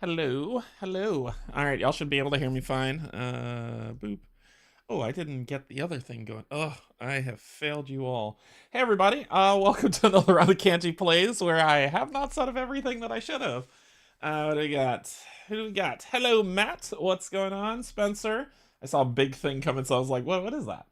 Hello, hello. All right, y'all should be able to hear me fine. Boop. Oh, I didn't get the other thing going. Oh, I have failed you all. Hey, everybody. Welcome to another round of Canje Plays, where I have not said of everything that I should have. What do we got? Who do we got? Hello, Matt. What's going on? Spencer. I saw a big thing coming, so I was like, what is that?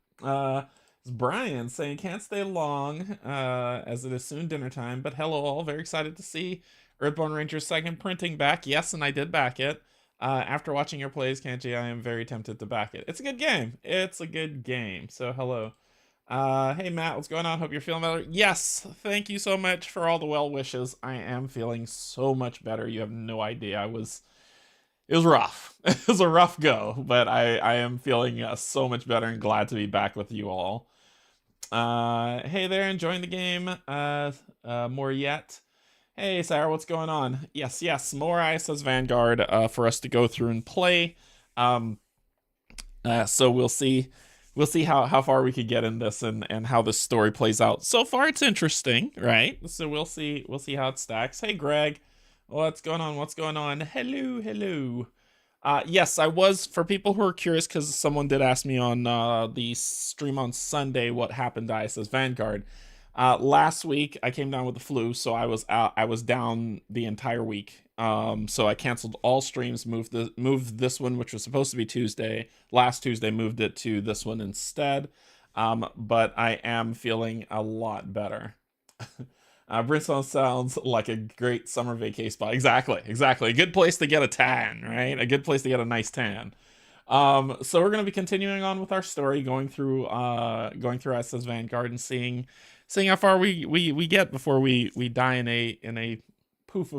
It's Brian saying can't stay long, as it is soon dinner time, but hello all. Very excited to see Earthborn Ranger's second printing back. Yes, and I did back it. After watching your plays, Canje, I am very tempted to back it. It's a good game. It's a good game. So hello. Hey Matt, what's going on? Hope you're feeling better. Yes, thank you so much for all the well wishes. I am feeling so much better. You have no idea. It was rough. It was a rough go, but I am feeling so much better and glad to be back with you all. Hey there, enjoying the game. More yet. Hey Sarah, what's going on? Yes, more ISS Vanguard for us to go through and play. So we'll see how far we could get in this and how this story plays out. So far it's interesting, right? So we'll see how it stacks. Hey Greg, what's going on? Hello. Yes, I was, for people who are curious, because someone did ask me on the stream on Sunday what happened to ISS Vanguard. Last week I came down with the flu, so I was down the entire week. So I canceled all streams, moved this one, which was supposed to be Tuesday. Last Tuesday, moved it to this one instead. But I am feeling a lot better. Brimstone sounds like a great summer vacation spot. Exactly. A good place to get a tan, right? A good place to get a nice tan. So we're going to be continuing on with our story, going through ISS Vanguard and seeing how far we get before we die in a poof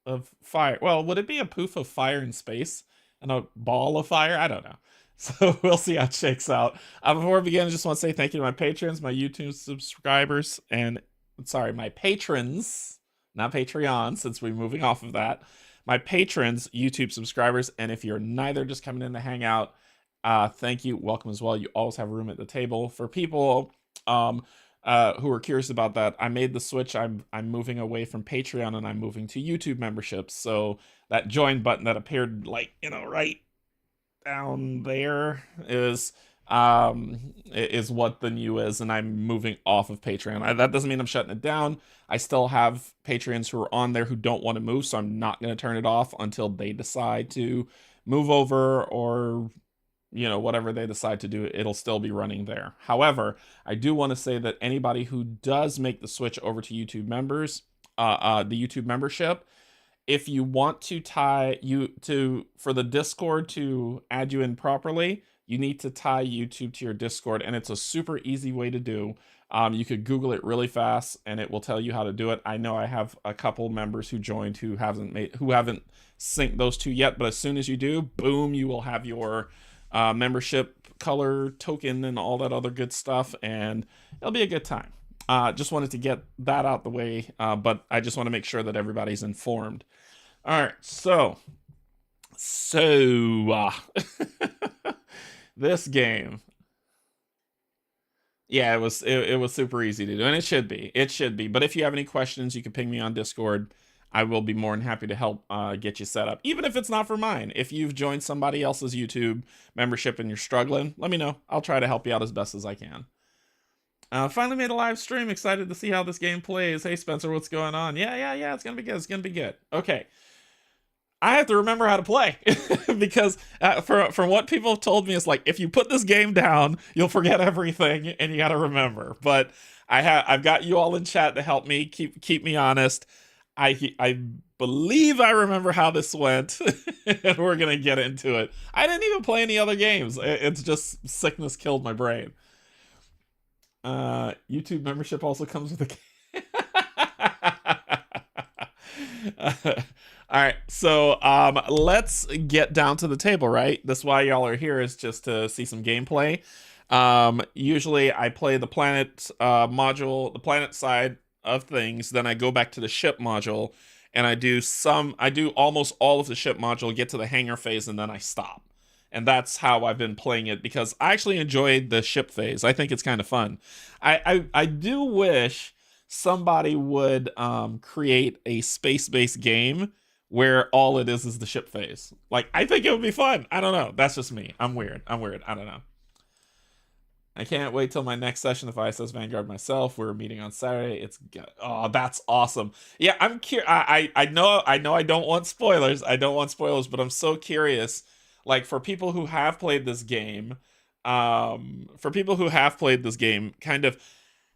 of fire. Well, would it be a poof of fire in space and a ball of fire? I don't know. So we'll see how it shakes out. Before we begin, I just want to say thank you to my patrons, my YouTube subscribers, and sorry, my patrons, not Patreon, since we're moving off of that. My patrons, YouTube subscribers, and if you're neither, just coming in to hang out, thank you, welcome as well. You always have room at the table. For people who are curious about that, I made the switch. I'm moving away from Patreon and I'm moving to YouTube memberships. So that join button that appeared right down there is what the new is, and I'm moving off of Patreon. That doesn't mean I'm shutting it down. I still have patrons who are on there who don't want to move, so I'm not going to turn it off until they decide to move over, or whatever they decide to do. It'll still be running there. However, I do want to say that anybody who does make the switch over to YouTube members, the YouTube membership, if you want to for the Discord to add you in properly, you need to tie YouTube to your Discord, and it's a super easy way to do. You could Google it really fast, and it will tell you how to do it. I know I have a couple members who joined who haven't synced those two yet, but as soon as you do, boom, you will have your membership color token and all that other good stuff, and it'll be a good time. Just wanted to get that out the way, but I just want to make sure that everybody's informed. All right, so this game, yeah, it was super easy to do, and it should be. But if you have any questions, you can ping me on Discord. I will be more than happy to help get you set up, even if it's not for mine. If you've joined somebody else's YouTube membership and you're struggling, let me know. I'll try to help you out as best as I can. Finally made a live stream. Excited to see how this game plays. Hey Spencer, what's going on? Yeah. It's gonna be good. Okay. I have to remember how to play because from what people have told me, it's like if you put this game down, you'll forget everything, and you got to remember. But I've got you all in chat to help me keep me honest. I believe I remember how this went, and we're gonna get into it. I didn't even play any other games. It's just sickness killed my brain. YouTube membership also comes with a all right, so let's get down to the table, right? That's why y'all are here, is just to see some gameplay. Usually I play the planet module, the planet side of things, then I go back to the ship module, and I do almost all of the ship module, get to the hangar phase, and then I stop. And that's how I've been playing it, because I actually enjoyed the ship phase. I think it's kind of fun. I do wish somebody would create a space-based game where all it is the ship phase. Like, I think it would be fun. I don't know. That's just me. I'm weird. I don't know. I can't wait till my next session of ISS Vanguard myself. We're meeting on Saturday. That's awesome. Yeah, I'm curious. I know I don't want spoilers. But I'm so curious. Like, for people who have played this game, kind of,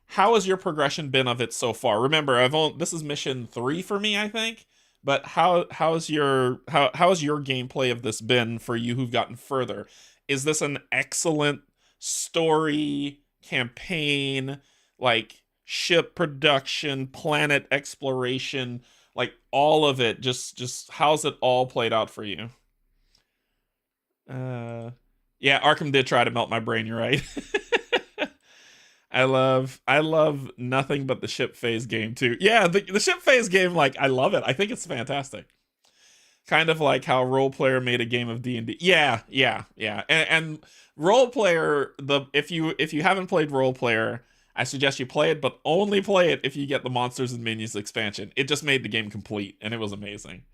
how has your progression been of it so far? Remember, this is mission 3 for me, I think. But how's your gameplay of this been for you who've gotten further? Is this an excellent story, campaign, like ship production, planet exploration, like all of it? Just how's it all played out for you? Yeah, Arkham did try to melt my brain, you're right. I love nothing but the ship phase game too. Yeah, the ship phase game, like, I love it. I think it's fantastic. Kind of like how Role Player made a game of D&D. Yeah. And Role Player, if you haven't played Role Player, I suggest you play it, but only play it if you get the Monsters and Minions expansion. It just made the game complete, and it was amazing.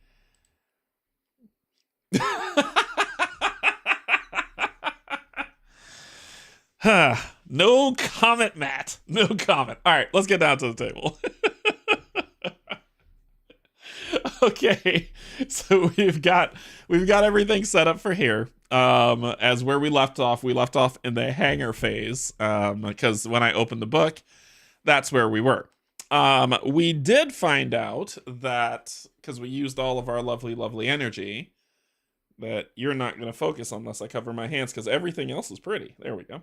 No comment, Matt. No comment. All right, let's get down to the table. Okay, so we've got everything set up for here. As where we left off in the hangar phase. Because when I opened the book, that's where we were. We did find out that, because we used all of our lovely energy, that you're not going to focus unless I cover my hands, because everything else is pretty. There we go.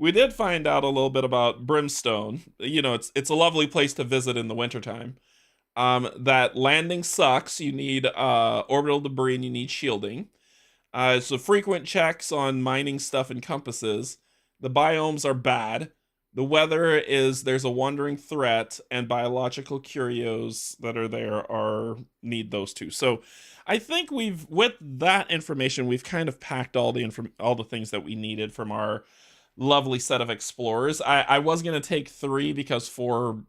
We did find out a little bit about Brimstone. You know, it's a lovely place to visit in the wintertime. That landing sucks. You need orbital debris and you need shielding. So frequent checks on mining stuff and compasses. The biomes are bad. The weather there's a wandering threat, and biological curios that are there need those two. So I think with that information, we've kind of packed all the things that we needed from our lovely set of explorers. I was going to take 3 because 4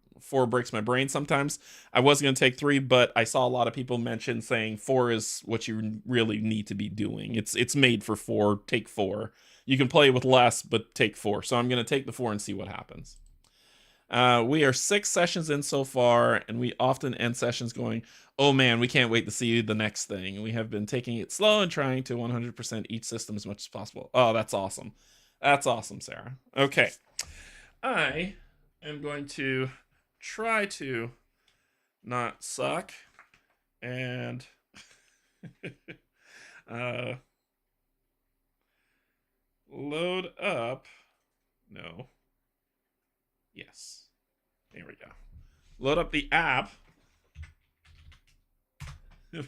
breaks my brain sometimes. I was going to take 3, but I saw a lot of people saying 4 is what you really need to be doing. It's made for 4. Take 4. You can play with less, but take 4. So I'm going to take the 4 and see what happens. We are 6 sessions in so far, and we often end sessions going, oh man, we can't wait to see the next thing. We have been taking it slow and trying to 100% each system as much as possible. Oh, that's awesome. That's awesome, Sarah. Okay. I am going to try to not suck and load up. No. Yes. There we go. Load up the app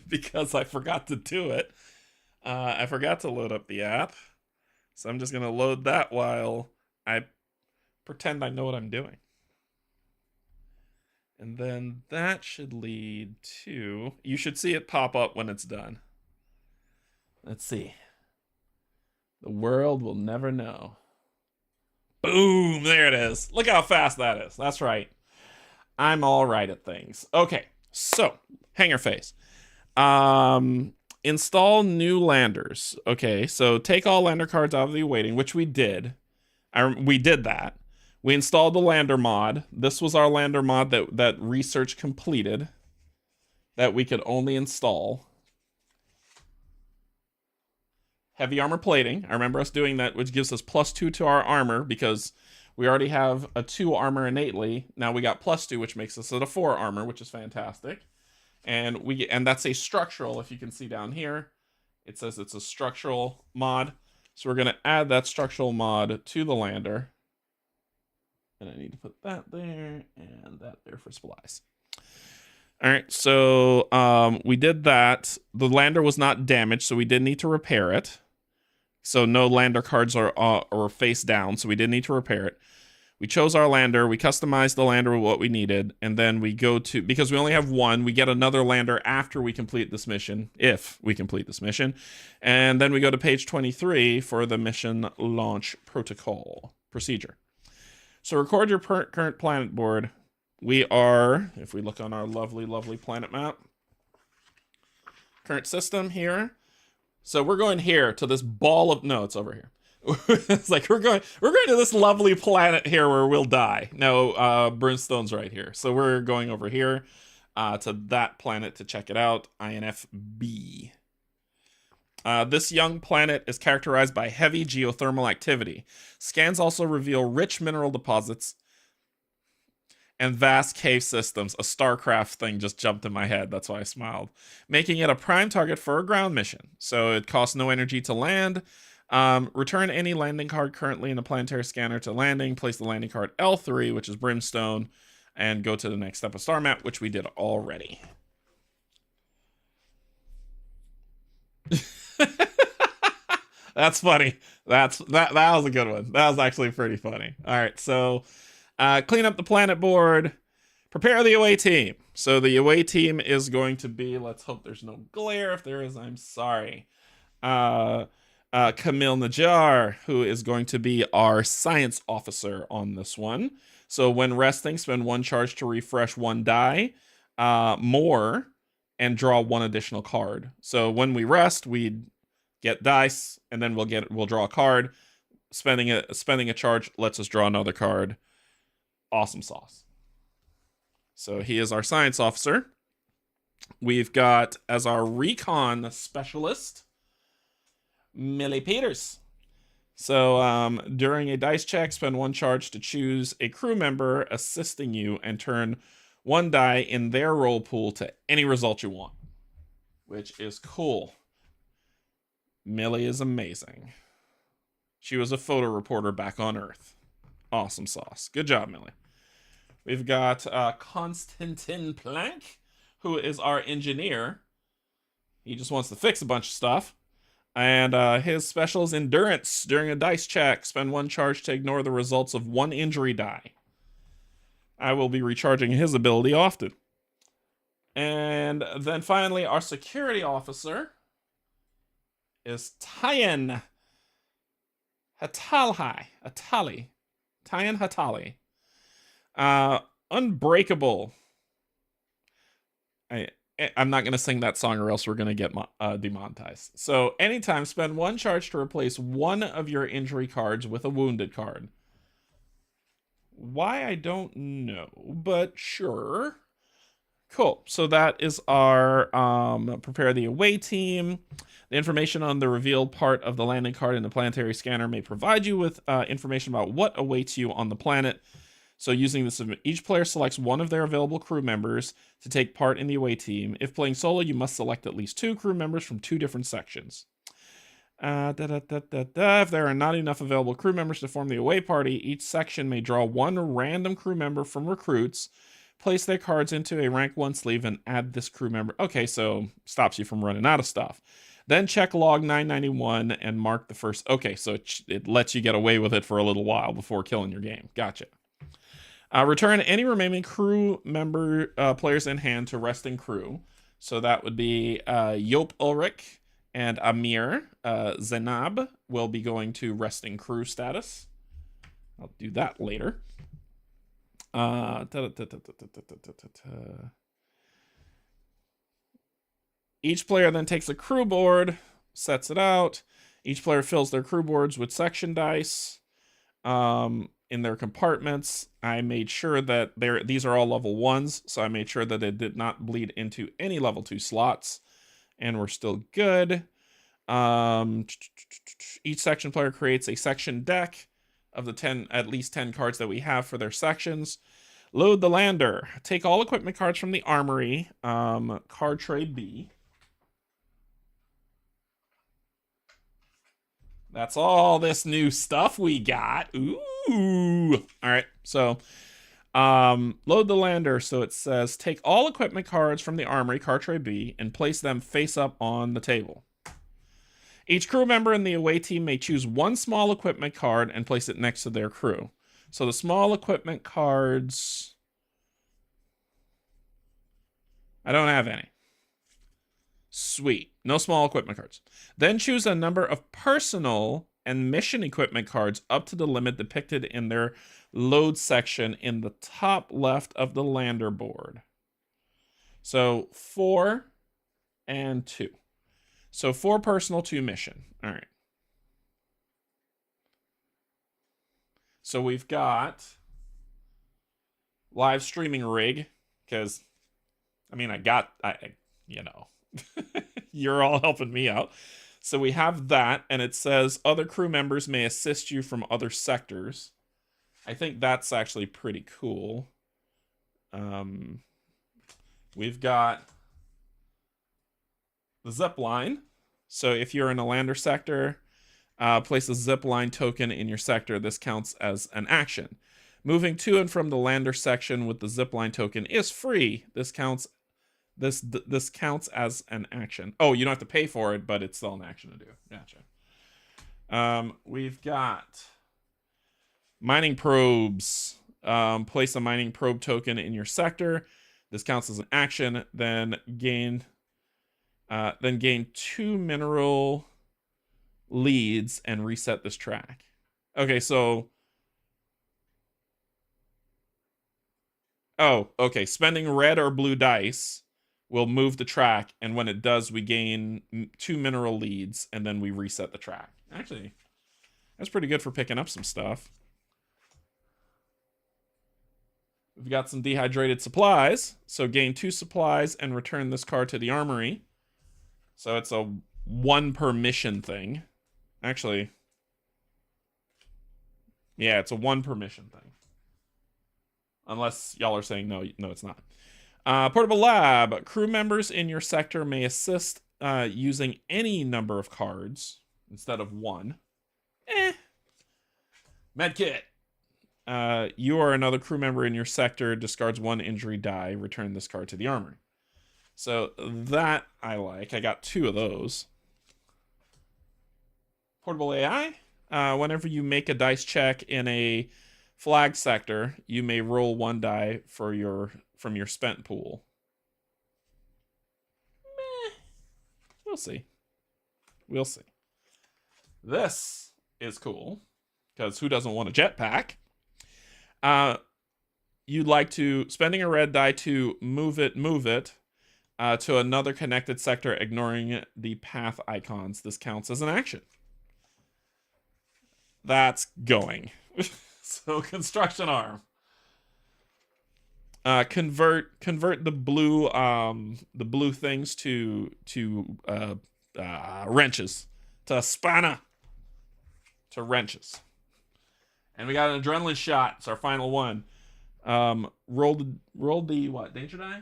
because I forgot to do it. I forgot to load up the app. So I'm just going to load that while I pretend I know what I'm doing. And then that should lead to... You should see it pop up when it's done. Let's see. The world will never know. Boom! There it is. Look how fast that is. That's right. I'm all right at things. Okay, so hangar phase. Install new landers. Okay, so take all lander cards out of the awaiting, which we did. We did that. We installed the lander mod. This was our lander mod that research completed, that we could only install. Heavy armor plating. I remember us doing that, which gives us +2 to our armor, because we already have a 2 armor innately. Now we got +2, which makes us at a 4 armor, which is fantastic. And that's a structural, if you can see down here. It says it's a structural mod. So we're going to add that structural mod to the lander. And I need to put that there and that there for supplies. All right, so we did that. The lander was not damaged, so we didn't need to repair it. So no lander cards are face down, so we didn't need to repair it. We chose our lander, we customized the lander with what we needed, and then we go to, because we only have 1, we get another lander after we complete this mission, if we complete this mission. And then we go to page 23 for the mission launch protocol procedure. So record your current planet board. We are, if we look on our lovely planet map, current system here. So we're going here to this ball of, no, it's over here. It's like we're going to this lovely planet here where we'll die. No, Brimstone's right here. So we're going over here to that planet to check it out. INF B. This young planet is characterized by heavy geothermal activity. Scans also reveal rich mineral deposits and vast cave systems. A StarCraft thing just jumped in my head. That's why I smiled. Making it a prime target for a ground mission. So it costs no energy to land. Return any landing card currently in a planetary scanner to landing. Place the landing card L3, which is Brimstone, and go to the next step of star map, which we did already. That's funny. That was a good one. That was actually pretty funny. All right, so clean up the planet board. Prepare the away team. So the away team is going to be, let's hope there's no glare. If there is, I'm sorry. Camille Najjar, who is going to be our science officer on this one. So when resting, spend 1 charge to refresh 1 die more and draw 1 additional card. So when we rest, we get dice, and then we'll draw a card. Spending a charge lets us draw another card. Awesome sauce. So he is our science officer. We've got as our recon specialist, Millie Peters. So during a dice check, spend 1 charge to choose a crew member assisting you and turn 1 die in their role pool to any result you want, which is cool. Millie is amazing. She was a photo reporter back on Earth. Awesome sauce. Good job, Millie. We've got Konstantin Planck, who is our engineer. He just wants to fix a bunch of stuff. And his special is endurance. During a dice check, spend 1 charge to ignore the results of 1 injury die. I will be recharging his ability often. And then finally, our security officer is Tayan Hatali. Tayan Hatali. Unbreakable. I'm not going to sing that song or else we're going to get demonetized. So anytime, spend 1 charge to replace 1 of your injury cards with a wounded card. Why, I don't know, but sure. Cool. So that is our prepare the away team. The information on the revealed part of the landing card in the planetary scanner may provide you with information about what awaits you on the planet. So using this, each player selects 1 of their available crew members to take part in the away team. If playing solo, you must select at least 2 crew members from 2 different sections. If there are not enough available crew members to form the away party, each section may draw 1 random crew member from recruits, place their cards into a rank 1 sleeve, and add this crew member. Okay, so stops you from running out of stuff. Then check log 991 and mark the first. Okay, so it lets you get away with it for a little while before killing your game. Gotcha. Return any remaining crew member players in hand to resting crew. So that would be Yop Ulrich and Amir. Zainab will be going to resting crew status. I'll do that later. Each player then takes a crew board, sets it out. Each player fills their crew boards with section dice in their compartments. I made sure that these are all level 1s, so I made sure that it did not bleed into any level 2 slots, and we're still good. Each section player creates a section deck of the at least 10 cards that we have for their sections. Load the lander. Take all equipment cards from the armory, card tray B. That's all this new stuff we got. Ooh. All right, so load the lander. So it says take all equipment cards from the armory, card tray B, and place them face up on the table. Each crew member in the away team may choose 1 small equipment card and place it next to their crew. So the small equipment cards, I don't have any. Sweet. No small equipment cards. Then choose a number of personal and mission equipment cards up to the limit depicted in their load section in the top left of the lander board. So 4 and 2. So 4 personal, 2 mission. All right. So we've got live streaming rig, because, I mean, you know, you're all helping me out. So we have that, and it says other crew members may assist you from other sectors. I think that's actually pretty cool. We've got the zip line. So if you're in a lander sector, place a zip line token in your sector. This counts as an action. Moving to and from the lander section with the zip line token is free. This counts as an action. Oh, you don't have to pay for it, but it's still an action to do. Gotcha. We've got mining probes. Place a mining probe token in your sector. This counts as an action. Then gain 2 mineral leads and reset this track. Okay, so okay. Spending red or blue dice will move the track, and when it does, we gain 2 mineral leads, and then we reset the track. Actually, that's pretty good for picking up some stuff. We've got some dehydrated supplies. So gain 2 supplies and return this car to the armory. So it's a 1 per mission thing. Actually, yeah, it's a 1 per mission thing. Unless y'all are saying no, it's not. Portable lab. Crew members in your sector may assist using any number of cards instead of 1. Medkit. You or another crew member in your sector discards 1 injury die. Return this card to the armory. So that I like. I got 2 of those. Portable AI. Whenever you make a dice check in a flag sector, you may roll 1 die from your spent pool. Meh. We'll see. We'll see. This is cool, because who doesn't want a jetpack? You'd like to spending a red die to move it to another connected sector, ignoring the path icons. This counts as an action. That's going. So construction arm. Convert the blue things to wrenches, to spanner, to wrenches. And we got an adrenaline shot. It's our final one. Roll the what? Danger die?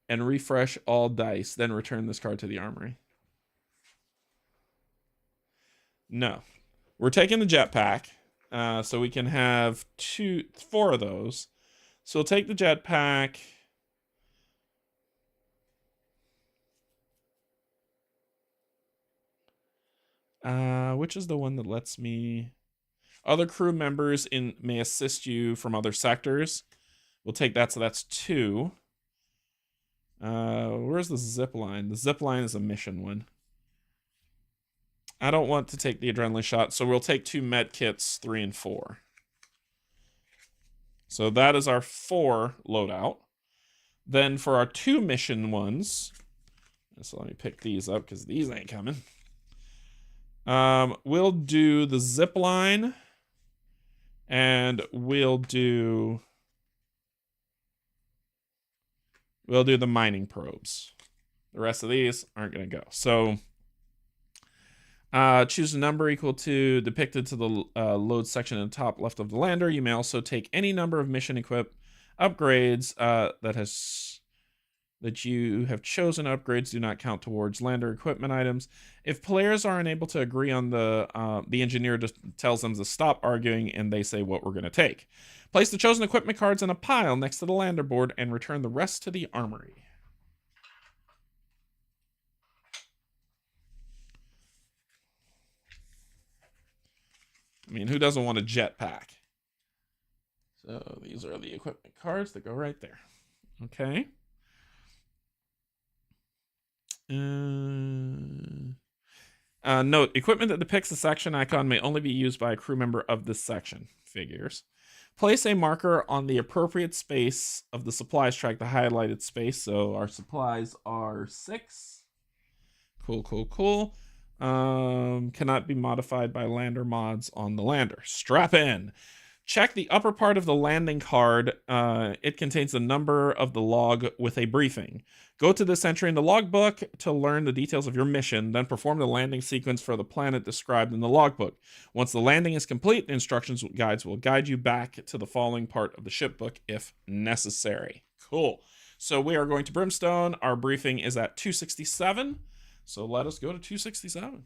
And refresh all dice. Then return this card to the armory. No. We're taking the jetpack. So we can have 4 of those. So we'll take the jetpack. Which is the one that lets me... Other crew members may assist you from other sectors. We'll take that, so that's 2. Where's the zip line? The zip line is a mission one. I don't want to take the adrenaline shot, so we'll take 2 med kits, 3 and 4. So that is our 4 loadout. Then for our 2 mission ones, so let me pick these up because these ain't coming. We'll do the zip line, and we'll do the mining probes. The rest of these aren't going to go. So choose a number equal to depicted to the load section in the top left of the lander. You may also take any number of mission equip upgrades that you have chosen. Upgrades do not count towards lander equipment items. If players are unable to agree on the engineer just tells them to stop arguing, and they say what we're going to take. Place the chosen equipment cards in a pile next to the lander board and return the rest to the armory. I mean, who doesn't want a jetpack? So these are the equipment cards that go right there. Okay. Note, equipment that depicts the section icon may only be used by a crew member of this section. Figures. Place a marker on the appropriate space of the supplies track, the highlighted space. So our supplies are 6. Cool. Cannot be modified by lander mods on the lander. Strap in. Check the upper part of the landing card. It contains the number of the log with a briefing. Go to this entry in the logbook to learn the details of your mission, then perform the landing sequence for the planet described in the logbook. Once the landing is complete, the instructions guides will guide you back to the following part of the shipbook if necessary. Cool. So we are going to Brimstone. Our briefing is at 267. So let us go to 267.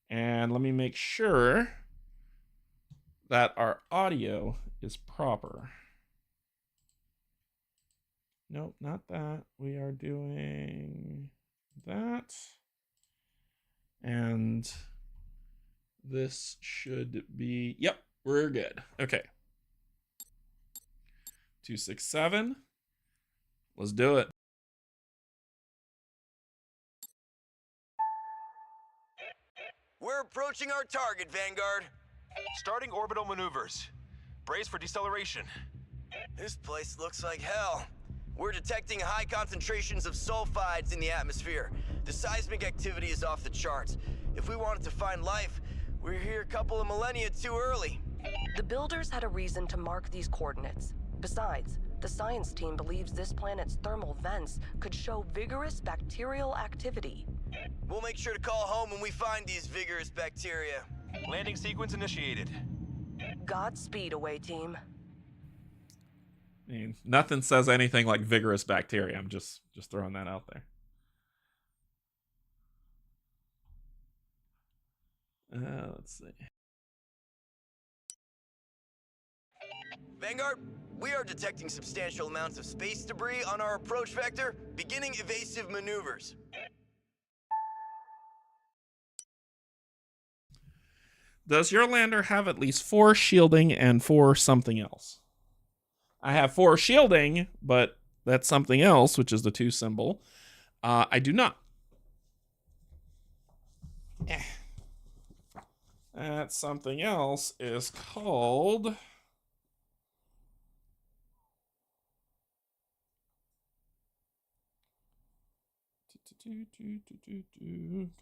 And let me make sure that our audio is proper. Nope, not that. We are doing that. And this should be, yep, we're good. Okay. 267. Let's do it. We're approaching our target, Vanguard. Starting orbital maneuvers. Brace for deceleration. This place looks like hell. We're detecting high concentrations of sulfides in the atmosphere. The seismic activity is off the charts. If we wanted to find life, we're here a couple of millennia too early. The builders had a reason to mark these coordinates. Besides, the science team believes this planet's thermal vents could show vigorous bacterial activity. We'll make sure to call home when we find these vigorous bacteria. Landing sequence initiated. Godspeed, away team. I mean, nothing says anything like vigorous bacteria. I'm just throwing that out there. Let's see. Vanguard, we are detecting substantial amounts of space debris on our approach vector, beginning evasive maneuvers. Does your lander have at least 4 shielding and 4 something else? I have 4 shielding, but that's something else, which is the 2 symbol. I do not. That something else is called...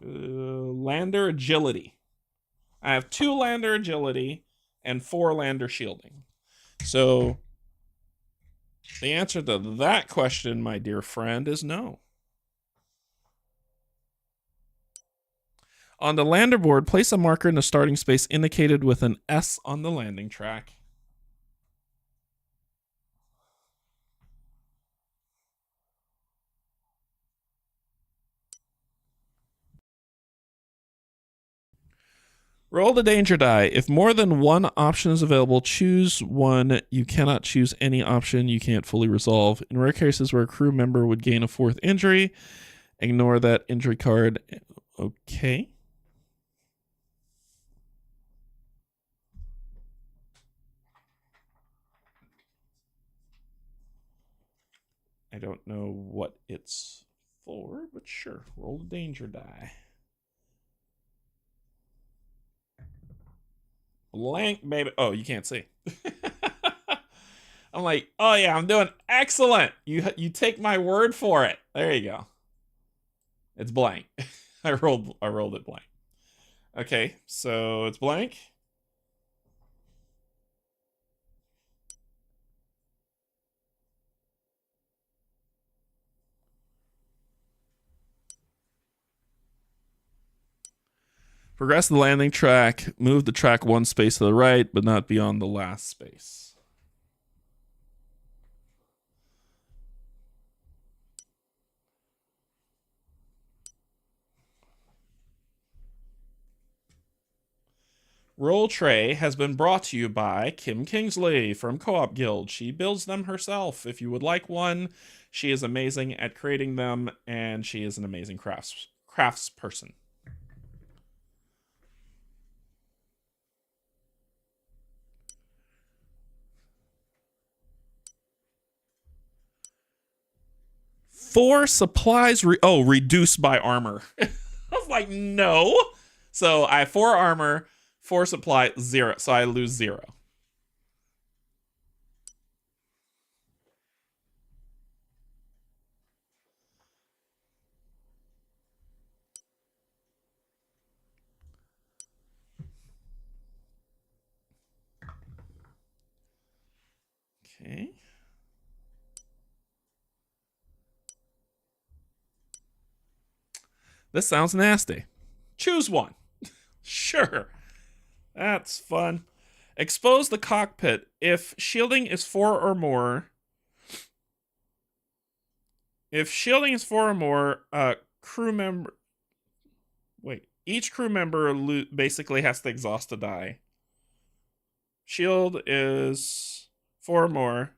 Lander agility. I have 2 lander agility and 4 lander shielding. So the answer to that question, my dear friend, is no. On the lander board, place a marker in the starting space indicated with an S on the landing track. Roll the danger die. If more than one option is available, choose one. You cannot choose any option you can't fully resolve. In rare cases where a crew member would gain a 4th injury, ignore that injury card. Okay. I don't know what it's for, but sure. Roll the danger die. Blank, baby. Oh, you can't see. I'm like, oh yeah, I'm doing excellent. You take my word for it. There you go. It's blank. I rolled it blank. Okay, so it's blank. Progress the landing track. Move the track 1 space to the right, but not beyond the last space. Roll Tray has been brought to you by Kim Kingsley from Co-op Guild. She builds them herself. If you would like one, she is amazing at creating them, and she is an amazing crafts person. Four supplies reduced by armor. I was like, no. So I have 4 armor, 4 supply, 0. So I lose 0. Okay. This sounds nasty. Choose one. Sure. That's fun. Expose the cockpit. If shielding is 4 or more. If shielding is 4 or more, crew member. Wait. Each crew member basically has to exhaust a die. Shield is 4 or more.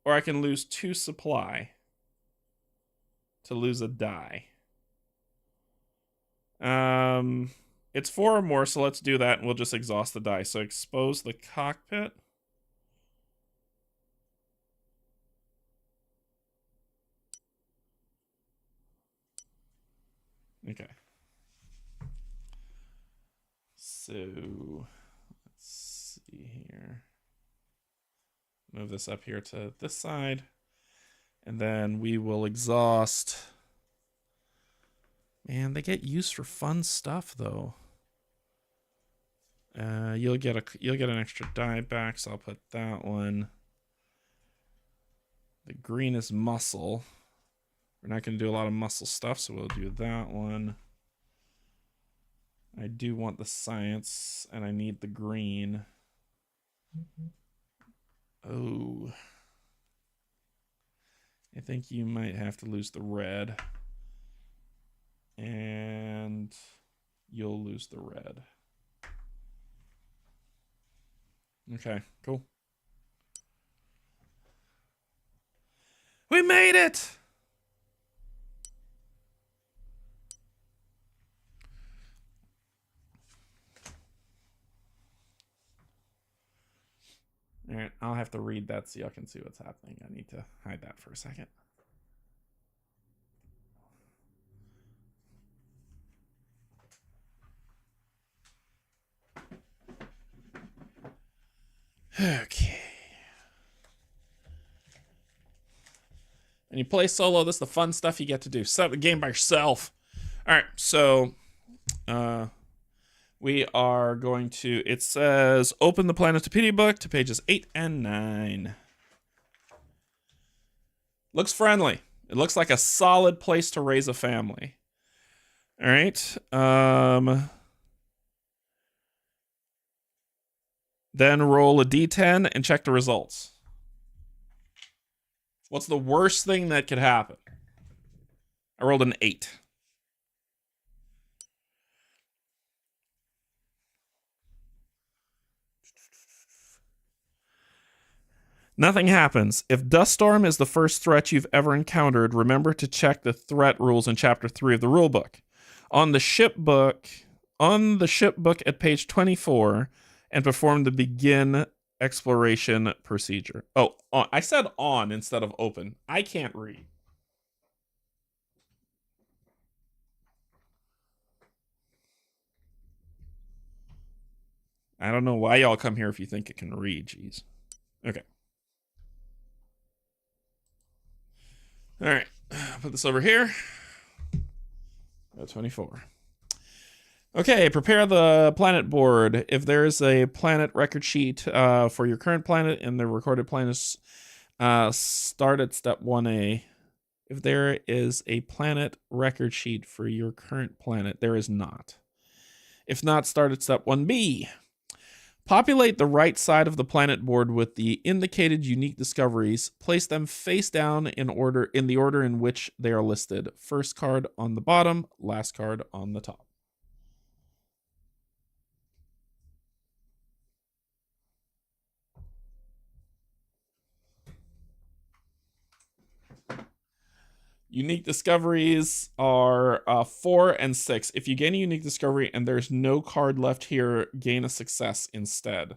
Or I can lose 2 supply to lose a die. It's 4 or more, so let's do that, and we'll just exhaust the die. So expose the cockpit. Okay. So let's see here. Move this up here to this side. And then we will exhaust. Man, they get used for fun stuff though. You'll get an extra die back, so I'll put that one. The green is muscle. We're not going to do a lot of muscle stuff, so we'll do that one. I do want the science, and I need the green. Oh. I think you might have to lose the red. And you'll lose the red. Okay, cool. We made it! All right, I'll have to read that so y'all can see what's happening. I need to hide that for a second. Okay. And you play solo, this is the fun stuff you get to do. Set the game by yourself. All right, so we are going to, it says, open the Planetopedia book to pages 8 and 9. Looks friendly. It looks like a solid place to raise a family. All right. Then roll a d10 and check the results. What's the worst thing that could happen? I rolled an 8. Nothing happens. If dust storm is the first threat you've ever encountered, remember to check the threat rules in chapter 3 of the rulebook. On the ship book at page 24, and perform the begin exploration procedure. Oh, on. I said on instead of open. I can't read. I don't know why y'all come here if you think it can read. Jeez. Okay. All right. Put this over here. 24. Okay, prepare the planet board. If there's a planet record sheet for your current planet and the recorded planets, start at step 1A. If there is a planet record sheet for your current planet, there is not. If not, start at step 1B. Populate the right side of the planet board with the indicated unique discoveries. Place them face down in the order in which they are listed. First card on the bottom, last card on the top. Unique discoveries are 4 and 6. If you gain a unique discovery and there's no card left here, gain a success instead.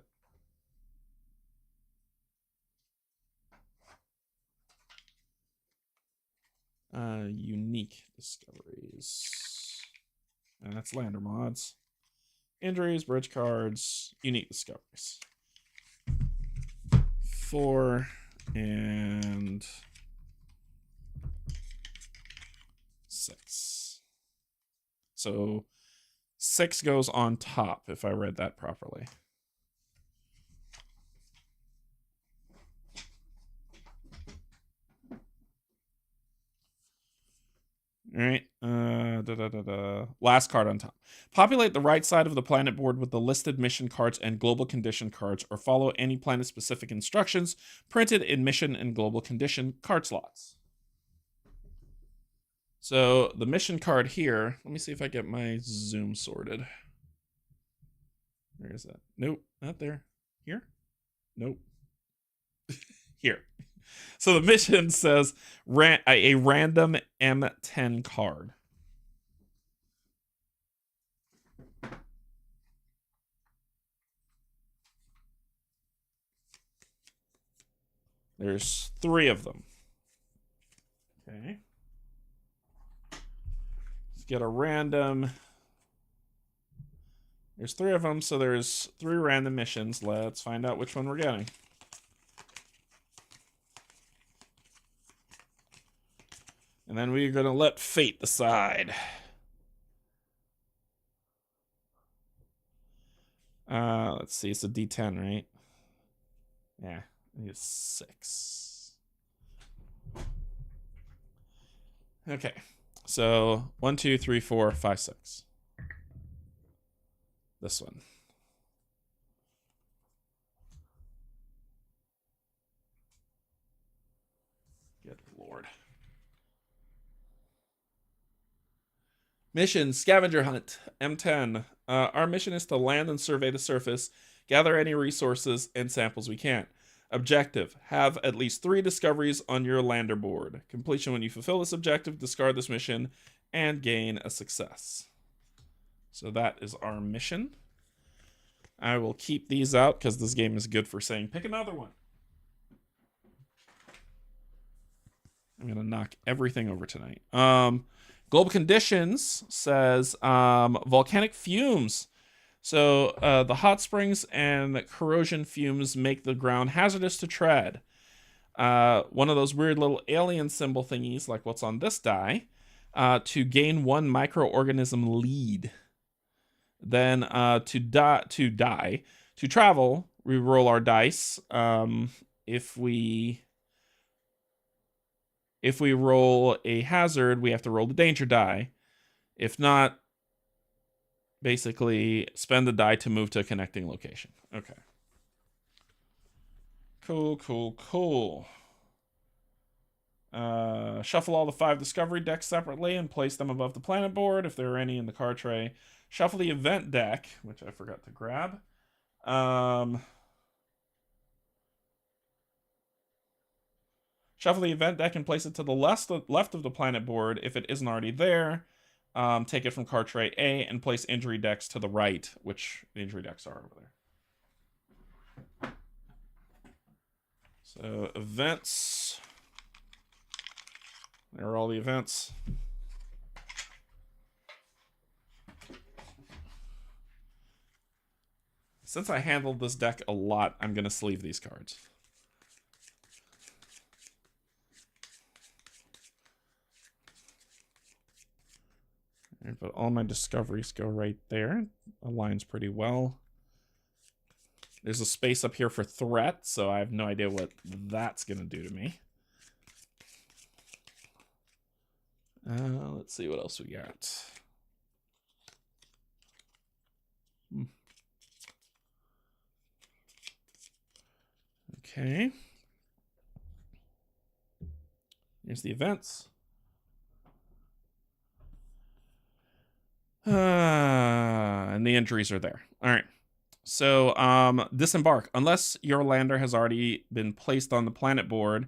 Unique discoveries. And that's lander mods. Injuries, bridge cards, unique discoveries. 4 and 6. So 6 goes on top, if I read that properly. All right. Last card on top. Populate the right side of the planet board with the listed mission cards and global condition cards, or follow any planet-specific instructions printed in mission and global condition card slots. So the mission card here, let me see if I get my zoom sorted. Where is that? Nope, not there. Here? Nope. Here. So the mission says a random M10 card. There's 3 of them. Okay. Let's get a random. There's 3 of them, so there's 3 random missions. Let's find out which one we're getting. And then we're going to let fate decide. Let's see, it's a D10, right? Yeah, it's 6. Okay, so 1, 2, 3, 4, 5, 6. This one. Good Lord. Mission, scavenger hunt, M10. Our mission is to land and survey the surface, gather any resources and samples we can. Objective, have at least 3 discoveries on your lander board. Completion when you fulfill this objective, discard this mission, and gain a success. So that is our mission. I will keep these out because this game is good for saying, pick another one. I'm going to knock everything over tonight. Global conditions says volcanic fumes. So the hot springs and corrosion fumes make the ground hazardous to tread. One of those weird little alien symbol thingies, like what's on this die, to gain 1 microorganism lead. Then to travel, we roll our dice. If we roll a hazard, we have to roll the danger die. If not, basically spend the die to move to a connecting location. Okay. Cool. Shuffle all the 5 discovery decks separately and place them above the planet board if there are any in the card tray. Shuffle the event deck, which I forgot to grab. Shuffle the event deck and place it to the left of the planet board if it isn't already there. Take it from card tray A and place injury decks to the right, which the injury decks are over there. So events. There are all the events. Since I handled this deck a lot, I'm going to sleeve these cards. But all my discoveries go right there. Aligns pretty well. There's a space up here for threat, so I have no idea what that's going to do to me. Let's see what else we got. Okay. Here's the events. And the injuries are there. All right. So, disembark. Unless your lander has already been placed on the planet board,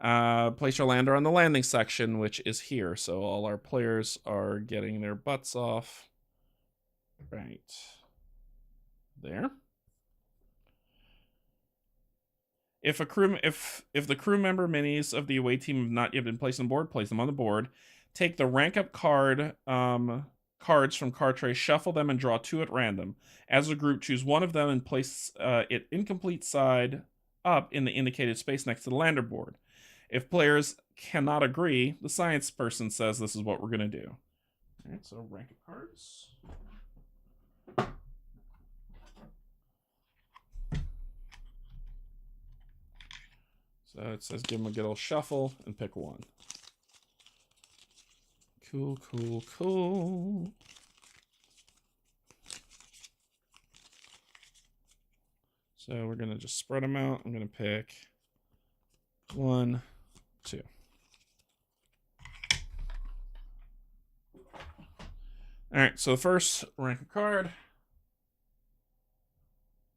place your lander on the landing section, which is here. So all our players are getting their butts off. Right there. If the crew member minis of the away team have not yet been placed on board, place them on the board. Take the rank up card cards from card tray, shuffle them, and draw 2 at random. As a group, choose one of them and place it incomplete side up in the indicated space next to the lander board. If players cannot agree, the science person says this is what we're going to do. All right, so rank of cards. So it says give them a good old shuffle and pick one. Cool, cool, cool. So we're going to just spread them out. I'm going to pick 1, 2. All right, so the first rank a card.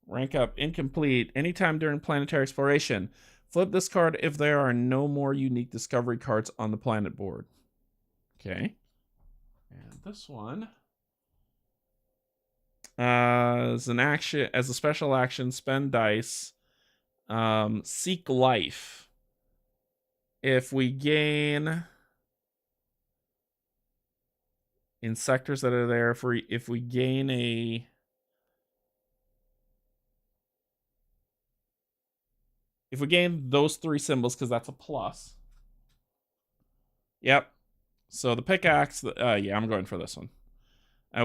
Rank up incomplete. Anytime during planetary exploration, flip this card if there are no more unique discovery cards on the planet board. Okay. And this one, as a special action, spend dice, seek life. If we gain in sectors that are there, if we gain those 3 symbols, because that's a plus. Yep. So the pickaxe, yeah, I'm going for this one.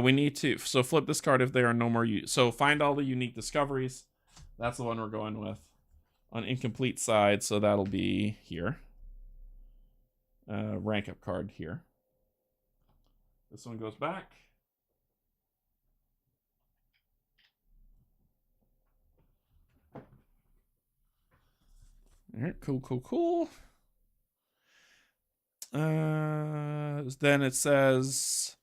We need to, so flip this card if there are no more, so find all the unique discoveries. That's the one we're going with on incomplete side, so that'll be here. Rank up card here. This one goes back. All right, cool, cool, cool. Then it says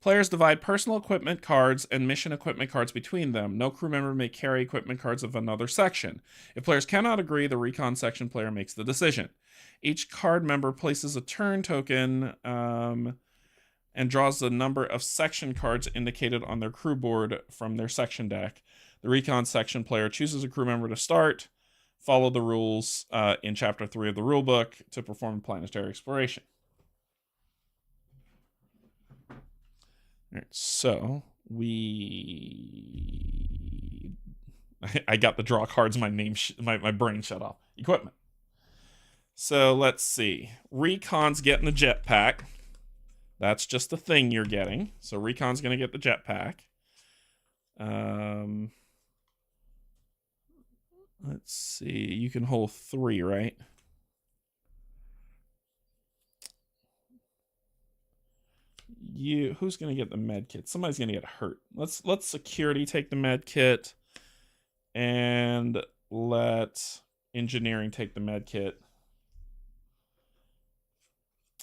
players divide personal equipment cards and mission equipment cards between them. No crew member may carry equipment cards of another section. If players cannot agree, the recon section player makes the decision. Each card member places a turn token and draws the number of section cards indicated on their crew board from their section deck. The recon section player chooses a crew member to start. Follow the rules in Chapter 3 of the rulebook to perform planetary exploration. All right, so I got the draw cards. My brain shut off. Equipment. So let's see. Recon's getting the jetpack. That's just the thing you're getting. So Recon's gonna get the jetpack. Let's see. You can hold 3, right? Who's gonna get the med kit? Somebody's gonna get hurt. Let's security take the med kit, and let engineering take the med kit.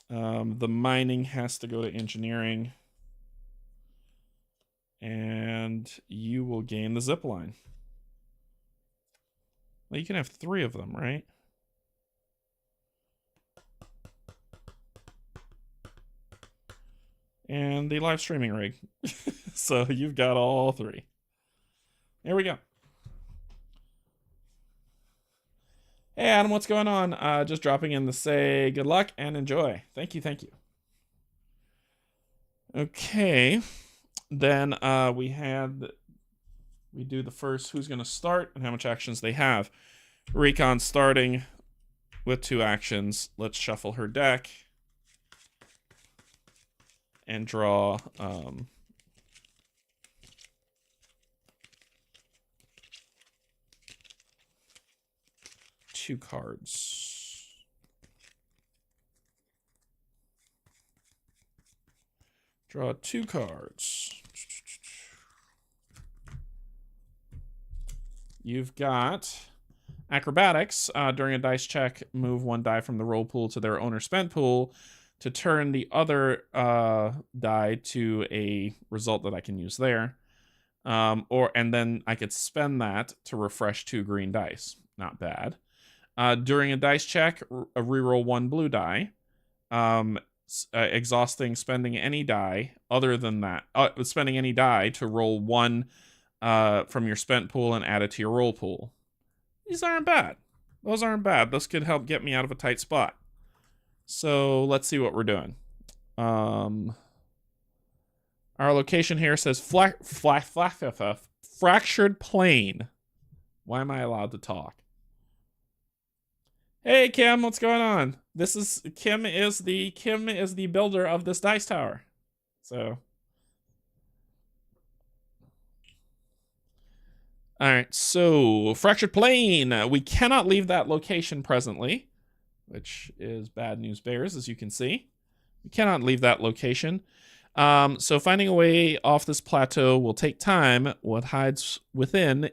The mining has to go to engineering, and you will gain the zip line. Well, you can have 3 of them, right? And the live streaming rig. So you've got all 3. There we go. Hey, Adam, what's going on? Just dropping in to say good luck and enjoy. Thank you, thank you. Okay. Then we do the first who's going to start and how much actions they have. Recon starting with 2 actions. Let's shuffle her deck and draw 2 cards. Draw 2 cards. You've got acrobatics. During a dice check, move 1 die from the roll pool to their owner spent pool to turn the other die to a result that I can use there. And then I could spend that to refresh 2 green dice. Not bad. During a dice check, reroll 1 blue die. Exhausting spending any die other than that. Spending any die to roll 1 from your spent pool and add it to your roll pool. These aren't bad. Those aren't bad. Those could help get me out of a tight spot. So let's see what we're doing. All Our location here says fractured plane. Why am I allowed to talk? Hey Kim, what's going on? This is Kim is the builder of this dice tower. So all right, so fractured plane. We cannot leave that location presently, which is bad news bears, as you can see. We cannot leave that location. So finding a way off this plateau will take time. What hides within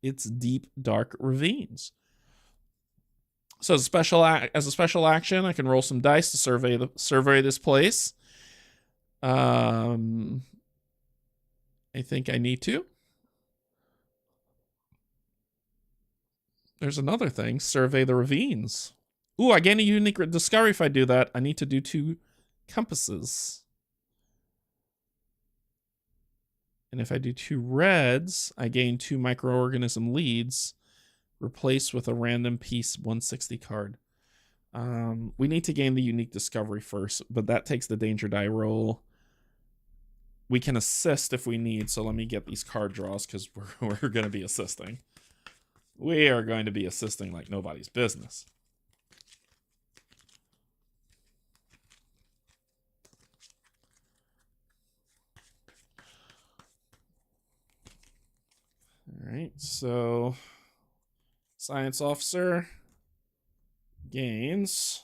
its deep, dark ravines. So as a special action, I can roll some dice to survey this place. I think I need to. There's another thing. Survey the ravines. Ooh, I gain a unique discovery if I do that. I need to do 2 compasses. And if I do 2 reds, I gain 2 microorganism leads, replaced with a random piece 160 card. We need to gain the unique discovery first, but that takes the danger die roll. We can assist if we need, so let me get these card draws because we're going to be assisting. We are going to be assisting like nobody's business. All right, so science officer gains.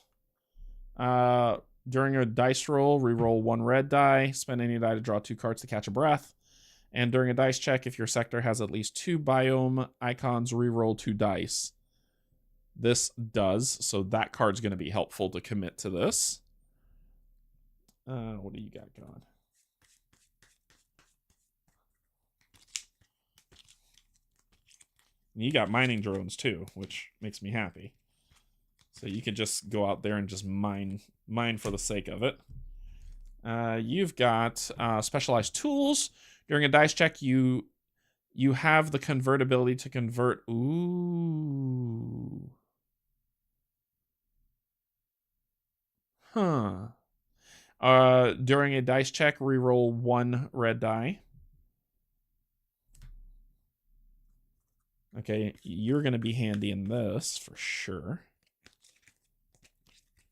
During a dice roll, re-roll 1 red die. Spend any die to draw 2 cards to catch a breath. And during a dice check, if your sector has at least 2 biome icons, re-roll 2 dice. This does, so that card's going to be helpful to commit to this. What do you got going? You got mining drones too, which makes me happy. So you could just go out there and just mine for the sake of it. You've got specialized tools. During a dice check, you have the convertibility to convert. Ooh. Huh. During a dice check, reroll 1 red die. Okay, you're going to be handy in this for sure.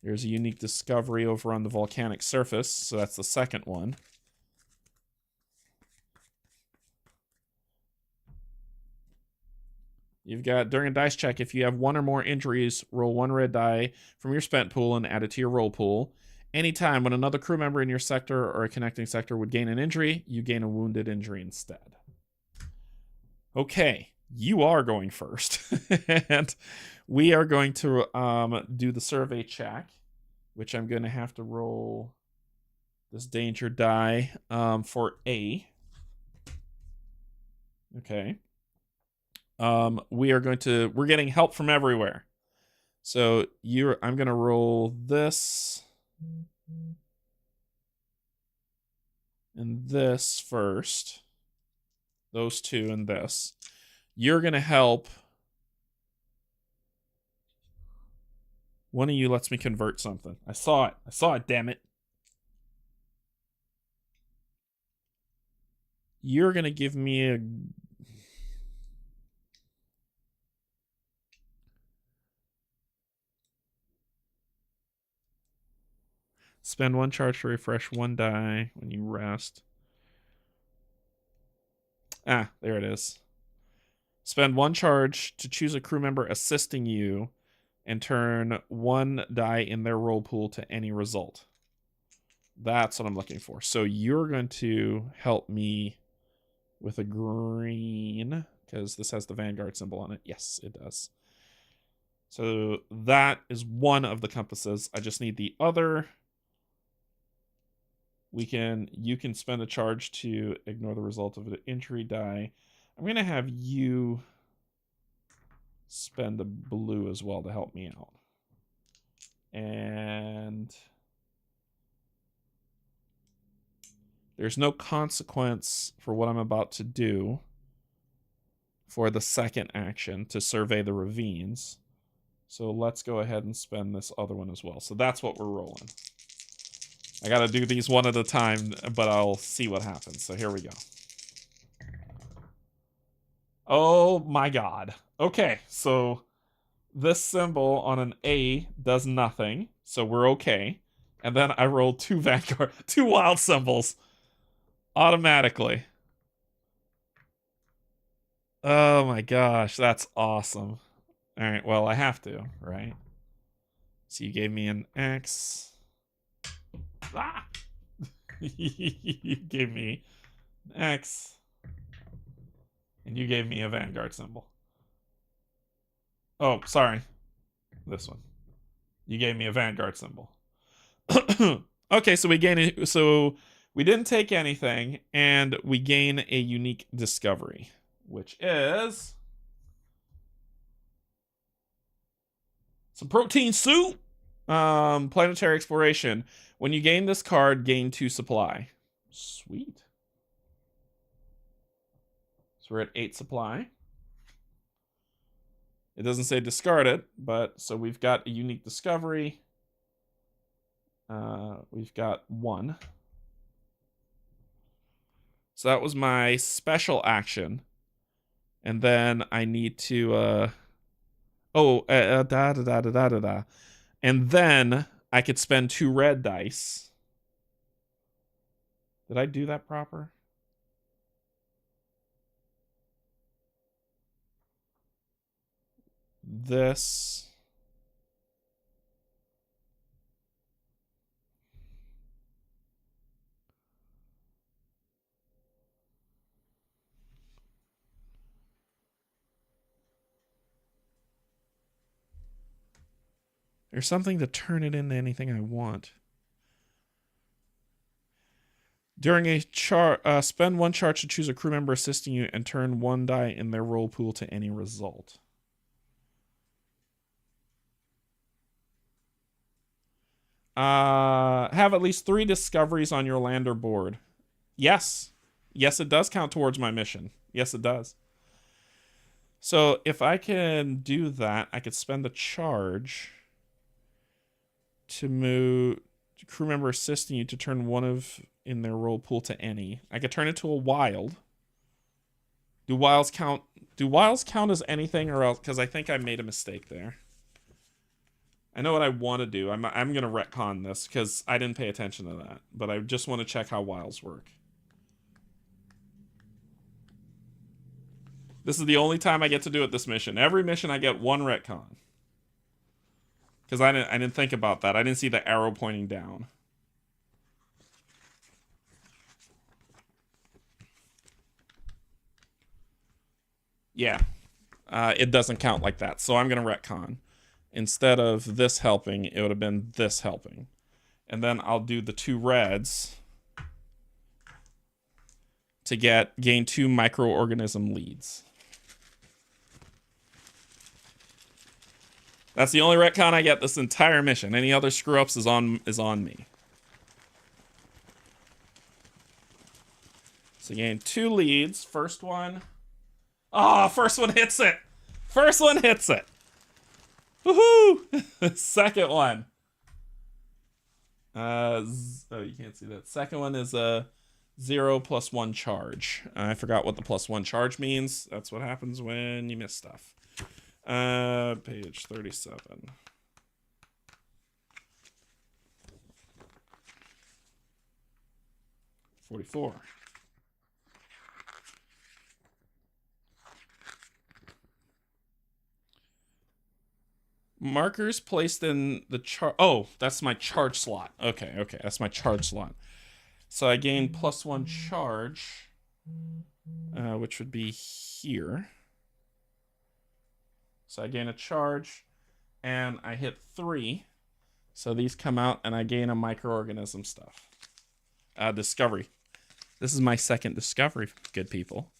There's a unique discovery over on the volcanic surface, so that's the second one. You've got, during a dice check, if you have 1 or more injuries, roll 1 red die from your spent pool and add it to your roll pool. Anytime when another crew member in your sector or a connecting sector would gain an injury, you gain a wounded injury instead. Okay, you are going first. And we are going to do the survey check, which I'm going to have to roll this danger die for A. Okay. We're getting help from everywhere. So I'm going to roll this and this first. Those 2 and this. You're going to help. One of you lets me convert something. I saw it, damn it. You're going to give me a... Spend 1 charge to refresh 1 die when you rest. Ah, there it is. Spend 1 charge to choose a crew member assisting you and turn 1 die in their roll pool to any result. That's what I'm looking for. So you're going to help me with a green, because this has the Vanguard symbol on it. Yes, it does. So that is one of the compasses. I just need the other. You can spend a charge to ignore the result of an injury die. I'm going to have you spend a blue as well to help me out. And there's no consequence for what I'm about to do for the second action to survey the ravines. So let's go ahead and spend this other one as well. So that's what we're rolling. I gotta do these one at a time, but I'll see what happens. So here we go. Oh my god. Okay, so this symbol on an A does nothing, so we're okay. And then I rolled 2 Vanguard, 2 wild symbols automatically. Oh my gosh, that's awesome. All right, well, I have to, right? So you gave me an X. Ah! You gave me an X. And you gave me a Vanguard symbol. Oh, sorry. This one. You gave me a Vanguard symbol. Okay, so we gain so we didn't take anything, and we gain a unique discovery, which is some protein soup. Planetary exploration. When you gain this card, gain 2 supply. Sweet. So we're at 8 supply. It doesn't say discard it, but so we've got a unique discovery. We've got 1. So that was my special action. And then I need to and then I could spend 2 red dice. Did I do that proper? This. There's something to turn it into anything I want. During a spend 1 charge to choose a crew member assisting you and turn 1 die in their roll pool to any result. Have at least 3 discoveries on your lander board. Yes. Yes, it does count towards my mission. Yes, it does. So if I can do that, I could spend a charge to move crew member assisting you to turn 1 of in their roll pool to any. I could turn it to a wild. Do wilds count? Do wilds count as anything, or else? Because I think I made a mistake there. I know what I want to do. I'm gonna retcon this because I didn't pay attention to that, but I just want to check how wilds work. This is the only time I get to do it this mission. Every mission I get 1 retcon. Because I didn't think about that. I didn't see the arrow pointing down. Yeah. It doesn't count like that. So I'm going to retcon. Instead of this helping, it would have been this helping. And then I'll do the 2 reds to gain 2 microorganism leads. That's the only retcon I get this entire mission. Any other screw-ups is on me. So gain 2 leads. First one. Oh, first one hits it. First one hits it. Woohoo! Second one. Oh, you can't see that. Second one is a 0 + 1 charge. I forgot what the +1 charge means. That's what happens when you miss stuff. Page 37. 44. Markers placed in the charge. Oh, that's my charge slot. Okay, that's my charge slot. So I gain +1 charge, which would be here. So I gain a charge, and I hit 3. So these come out, and I gain a microorganism stuff. Discovery. This is my second discovery, good people.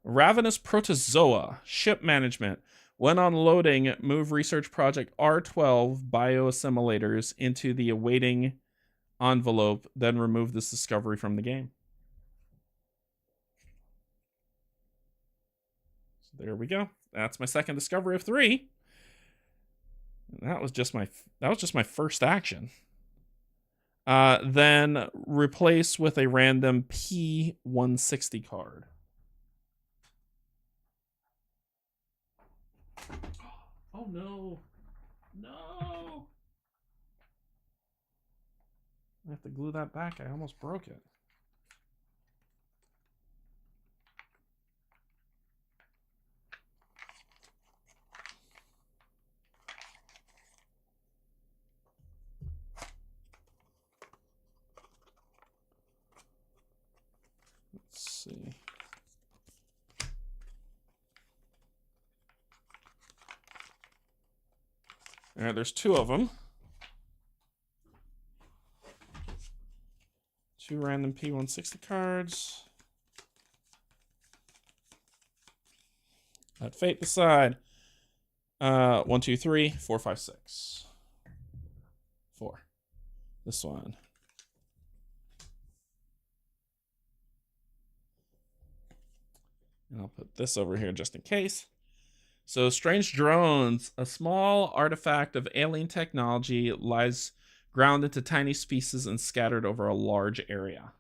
Ravenous Protozoa. Ship management. When unloading, move research project R12 bioassimilators into the awaiting envelope, then remove this discovery from the game. So there we go. That's my second discovery of 3. And that was just my first action. Then replace with a random P160 card. Oh no. No. I have to glue that back. I almost broke it. Let's see. All right, there's 2 of them. 2 random P160 cards. Let fate decide. 1, 2, 3, 4, 5, 6. 4. This one. And I'll put this over here just in case. So, strange drones. A small artifact of alien technology lies ground into tiny pieces and scattered over a large area.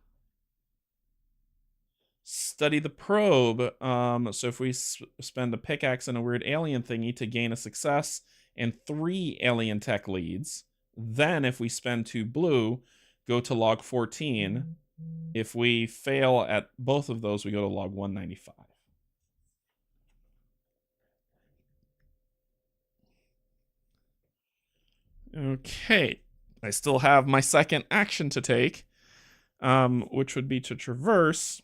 Study the probe. So if we spend a pickaxe and a weird alien thingy to gain a success and 3 alien tech leads, then if we spend 2 blue, go to log 14. If we fail at both of those, we go to log 195. Okay, I still have my second action to take, which would be to traverse,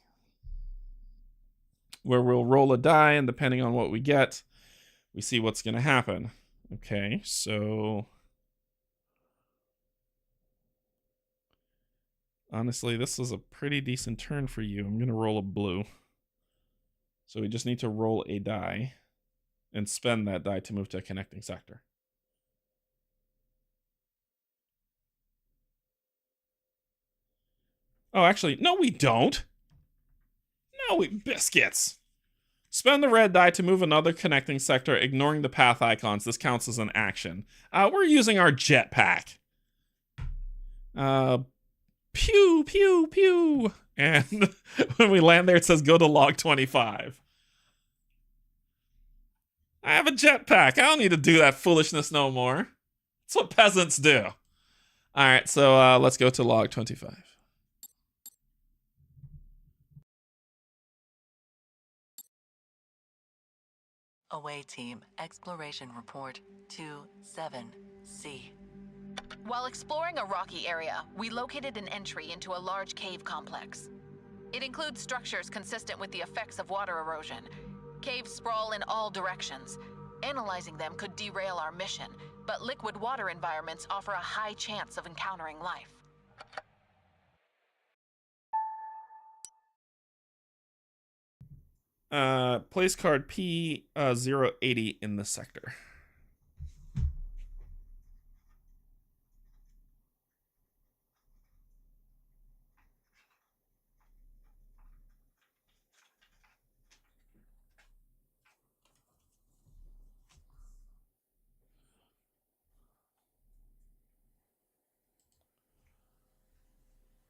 where we'll roll a die, and depending on what we get, we see what's going to happen. Okay, so honestly, this is a pretty decent turn for you. I'm going to roll a blue. So we just need to roll a die and spend that die to move to a connecting sector. Oh, actually, no, we don't. No, we biscuits. Spend the red die to move another connecting sector, ignoring the path icons. This counts as an action. We're using our jetpack. Pew, pew, pew. And when we land there, it says go to log 25. I have a jetpack. I don't need to do that foolishness no more. That's what peasants do. All right, so let's go to log 25. Away team, exploration report 27C. While exploring a rocky area, we located an entry into a large cave complex. It includes structures consistent with the effects of water erosion. Caves sprawl in all directions. Analyzing them could derail our mission, but liquid water environments offer a high chance of encountering life. Place card P080 in the sector.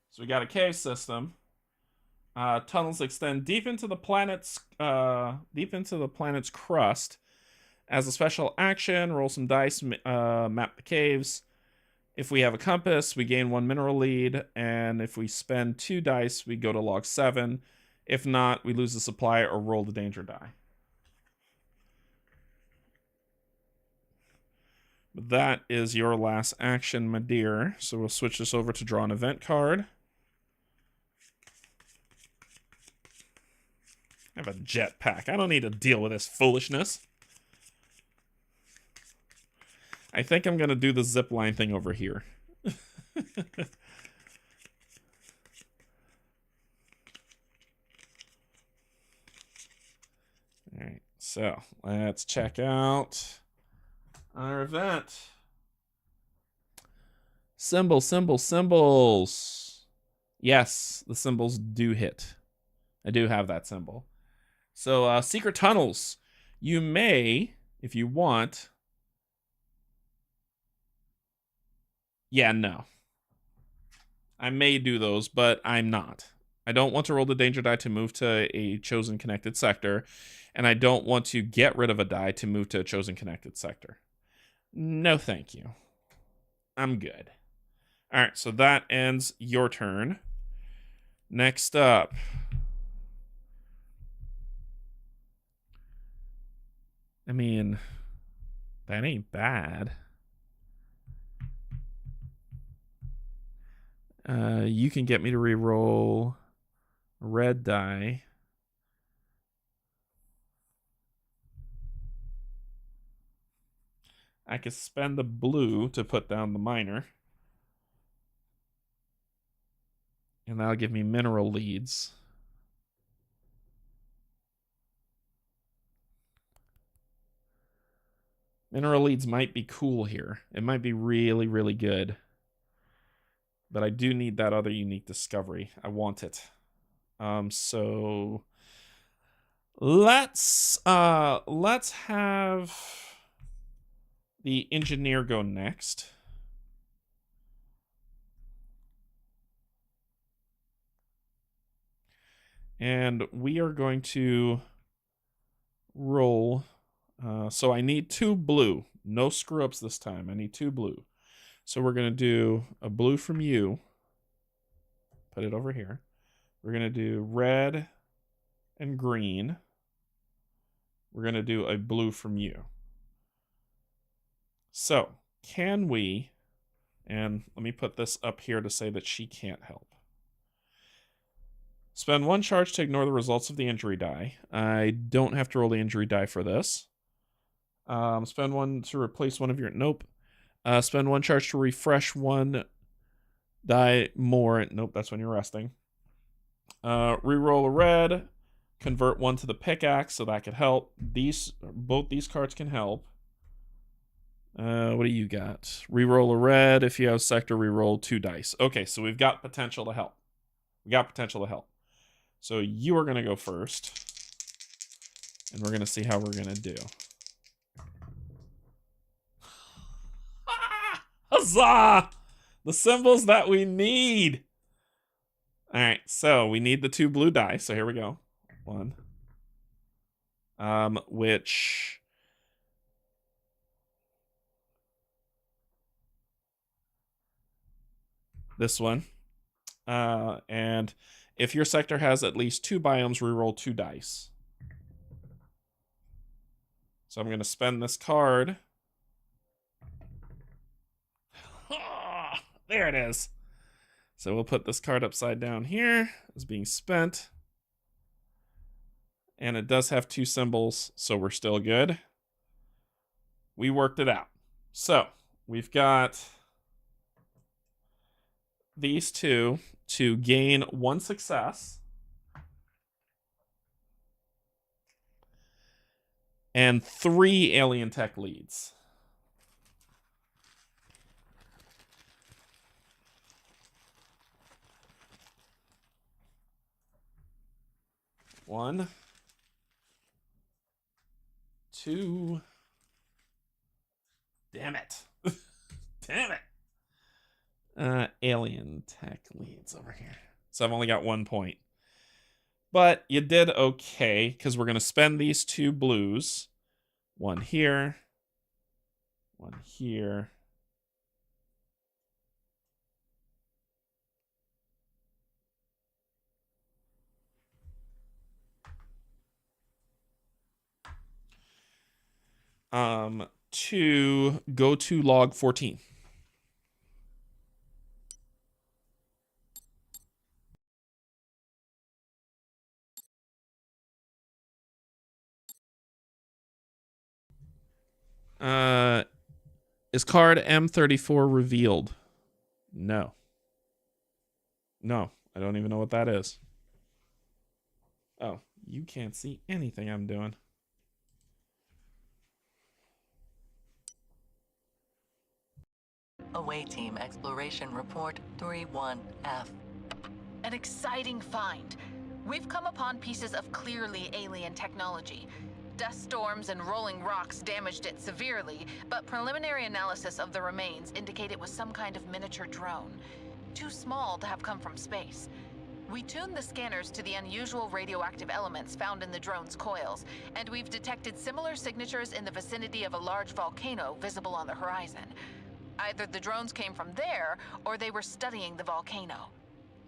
So we got a cave system. Tunnels extend deep into the planet's crust. As a special action, roll some dice, map the caves. If we have a compass, we gain 1 mineral lead, and if we spend 2 dice, we go to log 7. If not, we lose the supply or roll the danger die. But that is your last action, my dear. So we'll switch this over to draw an event card. I have a jetpack. I don't need to deal with this foolishness. I think I'm going to do the zipline thing over here. Alright, so let's check out our event. Symbols. Yes, the symbols do hit. I do have that symbol. So, secret tunnels. You may, if you want. Yeah, no. I may do those, but I'm not. I don't want to roll the danger die to move to a chosen connected sector, and I don't want to get rid of a die to move to a chosen connected sector. No, thank you. I'm good. All right, so that ends your turn. Next up. I mean, that ain't bad. You can get me to reroll a red die. I could spend the blue to put down the miner. And that'll give me mineral leads. Mineral leads might be cool here. It might be really, really good. But I do need that other unique discovery. I want it. So let's have the engineer go next. And we are going to roll. So I need 2 blue. No screw ups this time. I need 2 blue. So we're going to do a blue from you. Put it over here. We're going to do red and green. We're going to do a blue from you. So, can we, and let me put this up here to say that she can't help. Spend 1 charge to ignore the results of the injury die. I don't have to roll the injury die for this. Spend 1 to replace one of your, nope. Spend 1 charge to refresh 1 die more. Nope, that's when you're resting. Reroll a red. Convert 1 to the pickaxe, so that could help. Both these cards can help. What do you got? Reroll a red. If you have sector, reroll 2 dice. Okay, so we've got potential to help. So you are going to go first. And we're going to see how we're going to do. Huzzah! The symbols that we need. All right, so we need the 2 blue die. So here we go. 1. Which this one. And if your sector has at least 2 biomes, reroll 2 dice. So I'm going to spend this card. There it is. So we'll put this card upside down here as being spent. And it does have 2 symbols, so we're still good. We worked it out. So we've got these 2 to gain 1 success. And 3 alien tech leads. One, 2. Damn it. Damn it. Alien tech leads over here. So I've only got 1 point. But you did okay, because we're going to spend these 2 blues. 1 here. 1 here. To go to log 14. Is card M34 revealed? No. No, I don't even know what that is. Oh, you can't see anything I'm doing. Away Team Exploration Report 31F. An exciting find. We've come upon pieces of clearly alien technology. Dust storms and rolling rocks damaged it severely, but preliminary analysis of the remains indicate it was some kind of miniature drone. Too small to have come from space. We tuned the scanners to the unusual radioactive elements found in the drone's coils, and we've detected similar signatures in the vicinity of a large volcano visible on the horizon. Either the drones came from there, or they were studying the volcano.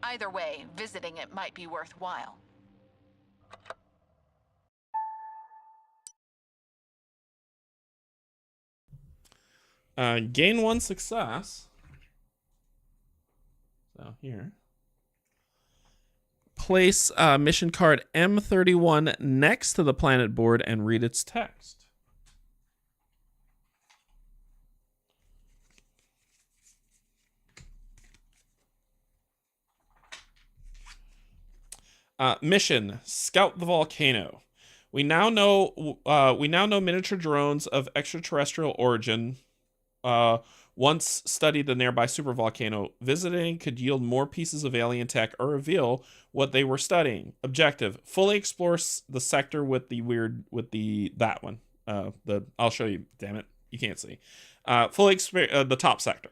Either way, visiting it might be worthwhile. Gain 1 success. So here. Place mission card M31 next to the planet board and read its text. Mission: scout the volcano. We now know miniature drones of extraterrestrial origin. Once studied the nearby supervolcano. Visiting could yield more pieces of alien tech or reveal what they were studying. Objective: fully explore the sector with that one. I'll show you. Damn it, you can't see. Fully the top sector.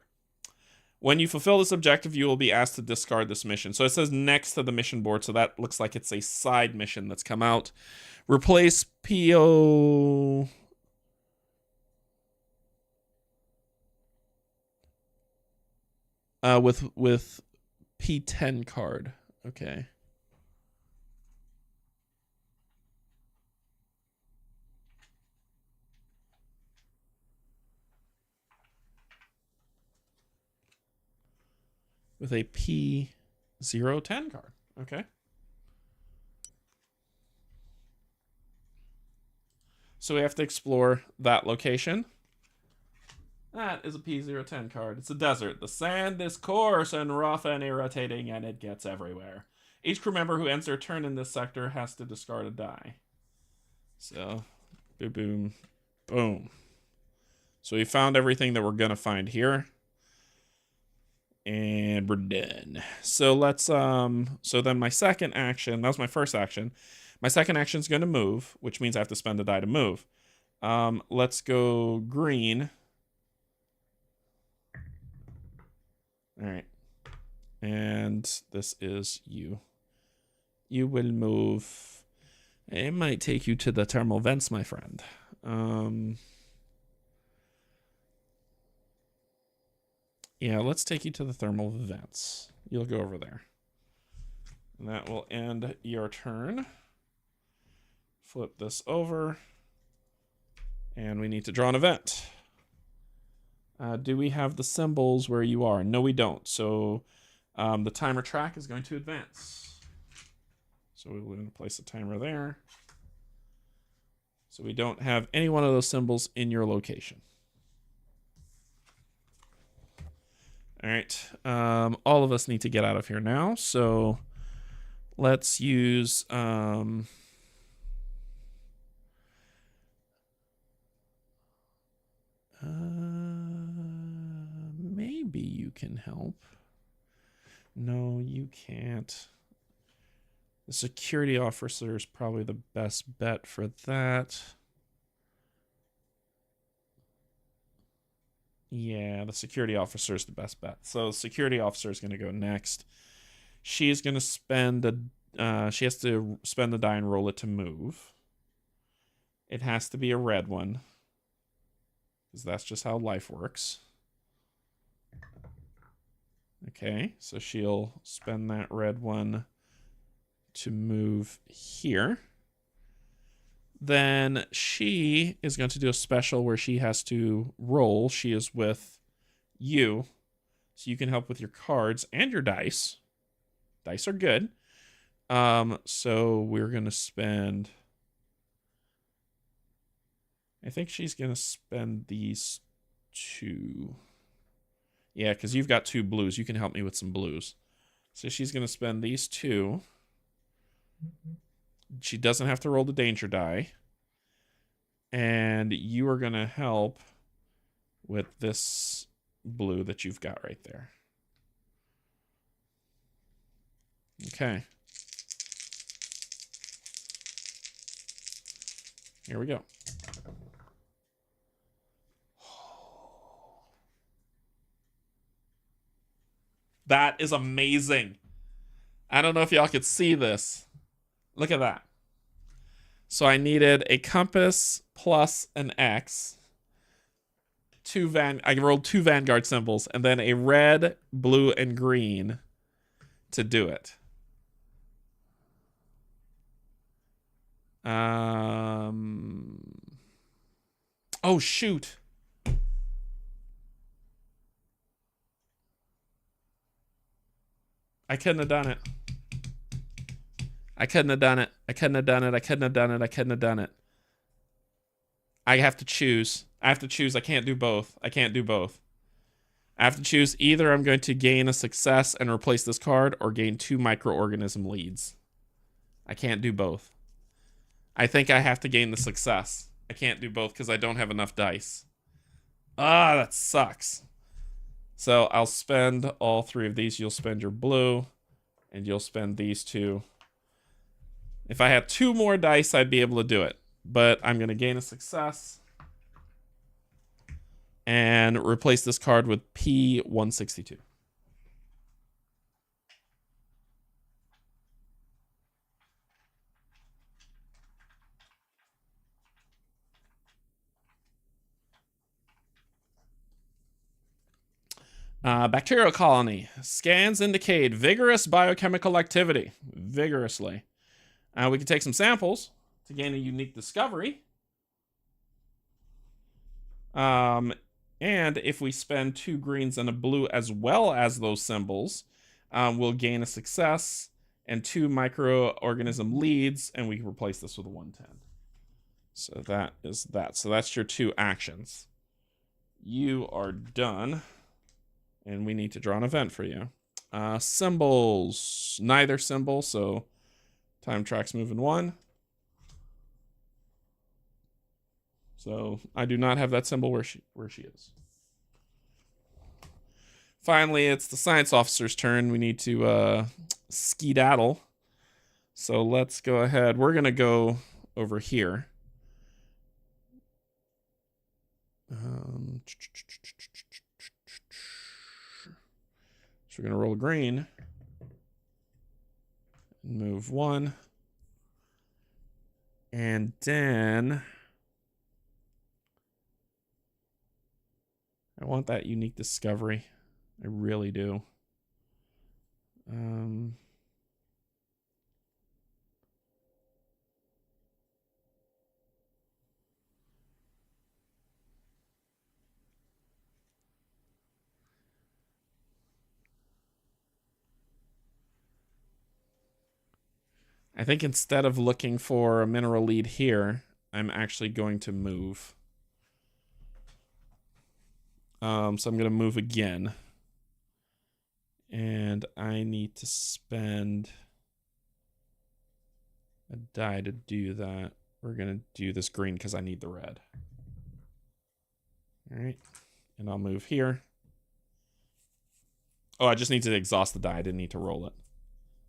When you fulfill this objective, you will be asked to discard this mission. So it says next to the mission board, so that looks like it's a side mission that's come out. Replace PO... with P10 card. Okay. With a P010 card. Okay. So we have to explore that location. That is a P010 card. It's a desert. The sand is coarse and rough and irritating, and it gets everywhere. Each crew member who ends their turn in this sector has to discard a die. So, boom, boom, boom. So we found everything that we're going to find here. And we're done. So let's, so then my second action, that was my first action. My second action is going to move, which means I have to spend a die to move. Let's go green. All right. And this is you. You will move. It might take you to the thermal vents, my friend. Yeah, let's take you to the thermal vents. You'll go over there. And that will end your turn. Flip this over. And we need to draw an event. Do we have the symbols where you are? No, we don't. So the timer track is going to advance. So we're going to place a timer there. So we don't have any one of those symbols in your location. All right. All of us need to get out of here now. So let's use... maybe you can help. No, you can't. The security officer is probably the best bet for that. Yeah, the security officer is the best bet. So the security officer is going to go next. She's going to spend she has to spend the die and roll it to move. It has to be a red one, because that's just how life works. Okay, so she'll spend that red one to move here. Then she is going to do a special where she has to roll. She is with you, so you can help with your cards and your dice. Dice are good. So we're going to spend... I think she's going to spend these two. Yeah, because you've got two blues. You can help me with some blues. So she's going to spend these two. She doesn't have to roll the danger die. And you are going to help with this blue that you've got right there. Okay. Here we go. That is amazing. I don't know if y'all could see this. Look at that. So I needed a compass plus an X. I rolled 2 Vanguard symbols and then a red, blue, and green to do it. Oh, shoot. I couldn't have done it. I couldn't have done it. I couldn't have done it. I couldn't have done it. I couldn't have done it. I have to choose. I have to choose. I can't do both. I can't do both. I have to choose either I'm going to gain a success and replace this card or gain 2 microorganism leads. I can't do both. I think I have to gain the success. I can't do both because I don't have enough dice. Ah, that sucks. So I'll spend all 3 of these. You'll spend your blue, and you'll spend these 2. If I had 2 more dice, I'd be able to do it. But I'm going to gain a success and replace this card with P162. Bacterial colony. Scans indicate vigorous biochemical activity. Vigorously. We can take some samples to gain a unique discovery. And if we spend 2 greens and a blue as well as those symbols, we'll gain a success and 2 microorganism leads, and we can replace this with a 110. So that is that. So that's your 2 actions. You are done. And we need to draw an event for you. Symbols. Neither symbol, so time track's moving 1. So I do not have that symbol where she is. Finally, it's the science officer's turn. We need to skedaddle. So let's go ahead. We're going to go over here. So we're going to roll a green. Move 1. And then I want that unique discovery. I really do. I think instead of looking for a mineral lead here, I'm actually going to move. So I'm going to move again. And I need to spend a die to do that. We're going to do this green because I need the red. All right. And I'll move here. Oh, I just need to exhaust the die. I didn't need to roll it.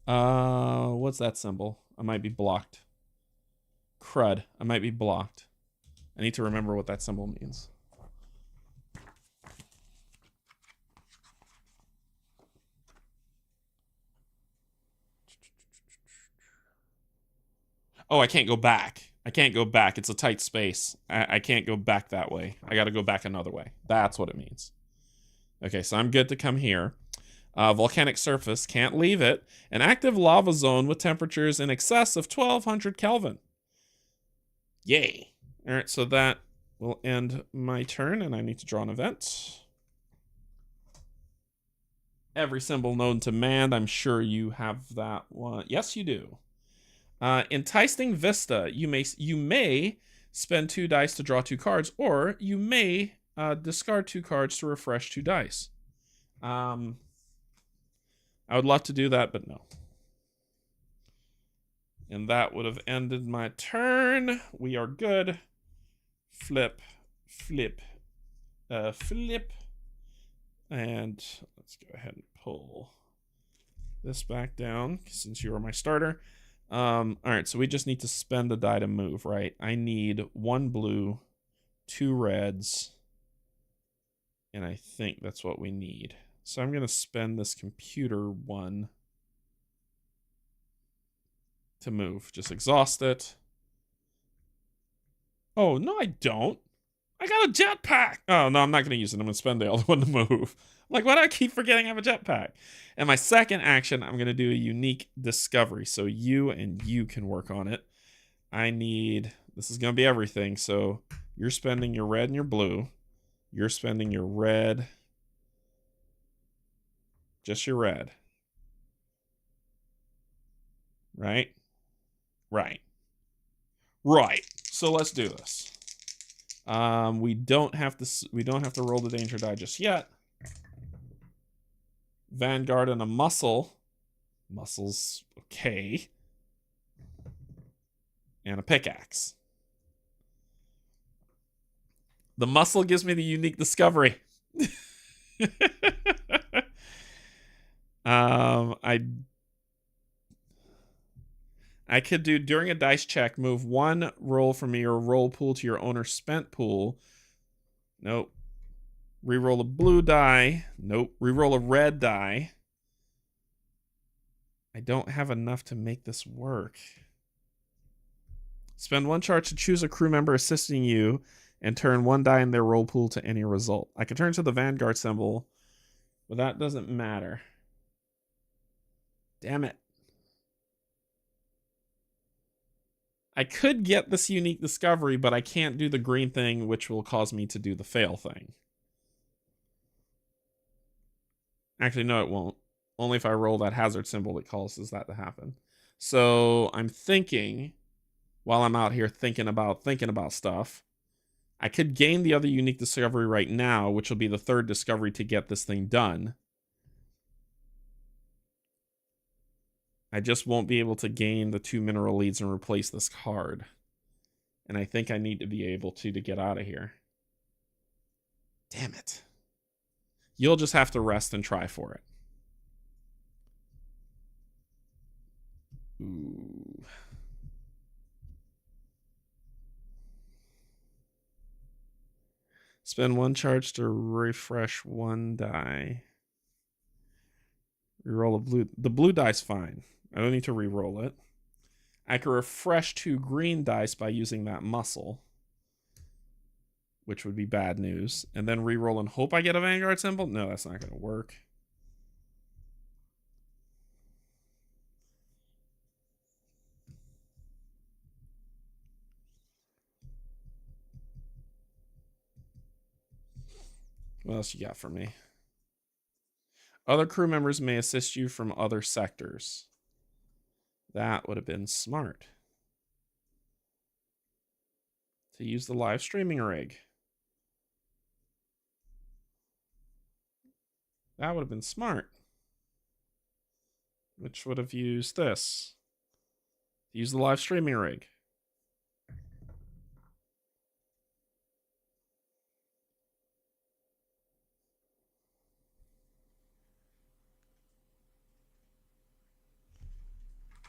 What's that symbol? I might be blocked. Crud. I might be blocked. I need to remember what that symbol means. Oh, I can't go back. I can't go back. It's a tight space. I can't go back that way. I got to go back another way. That's what it means. Okay, so I'm good to come here. Volcanic surface, can't leave it. An active lava zone with temperatures in excess of 1200 Kelvin. Yay. All right, so that will end my turn, and I need to draw an event. Every symbol known to man, I'm sure you have that one. Yes, you do. Enticing Vista, you may spend 2 dice to draw 2 cards, or you may discard 2 cards to refresh 2 dice. I would love to do that, but no. And that would have ended my turn. We are good. Flip, flip, flip. And let's go ahead and pull this back down since you are my starter. All right, so we just need to spend a die to move, right? I need 1 blue, 2 reds, and I think that's what we need. So I'm going to spend this computer 1 to move. Just exhaust it. Oh, no, I don't. I got a jetpack. Oh, no, I'm not going to use it. I'm going to spend the other one to move. Like, why do I keep forgetting I have a jetpack? And my second action, I'm going to do a unique discovery. So you and you can work on it. I need, this is going to be everything. So you're spending your red and your blue. You're spending your red. Just your red. Right? Right. Right. So let's do this. We don't have to roll the danger die just yet. Vanguard and a muscle. Muscle's okay. And a pickaxe. The muscle gives me the unique discovery. I could do during a dice check, move 1 roll from your roll pool to your owner's spent pool. Nope. Reroll a blue die. Nope. Reroll a red die. I don't have enough to make this work. Spend 1 charge to choose a crew member assisting you and turn 1 die in their roll pool to any result. I can turn to the Vanguard symbol, but that doesn't matter. Damn it. I could get this unique discovery, but I can't do the green thing, which will cause me to do the fail thing. Actually, no, it won't. Only if I roll that hazard symbol that causes that to happen. So I'm thinking, while I'm out here thinking about stuff, I could gain the other unique discovery right now, which will be the 3rd discovery to get this thing done. I just won't be able to gain the 2 mineral leads and replace this card. And I think I need to be able to get out of here. Damn it. You'll just have to rest and try for it. Ooh. Spend 1 charge to refresh 1 die. Reroll a blue. The blue die's fine. I don't need to re-roll it. I can refresh 2 green dice by using that muscle, which would be bad news. And then re-roll and hope I get a Vanguard symbol? No, that's not going to work. What else you got for me? Other crew members may assist you from other sectors. That would have been smart. To use the live streaming rig. That would have been smart. Which would have used this. Use the live streaming rig.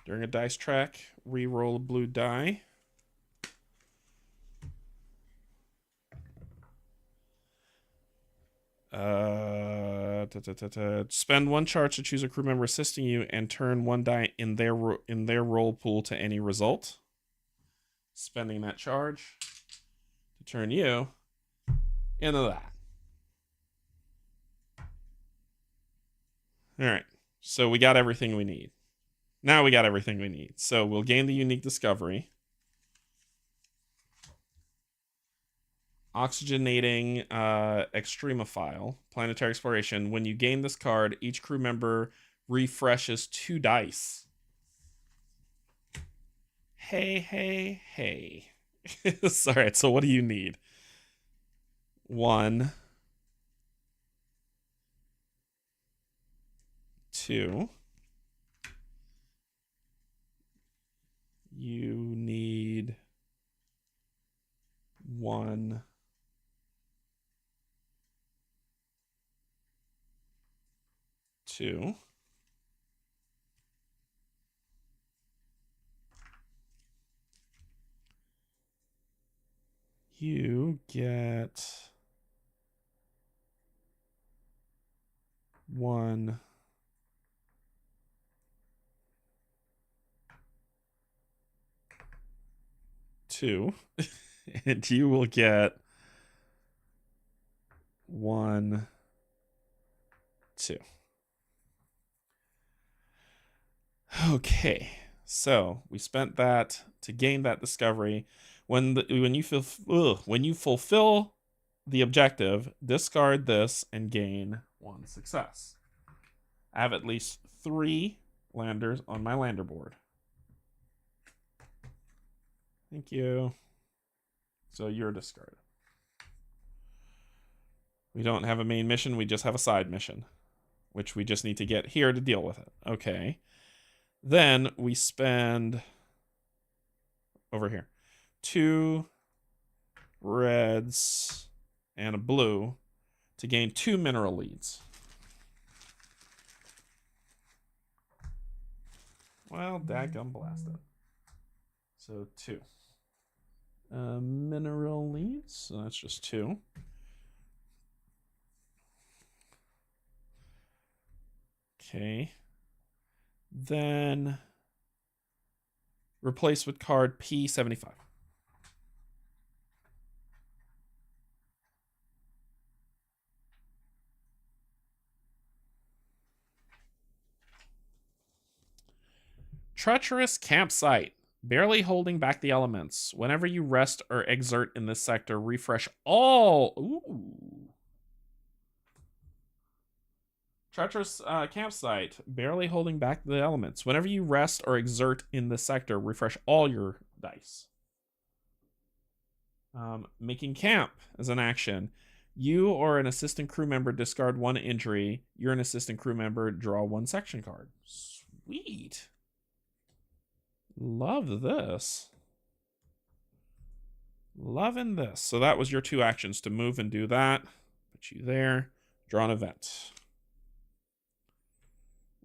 During a dice track, re-roll a blue die. Spend 1 charge to choose a crew member assisting you and turn 1 die in their roll pool to any result. Spending that charge to turn you into that. All right, so we got everything we need. Now we got everything we need. So we'll gain the unique discovery. Oxygenating extremophile, planetary exploration. When you gain this card, each crew member refreshes 2 dice. Hey. Alright, so what do you need? 1, 2. You need 1. 2. You get 1, 2, and you will get 1, 2. Okay, so we spent that to gain that discovery. When you fulfill the objective, discard this and gain 1 success. I have at least 3 landers on my lander board. Thank you. So you're discarded. We don't have a main mission, we just have a side mission, which we just need to get here to deal with it. Okay. Then we spend over here 2 reds and a blue to gain 2 mineral leads. Well, dadgum blasted. So 2 mineral leads. So that's just 2. Okay. Then replace with card P75. Treacherous campsite. Barely holding back the elements. Whenever you rest or exert in this sector, refresh all. Ooh. Treacherous campsite. Barely holding back the elements. Whenever you rest or exert in this sector, refresh all your dice. Making camp as an action. You or an assistant crew member discard 1 injury. You're an assistant crew member. Draw 1 section card. Sweet. Love this. Loving this. So that was your 2 actions to move and do that. Put you there. Draw an event.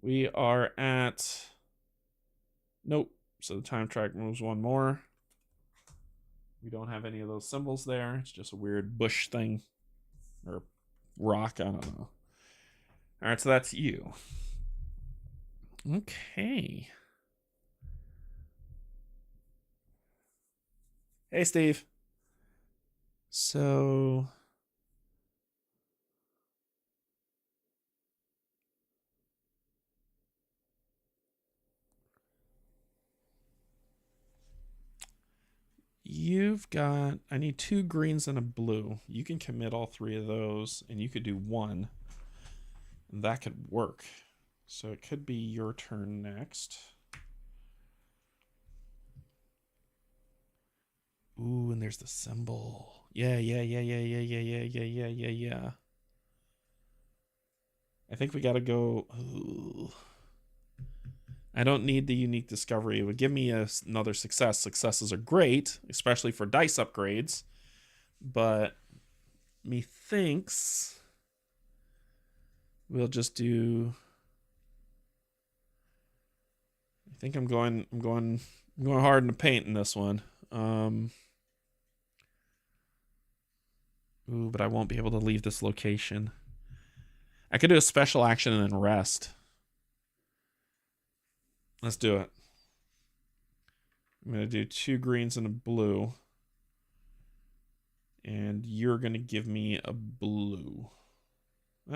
We are at... Nope. So the time track moves 1 more. We don't have any of those symbols there. It's just a weird bush thing. Or rock. I don't know. All right, so that's you. Okay. Hey, Steve. So... You've got... I need 2 greens and a blue. You can commit all 3 of those, and you could do 1. And that could work. So it could be your turn next. Ooh, and there's the symbol. Yeah. I think we gotta go... Ooh. I don't need the unique discovery. It would give me another success. Successes are great, especially for dice upgrades. But methinks we'll just do... I think I'm going hard in the paint in this one. Ooh, but I won't be able to leave this location. I could do a special action and then rest. Let's do it. I'm going to do 2 greens and a blue. And you're going to give me a blue. Yeah,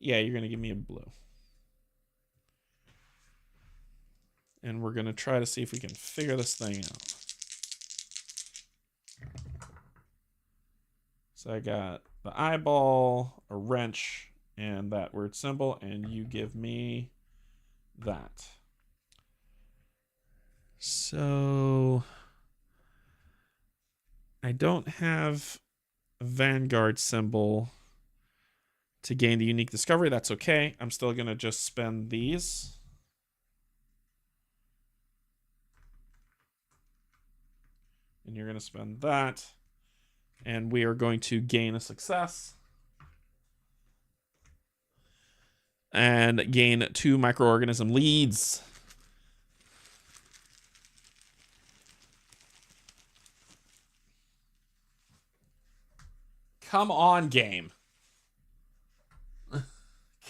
you're going to give me a blue. And we're going to try to see if we can figure this thing out. So I got the eyeball, a wrench, and that word symbol, and you give me that. So I don't have a Vanguard symbol to gain the unique discovery. That's okay. I'm still going to just spend these. And you're going to spend that. And we are going to gain a success. and gain 2 microorganism leads. Come on, game.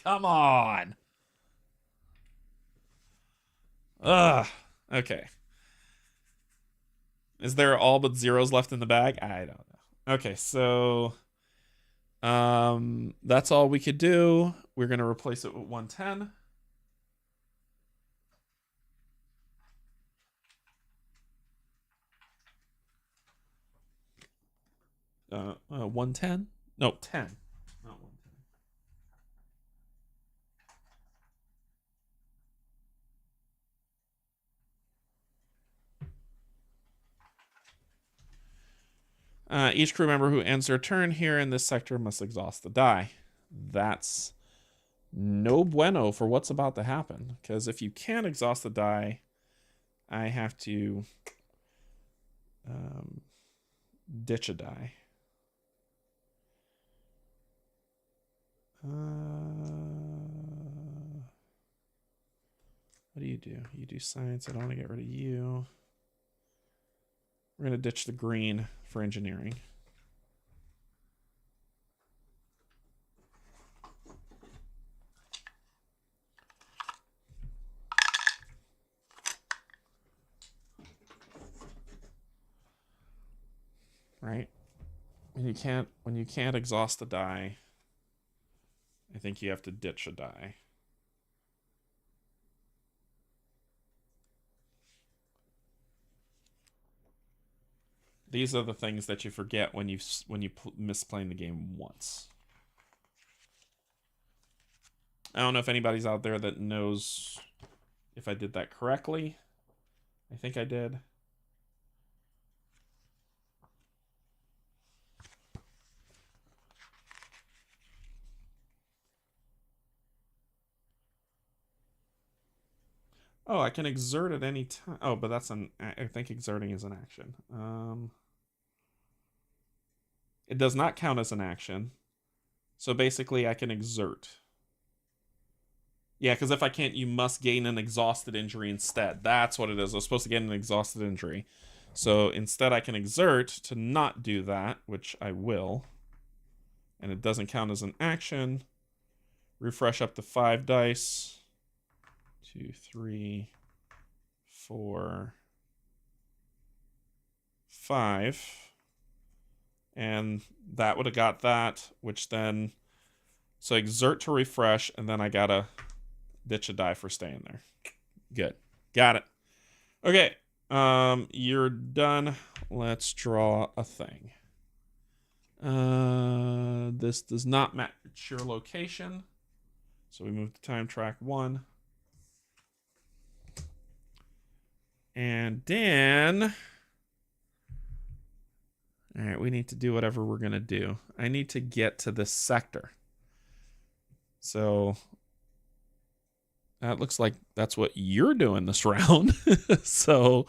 Come on. Ugh. Okay. Is there all but zeros left in the bag? I don't know. Okay, so that's all we could do. We're going to replace it with 110. 110? No, 10. Not 110. Each crew member who ends their turn here in this sector must exhaust the die. That's no bueno for what's about to happen. Because if you can't exhaust the die, I have to ditch a die. What do? You do science. I don't want to get rid of you. We're going to ditch the green for engineering. Right? When you can't exhaust the die, I think you have to ditch a die. These are the things that you forget when you miss playing the game once. I don't know if anybody's out there that knows if I did that correctly. I think I did. Oh, I can exert at any time. Oh, but that's I think exerting is an action. It does not count as an action. So basically I can exert. Yeah, because if I can't, you must gain an exhausted injury instead. That's what it is. I was supposed to get an exhausted injury. So instead I can exert to not do that, which I will. And it doesn't count as an action. Refresh up to 5 dice. 2, 3, 4, 5. And that would have got that, which then... So exert to refresh, and then I gotta ditch a die for staying there. Good. Got it. Okay. You're done. Let's draw a thing. This does not match your location. So we move to time track 1. And then, all right, we need to do whatever we're going to do. I need to get to this sector. So that looks like that's what you're doing this round. So,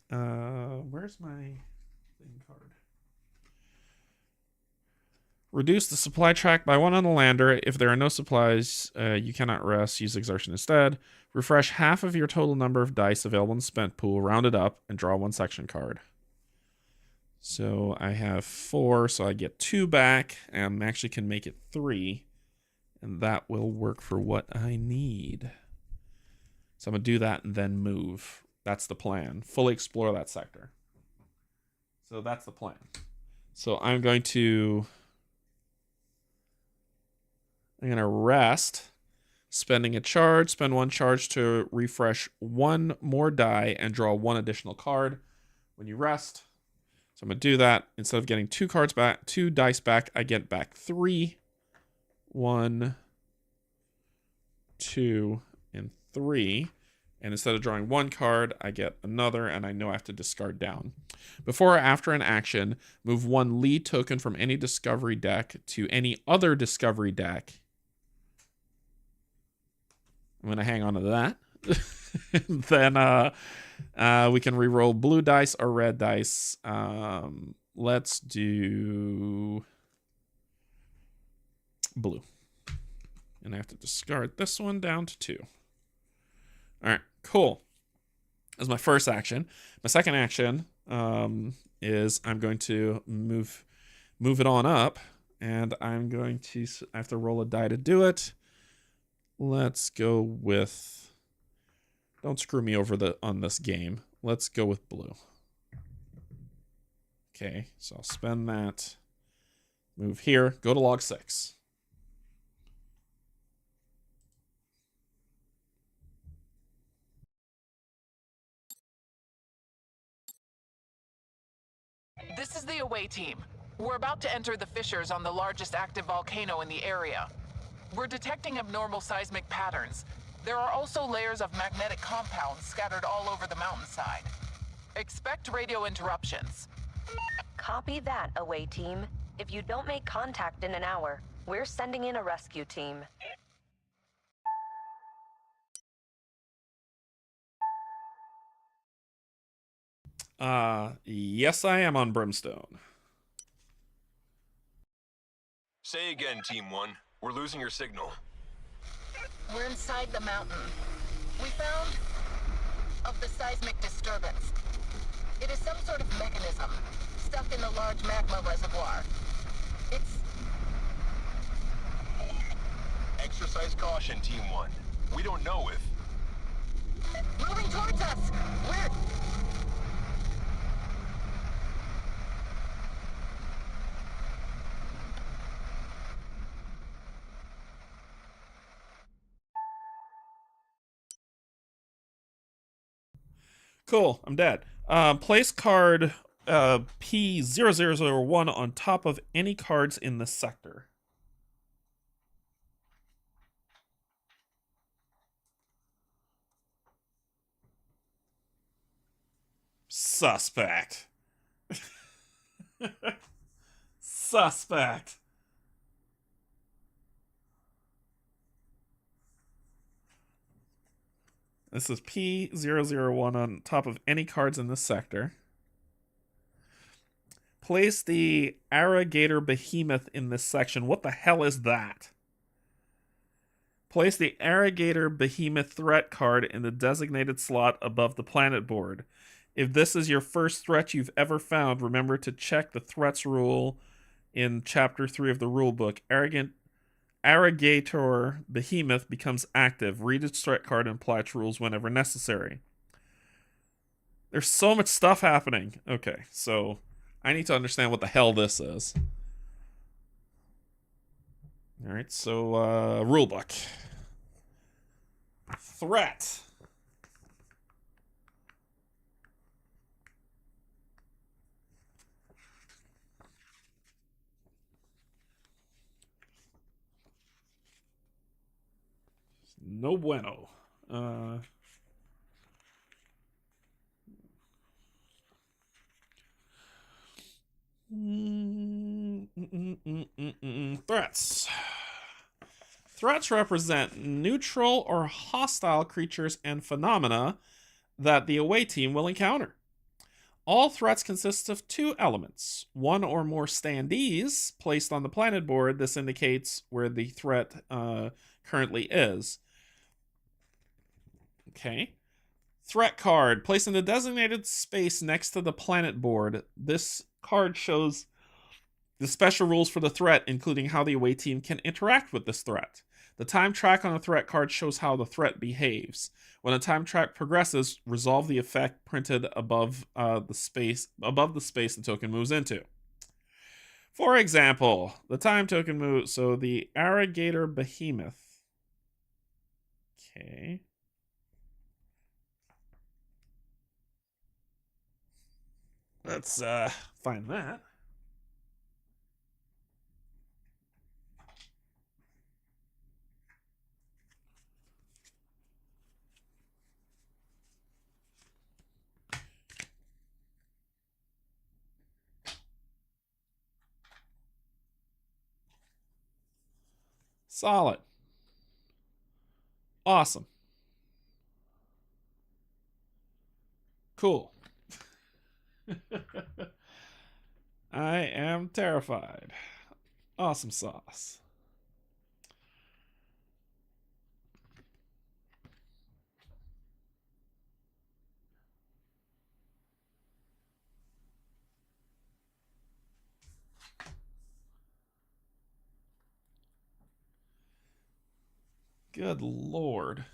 where's my thing card? Reduce the supply track by 1 on the lander. If there are no supplies, you cannot rest. Use exertion instead. Refresh half of your total number of dice available in the spent pool, round it up, and draw 1 section card. So I have 4, so I get 2 back, and actually can make it 3, and that will work for what I need. So I'm going to do that and then move. That's the plan. Fully explore that sector. So that's the plan. So I'm going to rest. Spending a charge, spend 1 charge to refresh 1 more die and draw 1 additional card when you rest. So I'm going to do that. Instead of getting 2 cards back, 2 dice back, I get back 3. 1, 2, and 3. And instead of drawing 1 card, I get another, and I know I have to discard down. Before or after an action, move 1 lead token from any discovery deck to any other discovery deck. I'm going to hang on to that. Then we can re-roll blue dice or red dice. Let's do blue. And I have to discard this one down to 2. All right, cool. That's my first action. My second action is I'm going to move it on up, and I'm going to, I have to roll a die to do it. Let's go with, don't screw me over on this game. Let's go with blue. Okay, so I'll spend that. Move here, go to log 6. This is the away team. We're about to enter the fissures on the largest active volcano in the area. We're detecting abnormal seismic patterns. There are also layers of magnetic compounds scattered all over the mountainside. Expect radio interruptions. Copy that, away team. If you don't make contact in an hour, we're sending in a rescue team. Yes, I am on Brimstone. Say again, Team 1. We're losing your signal. We're inside the mountain. We found of the seismic disturbance. It is some sort of mechanism stuck in the large magma reservoir. It's... Exercise caution, Team 1. We don't know if... moving towards us! We're... Cool, I'm dead. Place card P0001 on top of any cards in the sector. Suspect. Suspect. This is P001 on top of any cards in this sector. Place the Arrogator Behemoth in this section. What the hell is that? Place the Arrogator Behemoth threat card in the designated slot above the planet board. If this is your first threat you've ever found, remember to check the threats rule in Chapter 3 of the rulebook. Arrogator Behemoth becomes active. Read its threat card and apply its rules whenever necessary. There's so much stuff happening. Okay, so I need to understand what the hell this is. Alright, so rulebook. Threat. No bueno. Threats. Threats represent neutral or hostile creatures and phenomena that the away team will encounter. All threats consist of 2 elements. 1 or more standees placed on the planet board. This indicates where the threat currently is. Okay. Threat card. Placed in the designated space next to the planet board. This card shows the special rules for the threat, including how the away team can interact with this threat. The time track on the threat card shows how the threat behaves. When the time track progresses, resolve the effect printed above the space the token moves into. For example, the time token moves. So the Arrogator Behemoth. Okay. Let's find that. Solid. Awesome. Cool. I am terrified. Awesome sauce. Good lord.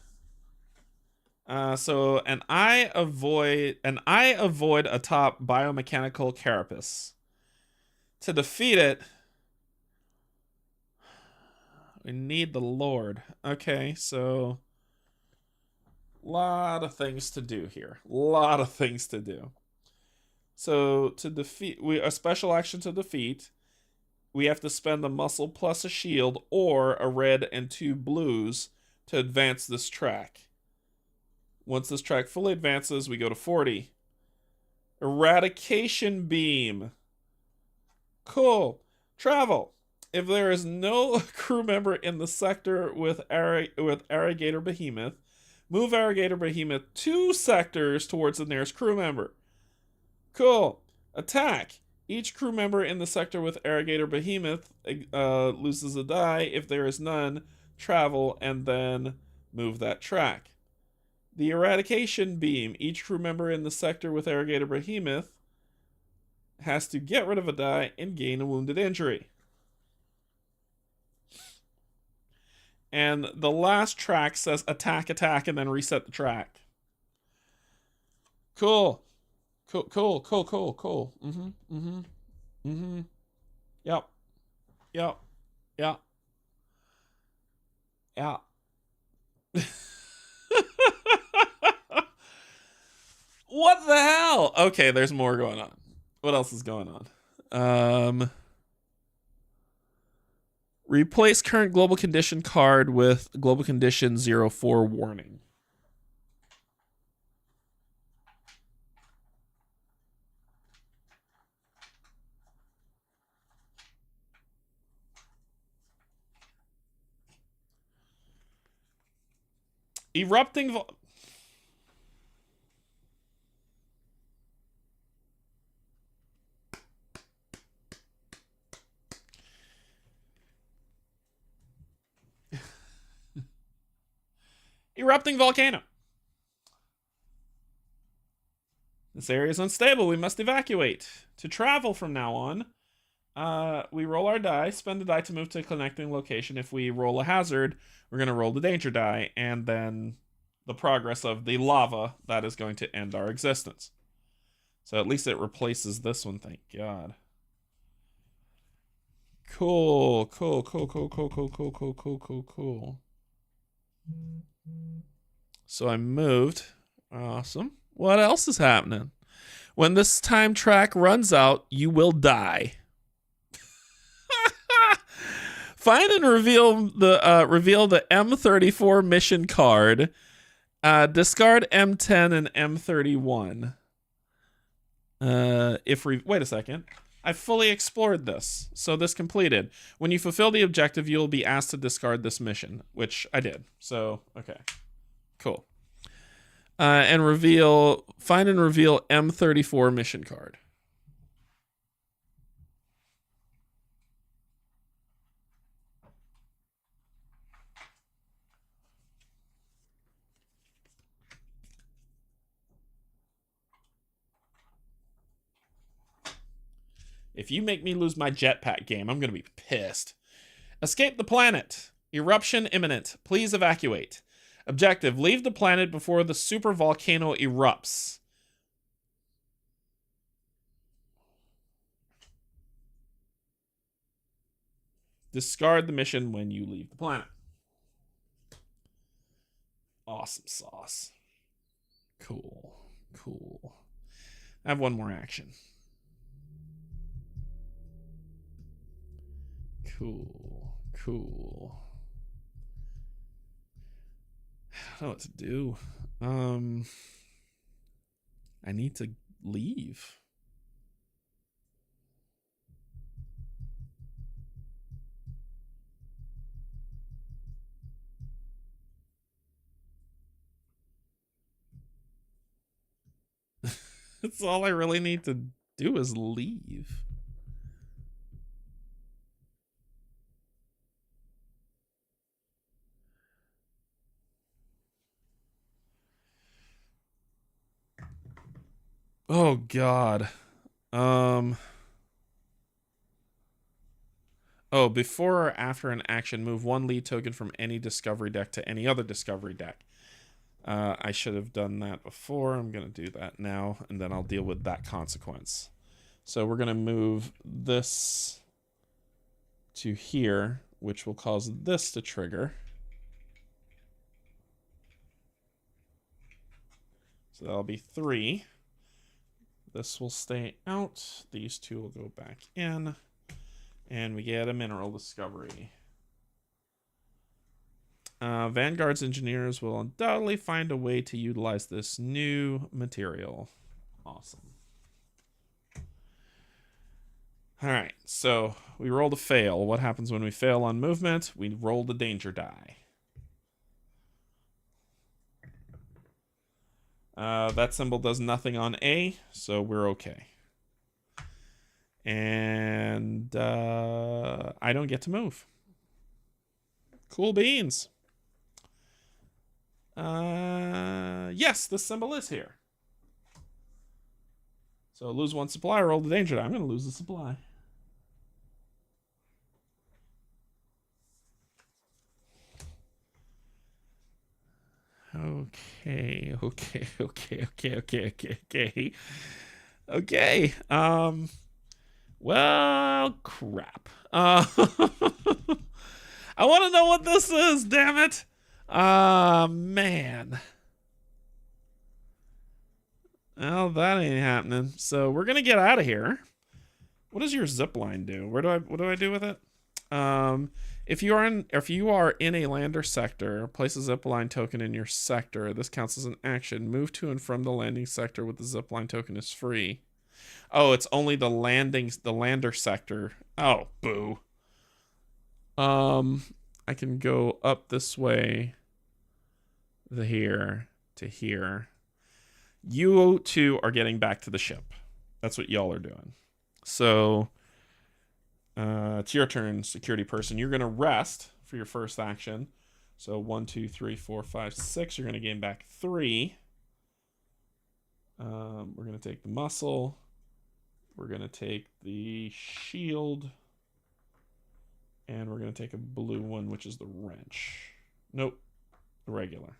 So an eye avoid atop biomechanical carapace. To defeat it, we need the Lord. Okay, so lot of things to do here. Lot of things to do. So to defeat, a special action to defeat, we have to spend a muscle plus a shield or a red and 2 blues to advance this track. Once this track fully advances, we go to 40. Eradication beam. Cool. Travel. If there is no crew member in the sector with Arrogator Behemoth, move Arrogator Behemoth 2 sectors towards the nearest crew member. Cool. Attack. Each crew member in the sector with Arrogator Behemoth loses a die. If there is none, travel and then move that track. The Eradication Beam. Each crew member in the sector with Arrogator Behemoth has to get rid of a die and gain a wounded injury. And the last track says attack, attack, and then reset the track. Cool. Cool. Yep. What the hell? Okay, there's more going on. What else is going on? Replace current global condition card with global condition 04 warning. Erupting Erupting volcano. This area is unstable. We must evacuate. To travel from now on, we roll our die, spend the die to move to a connecting location. If we roll a hazard, we're going to roll the danger die, and then the progress of the lava that is going to end our existence. So at least it replaces this one, thank God. Cool. So I moved. Awesome. What else is happening? When this time track runs out, you will die. Find and reveal the M34 mission card. Discard M10 and M31. Wait a second. I fully explored this, so this completed. When you fulfill the objective, you'll be asked to discard this mission, which I did. So, okay. Cool. Find and reveal M34 mission card. If you make me lose my jetpack game, I'm going to be pissed. Escape the planet. Eruption imminent. Please evacuate. Objective, leave the planet before the super volcano erupts. Discard the mission when you leave the planet. Awesome sauce. Cool. I have one more action. Cool. I don't know what to do. I need to leave. That's all I really need to do is leave. Oh God. Oh, before or after an action, move one lead token from any discovery deck to any other discovery deck. I should have done that before. I'm going to do that now, and then I'll deal with that consequence. So we're going to move this to here, which will cause this to trigger. So that'll be 3. This will stay out. These 2 will go back in. And we get a mineral discovery. Vanguard's engineers will undoubtedly find a way to utilize this new material. Awesome. All right, so we rolled a fail. What happens when we fail on movement? We roll the danger die. That symbol does nothing on A, so we're okay. And I don't get to move. Cool beans. Yes, this symbol is here. So lose 1 supply, roll the danger die. I'm going to lose the supply. Okay. Well, crap. I want to know what this is, damn it. Man. Well, that ain't happening. So we're gonna get out of here. What does your zip line do? What do I do with it? If you are in a lander sector, place a zipline token in your sector. This counts as an action. Move to and from the landing sector with the zipline token is free. Oh, it's only the lander sector. Oh, boo. I can go up this way, here to here. You two are getting back to the ship. That's what y'all are doing. So, it's your turn, security person. You're gonna rest for your first action. So 1, 2, 3, 4, 5, 6. You're gonna gain back 3. We're gonna take the muscle. We're gonna take the shield. And we're going to take a blue one, which is the wrench. Nope. The regular.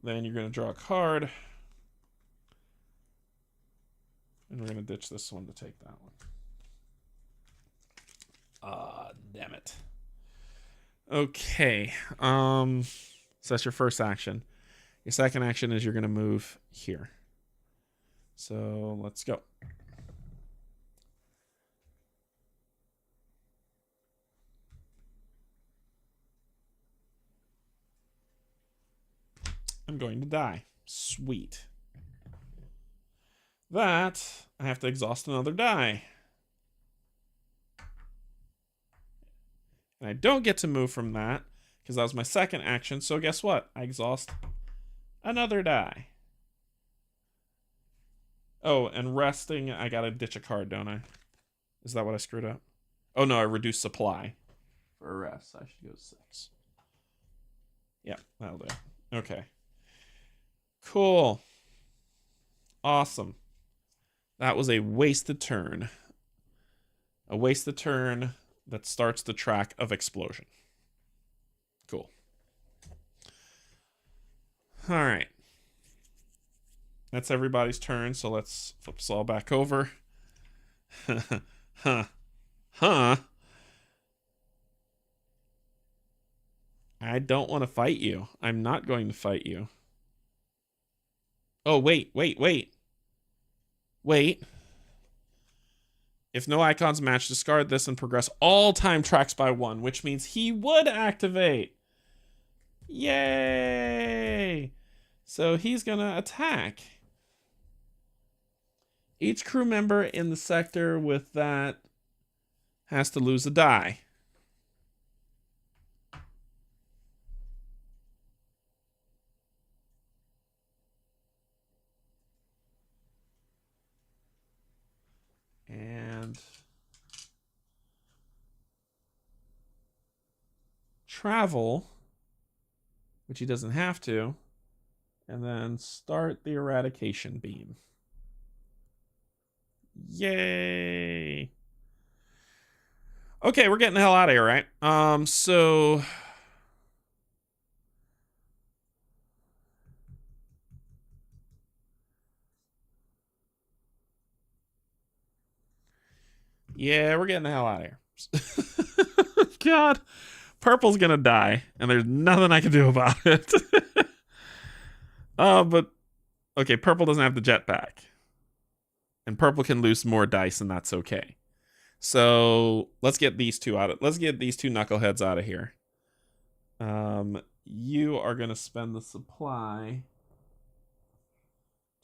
Then you're going to draw a card. And we're going to ditch this one to take that one. Damn it. Okay. So that's your first action. Your second action is you're going to move here. So let's go. I'm going to die. Sweet. That, I have to exhaust another die. And I don't get to move from that, because that was my second action, so guess what? I exhaust another die. Oh, and resting, I gotta ditch a card, don't I? Is that what I screwed up? Oh no, I reduced supply. For a rest, I should go 6. Yeah, that'll do. Okay. Cool. Awesome. That was a wasted turn. A wasted turn that starts the track of explosion. Cool. All right. That's everybody's turn, so let's flip this all back over. Huh. I don't want to fight you. I'm not going to fight you. Oh, wait. If no icons match, discard this and progress all time tracks by 1, which means he would activate. Yay! So he's gonna attack. Each crew member in the sector with that has to lose a die. And travel, which he doesn't have to, and then start the eradication beam. Yay! Okay, we're getting the hell out of here, right? So yeah, we're getting the hell out of here. God, Purple's gonna die, and there's nothing I can do about it. But okay, Purple doesn't have the jetpack, and Purple can lose more dice, and that's okay. So let's get these two out of. Let's get these two knuckleheads out of here. You are gonna spend the supply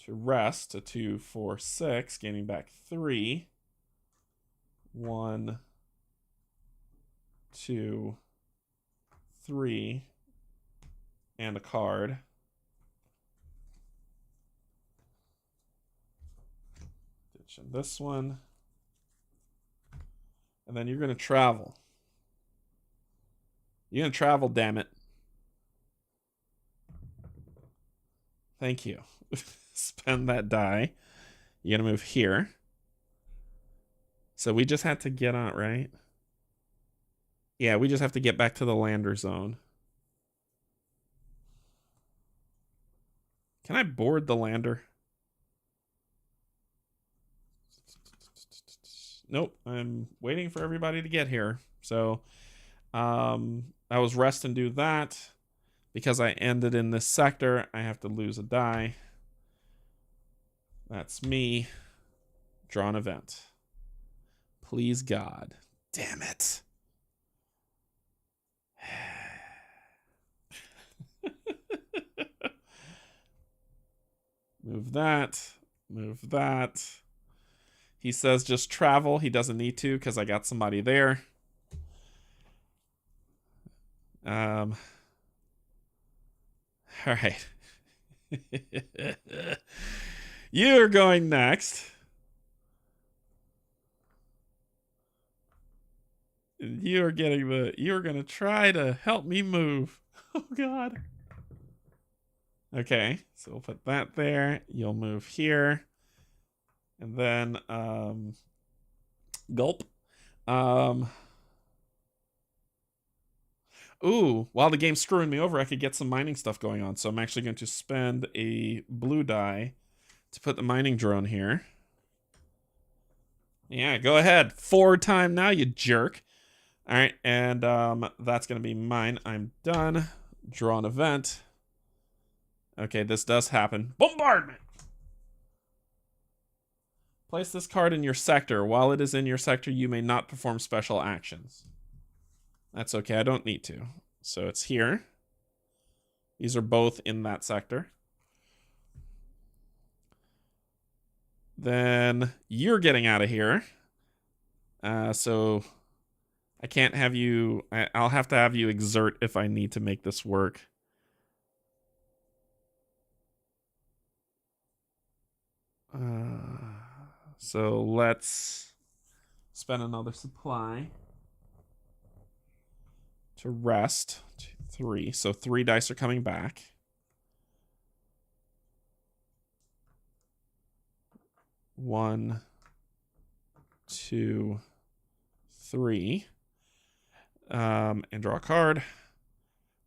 to rest to 2, 4, 6, gaining back 3. 1, 2, 3, and a card. Ditching this one. And then you're going to travel. You're going to travel, damn it. Thank you. Spend that die. You're going to move here. So we just had to get on, right? Yeah, we just have to get back to the lander zone. Can I board the lander? Nope, I'm waiting for everybody to get here. So I was rest and do that. Because I ended in this sector, I have to lose a die. That's me. Draw an event. Please, God. Damn it. Move that. Move that. He says just travel. He doesn't need to because I got somebody there. All right. You're going next. You're going to try to help me move. Oh, God. Okay, so we'll put that there. You'll move here. And then, gulp. Ooh, while the game's screwing me over, I could get some mining stuff going on. So I'm actually going to spend a blue die to put the mining drone here. Yeah, go ahead. Forward time now, you jerk. All right, and that's going to be mine. I'm done. Draw an event. Okay, this does happen. Bombardment! Place this card in your sector. While it is in your sector, you may not perform special actions. That's okay, I don't need to. So it's here. These are both in that sector. Then you're getting out of here. So I can't have you... I'll have to have you exert if I need to make this work. So let's spend another supply to rest. 2, 3. So 3 dice are coming back. One, 2, 3. And draw a card.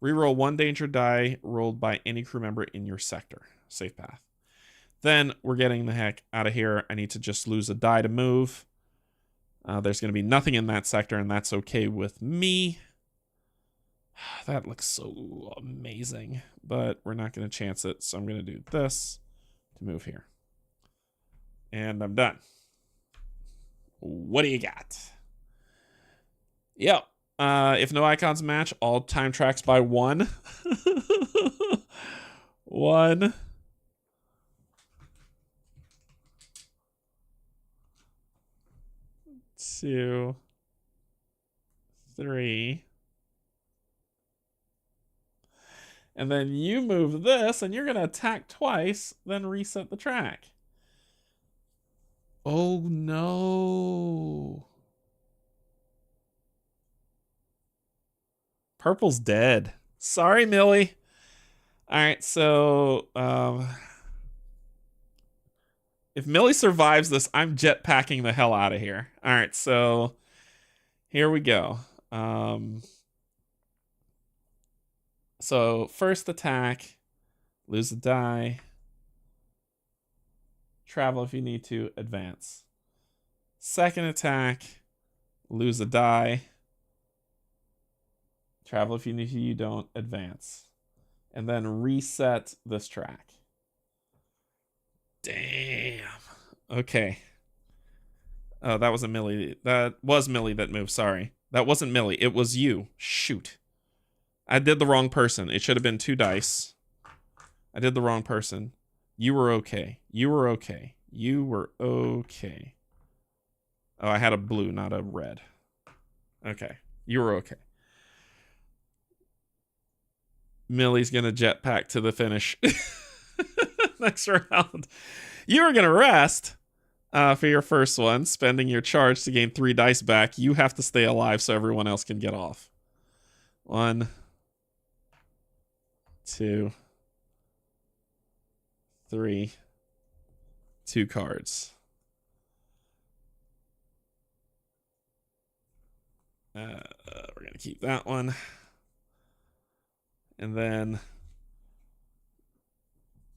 Reroll 1 danger die rolled by any crew member in your sector. Safe path. Then we're getting the heck out of here. I need to just lose a die to move. There's going to be nothing in that sector, and that's okay with me. That looks so amazing, but we're not going to chance it, so I'm going to do this to move here. And I'm done. What do you got? Yep. If no icons match, all time tracks by 1. 1. 2, 3. And then you move this, and you're going to attack twice, then reset the track. Oh, no. Purple's dead. Sorry, Millie. All right, so... if Millie survives this, I'm jetpacking the hell out of here. All right, so Here we go. So first attack, lose a die. Travel if you need to, advance. Second attack, lose a die. Travel if you need to, you don't, advance. And then reset this track. Damn. Okay. Oh, that was a Millie. That was Millie that moved, sorry. That wasn't Millie, it was you. Shoot. I did the wrong person. It should have been 2 dice. I did the wrong person. You were okay. You were okay. You were okay. Oh, I had a blue, not a red. Okay. You were okay. Millie's gonna jetpack to the finish. Next round. You were gonna rest for your first one, spending your charge to gain 3 dice back. You have to stay alive so everyone else can get off. 1, 2, 3. 2 cards. We're gonna keep that one. And then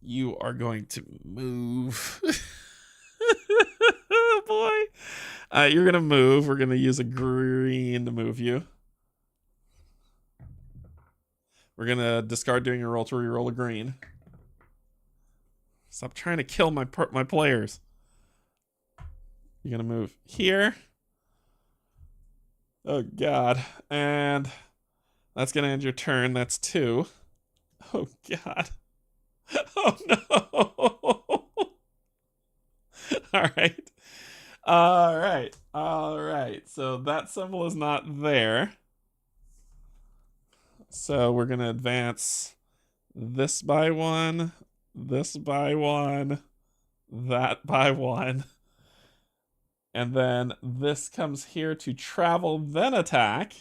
you are going to move. Oh boy. You're going to move. We're going to use a green to move you. We're going to discard doing your roll to reroll a green. Stop trying to kill my players. You're going to move here. Oh, God. And that's going to end your turn. That's 2. Oh, God. Oh, no. All right. All right. All right. So that symbol is not there. So we're going to advance this by 1, this by 1, that by 1. And then this comes here to travel, then attack.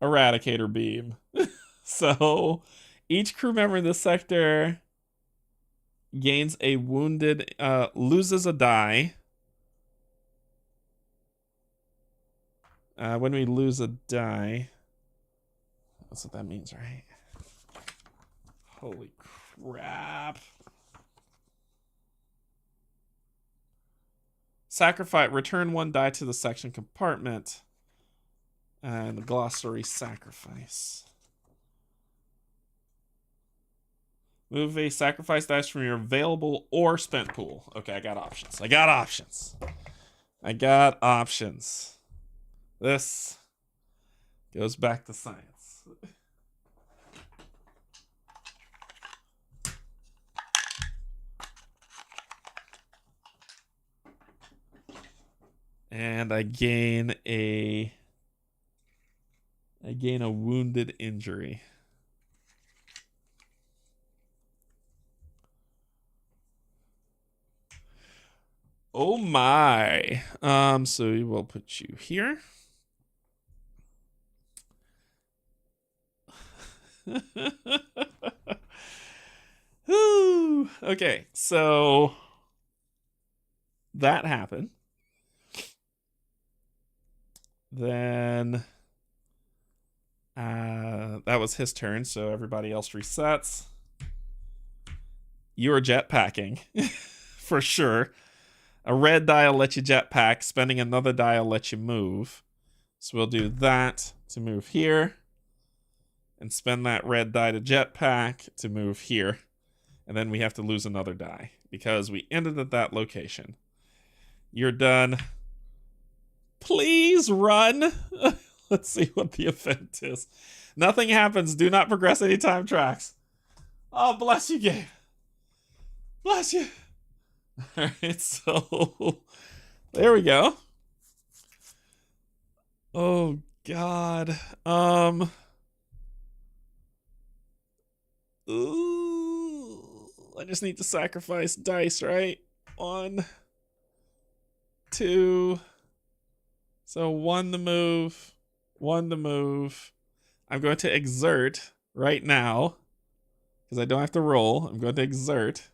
Eradicator beam. So each crew member in this sector gains a wounded, loses a die. When we lose a die, that's what that means, right? Holy crap. Sacrifice, return 1 die to the section compartment. And the glossary sacrifice. Move a sacrifice dice from your available or spent pool. Okay, I got options. I got options. I got options. This goes back to science. And I gain a wounded injury. Oh my. So we will put you here. Whew. Okay, so that happened. Then that was his turn, so everybody else resets. You are jetpacking for sure. A red die will let you jetpack. Spending another die will let you move. So we'll do that to move here. And spend that red die to jetpack to move here. And then we have to lose another die because we ended at that location. You're done. Please run. Let's see what the event is. Nothing happens. Do not progress any time tracks. Oh, bless you, Gabe. Bless you. All right, so there we go. Oh, God. Ooh, I just need to sacrifice dice, right? 1, 2. So 1 to move, 1 to move. I'm going to exert right now because I don't have to roll. I'm going to exert.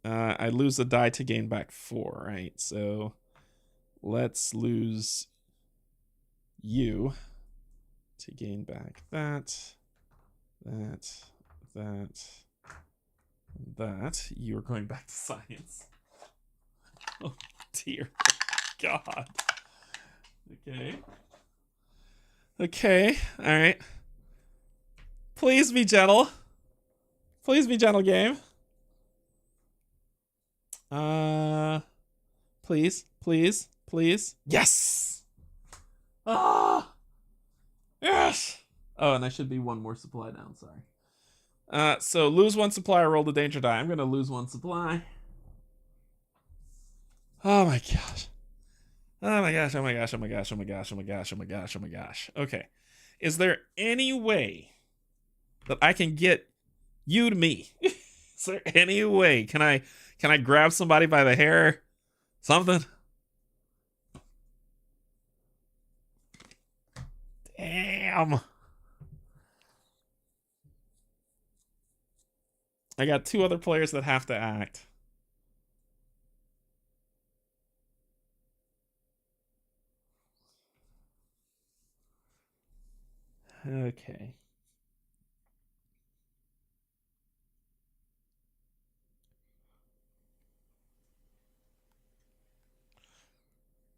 I lose a die to gain back 4, right? So let's lose you to gain back that. You are going back to science. Oh, dear God. Okay, alright. Please be gentle. Please be gentle, game. Please. Yes! Ah! Yes! Oh, and I should be one more supply down, sorry. So lose 1 supply, roll the danger die. I'm gonna lose 1 supply. Oh my gosh. Okay. Is there any way that I can get you to me? Is there any way? Can I grab somebody by the hair? Something? Damn. I got 2 other players that have to act. Okay.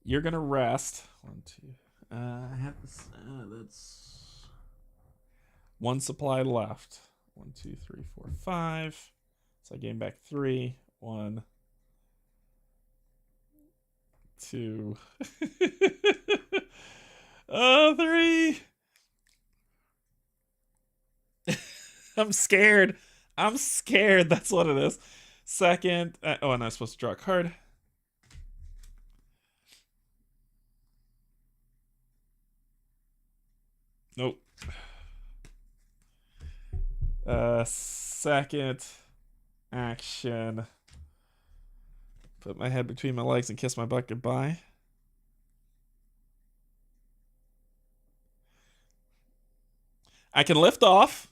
You're gonna rest. 1, 2. I have this. That's 1 supply left. 1, 2, 3, 4, 5. So I gain back 3. 1, 2. 3. I'm scared. That's what it is. Second. Oh, and I'm supposed to draw a card. Nope. Second action. Put my head between my legs and kiss my butt goodbye. I can lift off.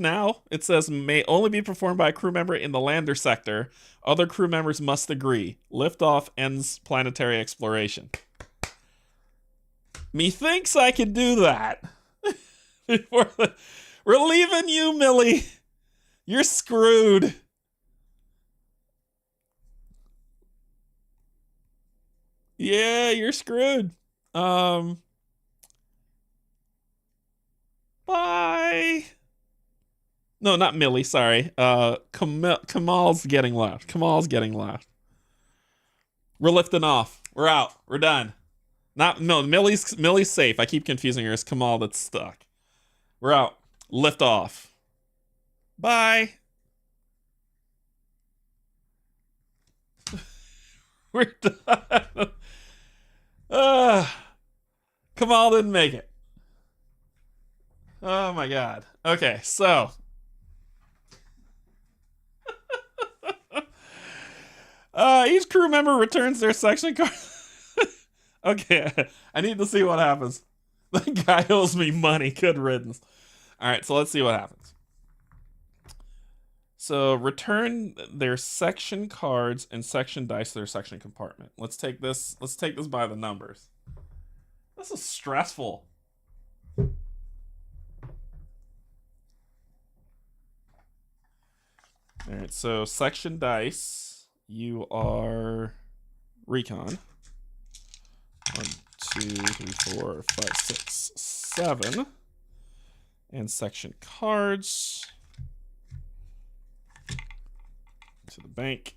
Now. It says may only be performed by a crew member in the lander sector. Other crew members must agree. Lift off ends planetary exploration. Methinks I can do that. We're leaving you, Millie. You're screwed. Yeah, you're screwed. Bye. No, not Millie, sorry. Kamal's getting left. We're lifting off. We're out. We're done. Millie's safe. I keep confusing her. It's Kamal that's stuck. We're out. Lift off. Bye. We're done. Kamal didn't make it. Oh my God. Okay, so each crew member returns their section card. Okay, I need to see what happens. The guy owes me money. Good riddance. All right, so let's see what happens. So return their section cards and section dice to their section compartment. Let's take this by the numbers. This is stressful. All right, so section dice, you are recon. 1, 2, 3, 4, 5, 6, 7. And section cards. To the bank.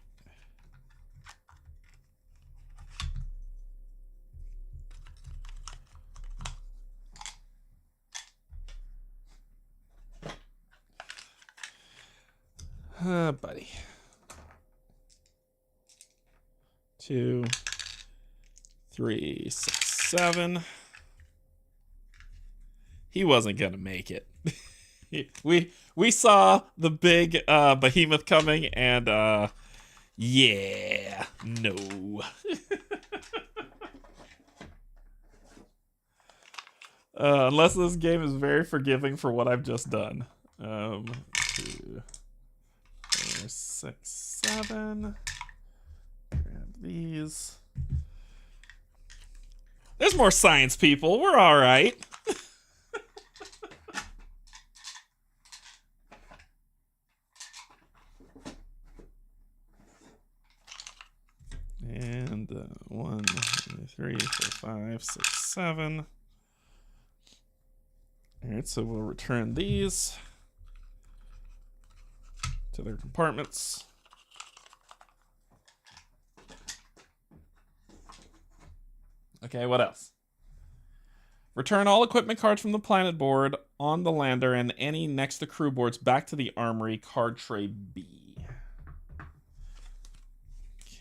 Buddy. 2, 3, 6, 7. He wasn't gonna make it. we saw the big behemoth coming, and yeah, no. Unless this game is very forgiving for what I've just done. 2, 4, There's 6, 7. Grab these. There's more science people. We're all right. And 1, 2, 3, 4, 5, 6, 7. All right, so we'll return these to their compartments. Okay, what else? Return all equipment cards from the planet board on the lander and any next to crew boards back to the armory, card tray B.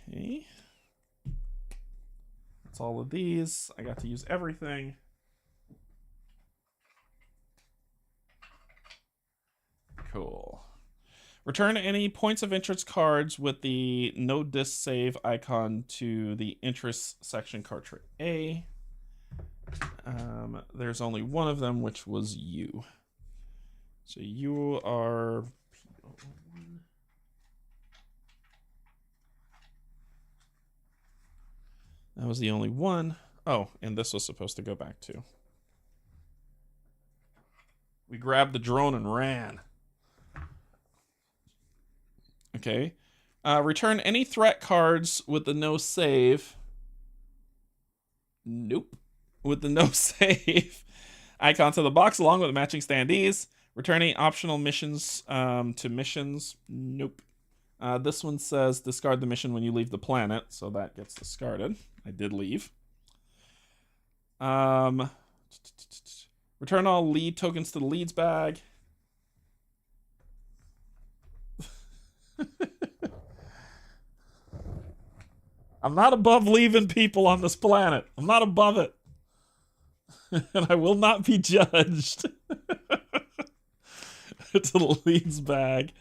Okay. That's all of these. I got to use everything. Cool. Return any points of interest cards with the no disk save icon to the interest section card tray A. There's only one of them, which was you. So you are... That was the only one. Oh, and this was supposed to go back too. We grabbed the drone and ran. Okay. Return any threat cards with the no save. Nope. With the no save icon to the box along with the matching standees. Returning optional missions to missions. Nope. This one says discard the mission when you leave the planet, so that gets discarded. I did leave. Return all lead tokens to the leads bag. I'm not above leaving people on this planet. I'm not above it. And I will not be judged. To the leads bag.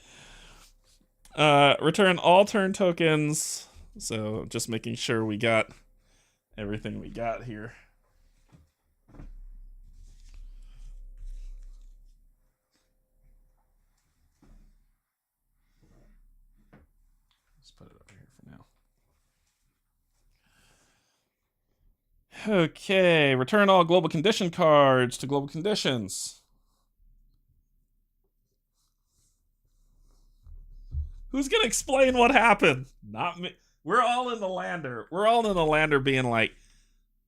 Return all turn tokens. So just making sure we got everything we got here. Let's put it over here for now. Okay, return all global condition cards to global conditions. Who's gonna explain what happened? Not me. We're all in the lander. We're all in the lander being like,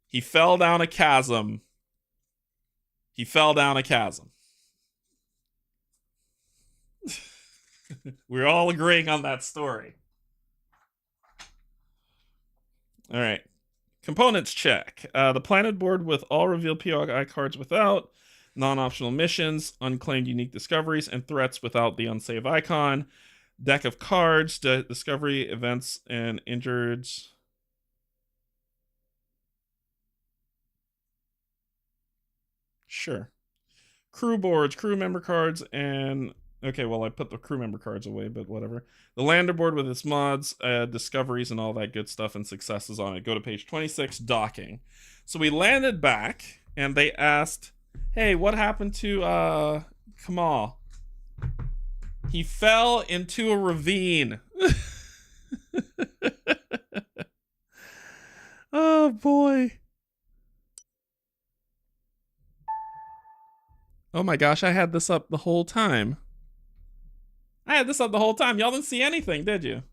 he fell down a chasm. He fell down a chasm. We're all agreeing on that story. All right. Components check. The planet board with all revealed POI cards without, non-optional missions, unclaimed unique discoveries, and threats without the unsave icon. Deck of cards, discovery, events, and injureds. Sure. Crew boards, crew member cards, and... Okay, well, I put the crew member cards away, but whatever. The lander board with its mods, discoveries, and all that good stuff, and successes on it. Go to page 26, docking. So we landed back, and they asked, hey, what happened to, Kamal? He fell into a ravine. Oh, boy. Oh, my gosh, I had this up the whole time. Y'all didn't see anything, did you?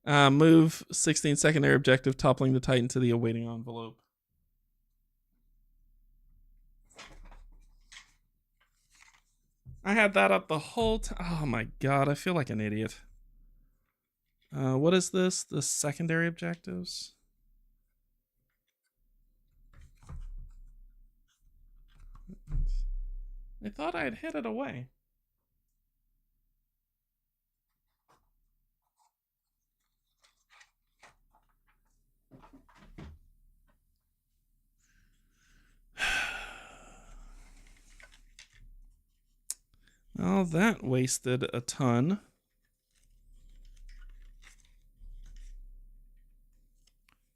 Move 16 secondary objective, toppling the Titan to the awaiting envelope. I had that up the whole time. Oh my god, I feel like an idiot. What is this? The secondary objectives? I thought I had hid it away. Well, that wasted a ton.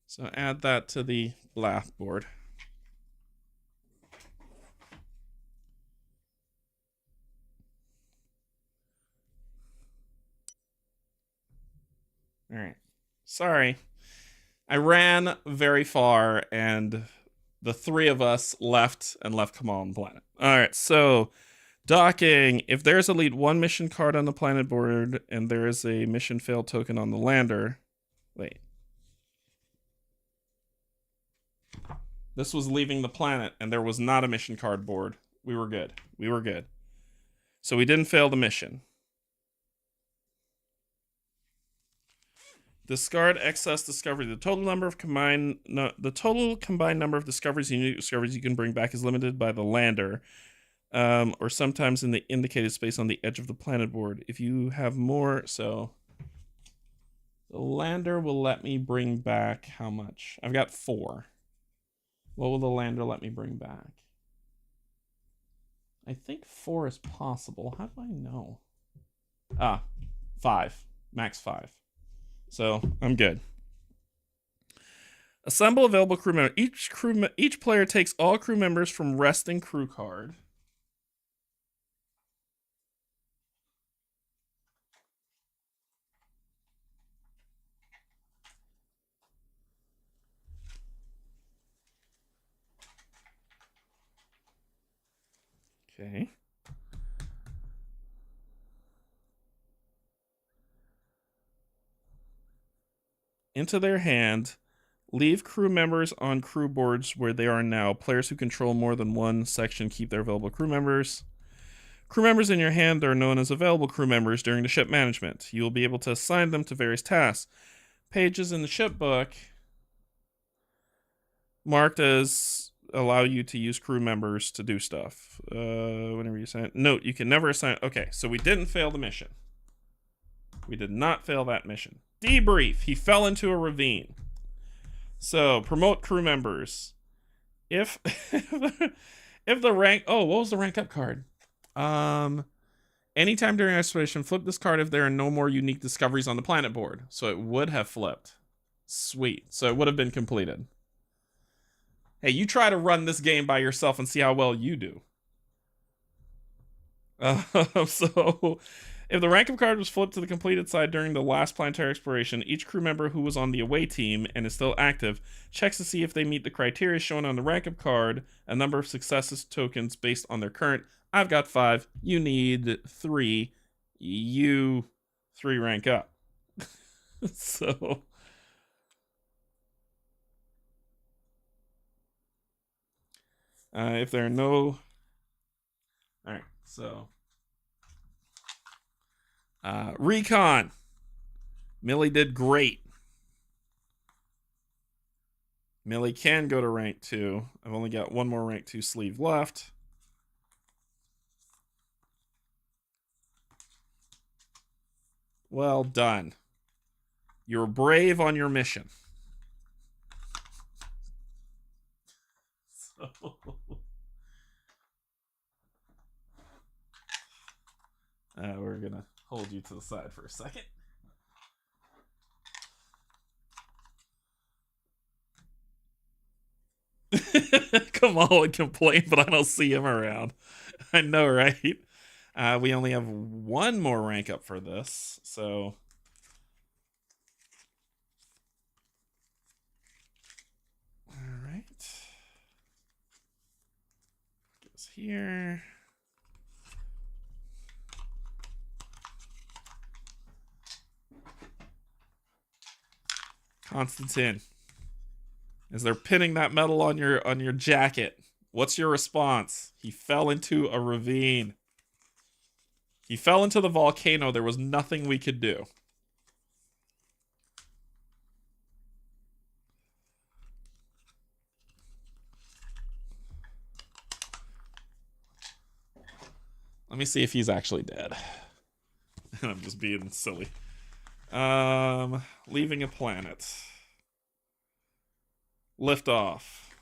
So add that to the blackboard. All right. Sorry. I ran very far, and the three of us left Kamal planet. All right, so docking. If there's a lead 1 mission card on the planet board, and there is a mission failed token on the lander. Wait. This was leaving the planet, and there was not a mission card board. We were good. We were good. So we didn't fail the mission. Discard excess discovery. The total combined number of discoveries, unique discoveries you can bring back is limited by the lander, or sometimes in the indicated space on the edge of the planet board. If you have more, so the lander will let me bring back how much? I've got 4. What will the lander let me bring back? I think 4 is possible. How do I know? 5. Max 5. So I'm good. Assemble available crew members. Each player takes all crew members from resting crew card. Okay. Into their hand, leave crew members on crew boards where they are now. Players who control more than one section keep their available crew members. Crew members in your hand are known as available crew members during the ship management. You will be able to assign them to various tasks. Pages in the ship book marked as allow you to use crew members to do stuff. Whenever you assign. Note, you can never assign. Okay, so we didn't fail the mission. We did not fail that mission. Debrief. He fell into a ravine. So, promote crew members. If the rank... Oh, what was the rank up card? Anytime during exploration, flip this card if there are no more unique discoveries on the planet board. So it would have flipped. Sweet. So it would have been completed. Hey, you try to run this game by yourself and see how well you do. So... If the rank up card was flipped to the completed side during the last planetary exploration, each crew member who was on the away team and is still active checks to see if they meet the criteria shown on the rank up card, a number of successes tokens based on their current. I've got 5. You need 3. You 3 rank up. So... if there are no... Alright, so... Recon. Millie did great. Millie can go to rank 2. I've only got 1 more rank 2 sleeve left. Well done. You're brave on your mission. So... we're gonna hold you to the side for a second. Come on and complain, but I don't see him around. I know, right? We only have 1 more rank up for this, so... Alright. Goes here. Constantine, as they're pinning that medal on your jacket, what's your response? He fell into a ravine. He fell into the volcano. There was nothing we could do. Let me see if he's actually dead. I'm just being silly. Leaving a planet. Lift off.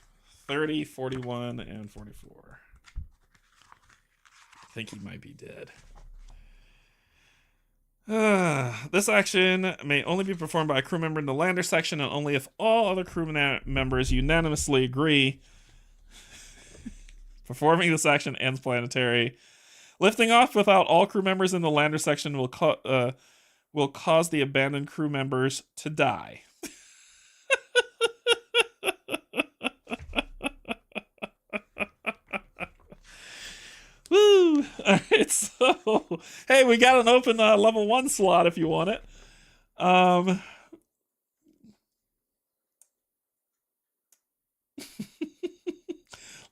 30, 41, and 44. I think he might be dead. This action may only be performed by a crew member in the lander section and only if all other crew members unanimously agree. Performing this action ends planetary. Lifting off without all crew members in the lander section will will cause the abandoned crew members to die. Woo! Alright, so hey, we got an open level 1 slot if you want it.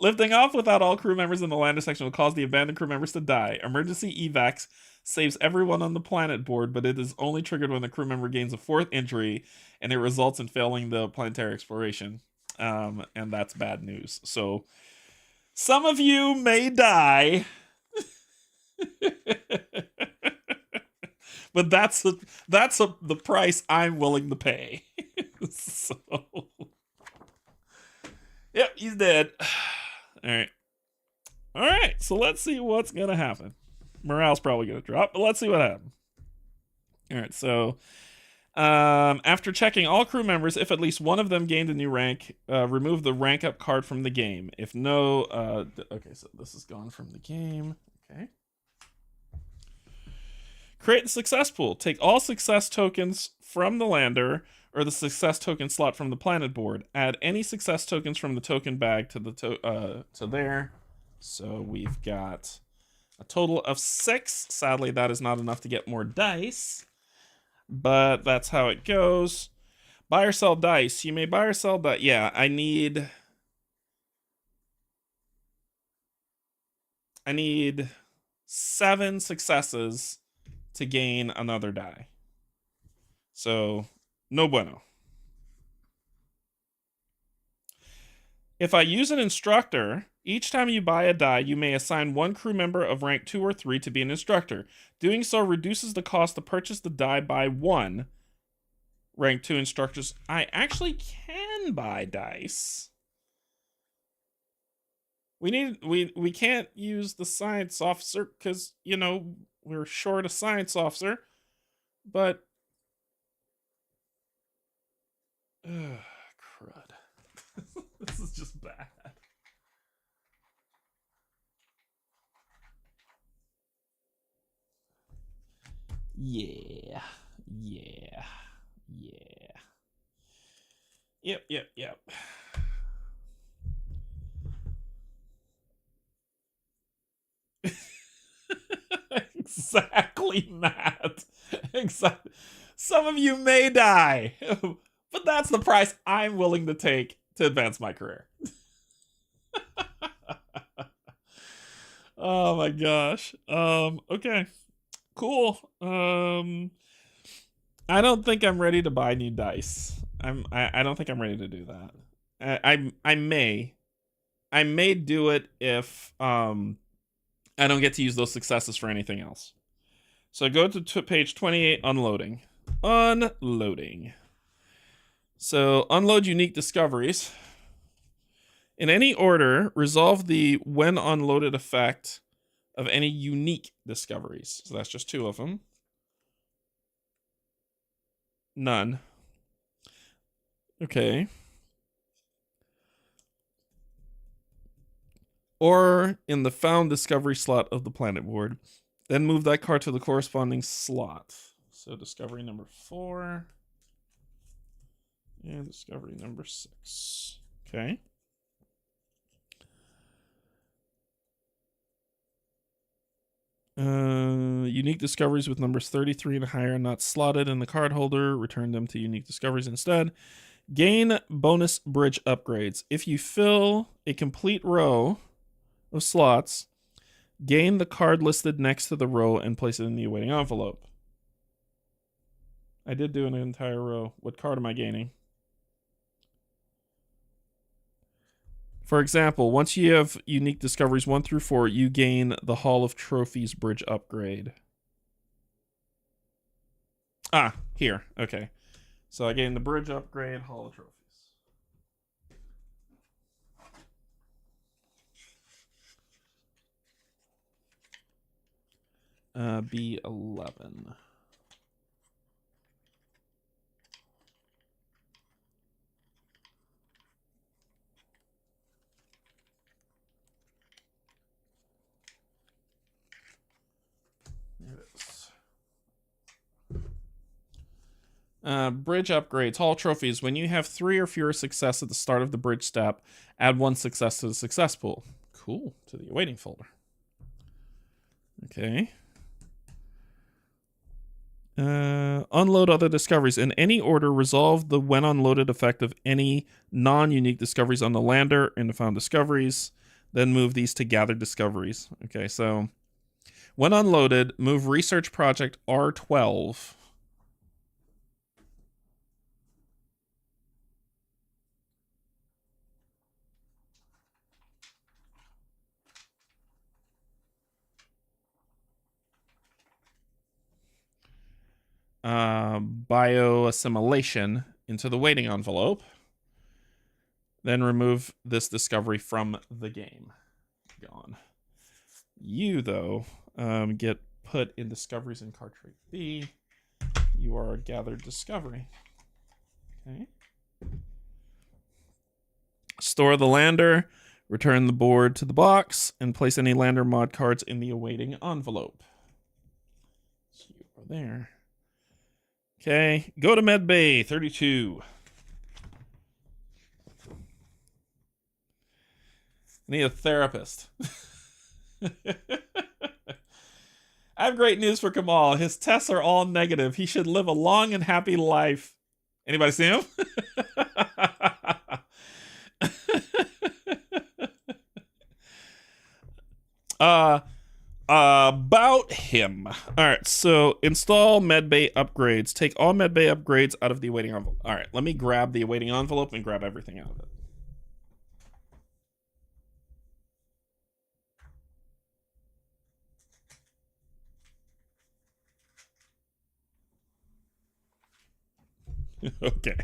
Lifting off without all crew members in the lander section will cause the abandoned crew members to die. Emergency evacs saves everyone on the planet board, but it is only triggered when the crew member gains a 4th injury, and it results in failing the planetary exploration. And that's bad news. So some of you may die. But that's the price I'm willing to pay. So yep, he's dead. All right, so let's see what's gonna happen. Morale's probably gonna drop, but let's see what happens. All right, so after checking all crew members, if at least one of them gained a new rank, remove the rank up card from the game. If no, okay, so this is gone from the game. Okay. Create the success pool. Take all success tokens from the lander or the success token slot from the planet board. Add any success tokens from the token bag to the to there. So we've got a total of 6. Sadly, that is not enough to get more dice, but that's how it goes. Buy or sell dice. You may buy or sell dice. Yeah, I need 7 successes to gain another die. So, no bueno. If I use an instructor, each time you buy a die, you may assign one crew member of rank 2 or 3 to be an instructor. Doing so reduces the cost to purchase the die by 1 rank 2 instructors. I actually can buy dice. We can't use the science officer because, you know, we're short a science officer. But crud. This is just bad. Yeah. Yep. Exactly, Matt. Exactly. Some of you may die, but that's the price I'm willing to take to advance my career. Oh my gosh. Okay. Cool. I don't think I'm ready to buy new dice. I don't think I'm ready to do that. I may do it if I don't get to use those successes for anything else. So go to page 28, unloading. So unload unique discoveries. In any order, resolve the when unloaded effect of any unique discoveries. So that's just 2 of them. None. Okay. Or in the found discovery slot of the planet board. Then move that card to the corresponding slot. So discovery number 4. And discovery number 6. Okay. Unique discoveries with numbers 33 and higher not slotted in the card holder. Return them to unique discoveries instead. Gain bonus bridge upgrades. If you fill a complete row of slots, gain the card listed next to the row and place it in the awaiting envelope. I did do an entire row. What card am I gaining? For example, once you have unique discoveries 1 through 4, you gain the Hall of Trophies bridge upgrade. Ah, here. Okay. So I gain the bridge upgrade, Hall of Trophies. B11. There it is. Bridge upgrades, hall trophies. When you have 3 or fewer success at the start of the bridge step, add 1 success to the success pool. Cool. To the awaiting folder. Okay. Unload other discoveries. In any order, resolve the when unloaded effect of any non-unique discoveries on the lander into found discoveries. Then move these to gathered discoveries. Okay, so when unloaded, move research project R12. Bioassimilation into the waiting envelope. Then remove this discovery from the game. Gone. You, though, get put in discoveries in card trait B. You are a gathered discovery. Okay. Store the lander, return the board to the box, and place any lander mod cards in the awaiting envelope. So you are there. Okay, go to Medbay 32. Need a therapist. I have great news for Kamal. His tests are all negative. He should live a long and happy life. Anybody see him? About him. All right, so install medbay upgrades. Take all medbay upgrades out of the awaiting envelope. All right, let me grab the awaiting envelope and grab everything out of it. Okay.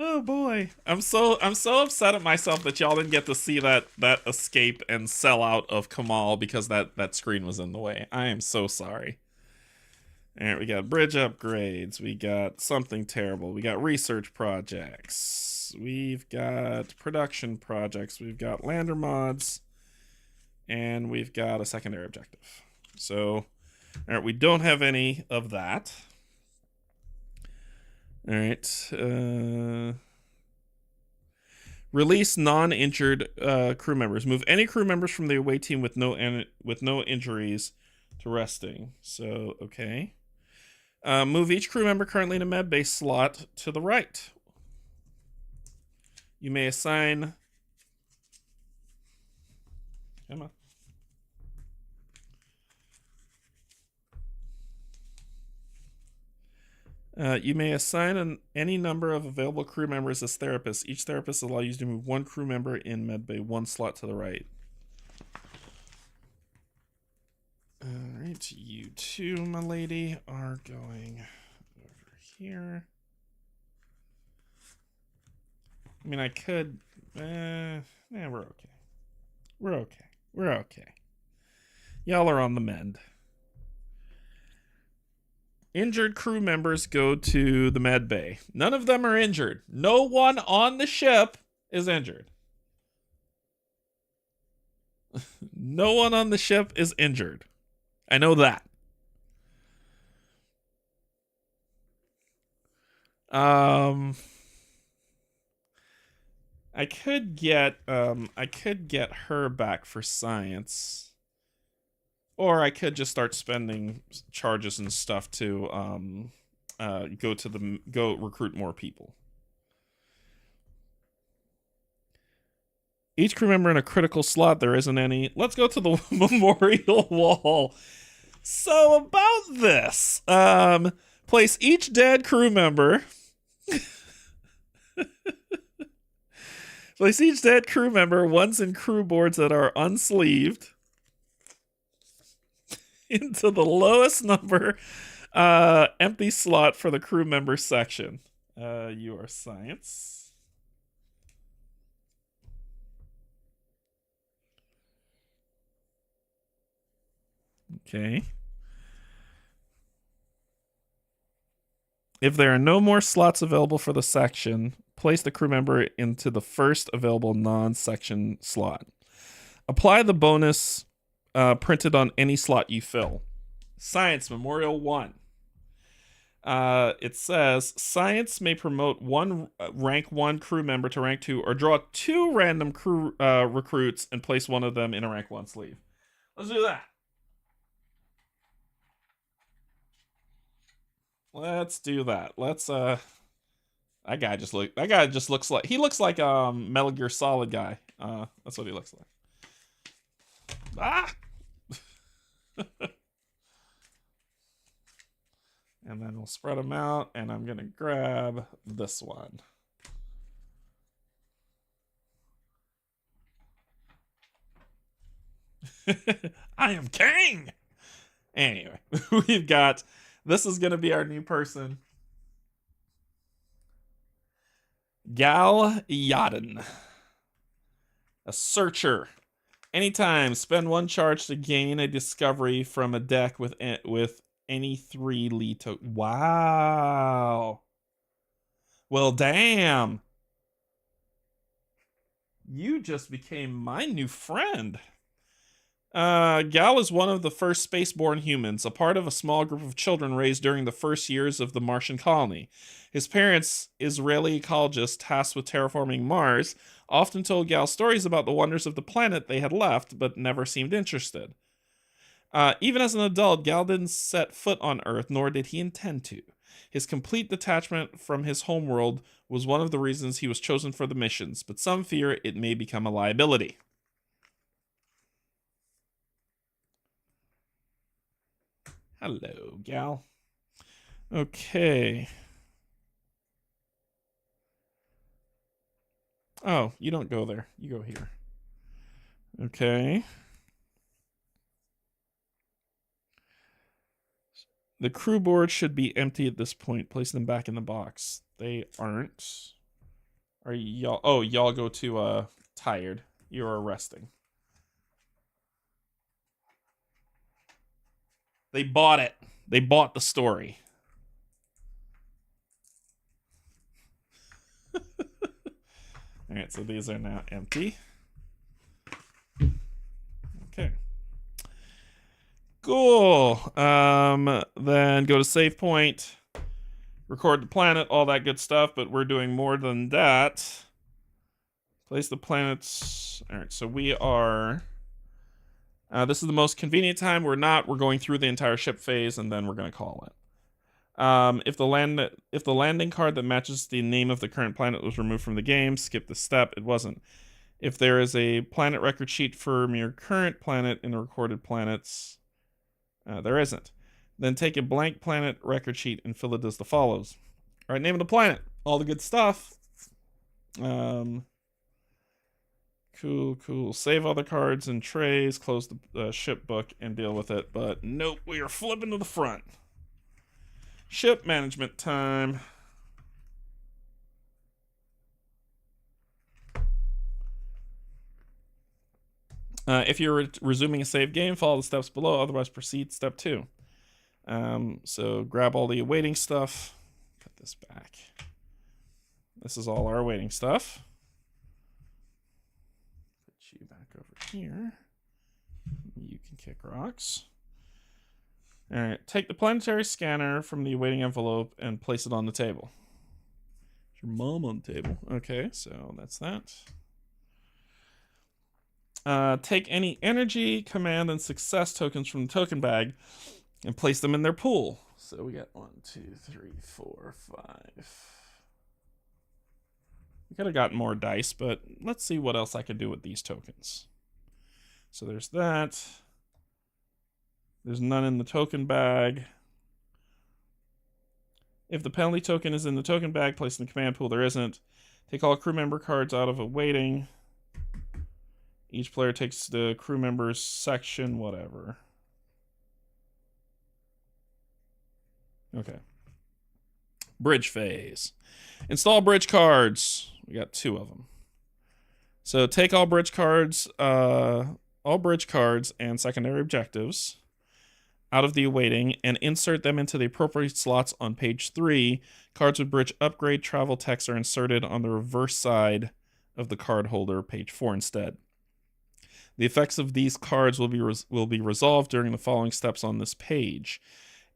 Oh boy, I'm so upset at myself that y'all didn't get to see that escape and sell out of Kamal because that screen was in the way. I am so sorry. All right, we got bridge upgrades, we got something terrible, we got research projects, we've got production projects, we've got lander mods, and we've got a secondary objective. So, all right, we don't have any of that. All right. Release non-injured crew members. Move any crew members from the away team with no injuries to resting. So, okay. Move each crew member currently in a med base slot to the right. You may assign... Come on. You may assign any number of available crew members as therapists. Each therapist allows you to move 1 crew member in medbay 1 slot to the right. Alright, you two, my lady, are going over here. I mean, I could... we're okay. We're okay. We're okay. Y'all are on the mend. Injured crew members go to the med bay. None of them are injured. No one on the ship is injured. No one on the ship is injured. I know that. I could get her back for science. Or I could just start spending charges and stuff to go recruit more people. Each crew member in a critical slot, there isn't any. Let's go to the memorial wall. So about this, place each dead crew member. Place each dead crew member once in crew boards that are unsleeved into the lowest number empty slot for the crew member section. You are science. Okay. If there are no more slots available for the section, place the crew member into the first available non-section slot. Apply the bonus printed on any slot you fill. Science Memorial 1. It says science may promote one rank 1 crew member to rank 2 or draw 2 random crew recruits and place one of them in a rank 1 sleeve. Let's do that. Let's do that. Let's that guy just looks like he looks like Metal Gear Solid guy. That's what he looks like. Ah. And then we'll spread them out, and I'm gonna grab this one. I am king. Anyway, we've got, this is gonna be our new person. Gal Yadin. A searcher. Anytime, spend 1 charge to gain a discovery from a deck with any 3 lead token. Wow. Well, damn. You just became my new friend. Gal is one of the first spaceborne humans, a part of a small group of children raised during the first years of the Martian colony. His parents, Israeli ecologists tasked with terraforming Mars, often told Gal stories about the wonders of the planet they had left, but never seemed interested. Even as an adult, Gal didn't set foot on Earth, nor did he intend to. His complete detachment from his homeworld was one of the reasons he was chosen for the missions, but some fear it may become a liability. Hello, Gal. Okay. Oh, you don't go there. You go here. Okay. The crew board should be empty at this point. Place them back in the box. They aren't. Are y'all? Oh, y'all go to tired. You're resting. They bought it. They bought the story. All right, so these are now empty. Okay. Cool. Then go to save point, record the planet, all that good stuff, but we're doing more than that. Place the planets. All right, so we are, this is the most convenient time. We're going through the entire ship phase, and then we're going to call it. If the landing card that matches the name of the current planet was removed from the game, skip the step. It wasn't. If there is a planet record sheet for your current planet in the recorded planets, there isn't. Then take a blank planet record sheet and fill it as follows. All right, name of the planet. All the good stuff. Cool. Save all the cards and trays, close the ship book, and deal with it. But nope, we are flipping to the front. Ship management time. If you're resuming a save game, follow the steps below. Otherwise, proceed step 2. So grab all the awaiting stuff. Put this back. This is all our awaiting stuff. Put you back over here. You can kick rocks. All right, take the planetary scanner from the awaiting envelope and place it on the table. It's your mom on the table. Okay, so that's that. Take any energy, command, and success tokens from the token bag and place them in their pool. So we got 1, 2, 3, 4, 5. We could have gotten more dice, but let's see what else I can do with these tokens. So there's that. There's none in the token bag. If the penalty token is in the token bag, place in the command pool. There isn't. Take all crew member cards out of awaiting. Each player takes the crew member's section, whatever. Okay. Bridge phase. Install bridge cards. We got 2 of them. So take all bridge cards and secondary objectives out of the awaiting and insert them into the appropriate slots on page 3. Cards with bridge upgrade travel text are inserted on the reverse side of the card holder, page 4 instead. The effects of these cards will be resolved during the following steps on this page.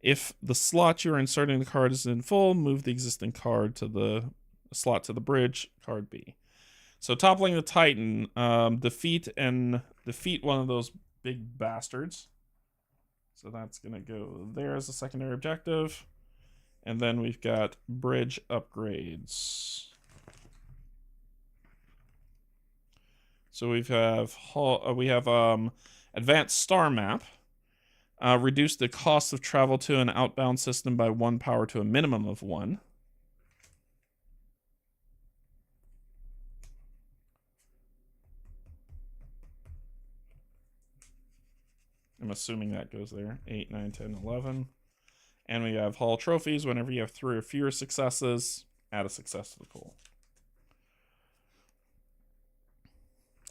If the slot you're inserting the card is in full, move the existing card to the slot to the bridge, card B. So toppling the Titan, defeat one of those big bastards. So that's going to go there as a secondary objective. And then we've got bridge upgrades. So we have advanced star map. Reduce the cost of travel to an outbound system by 1 power to a minimum of 1. I'm assuming that goes there. 8, 9, 10, 11. And we have Hall trophies. Whenever you have 3 or fewer successes, add a success to the pool.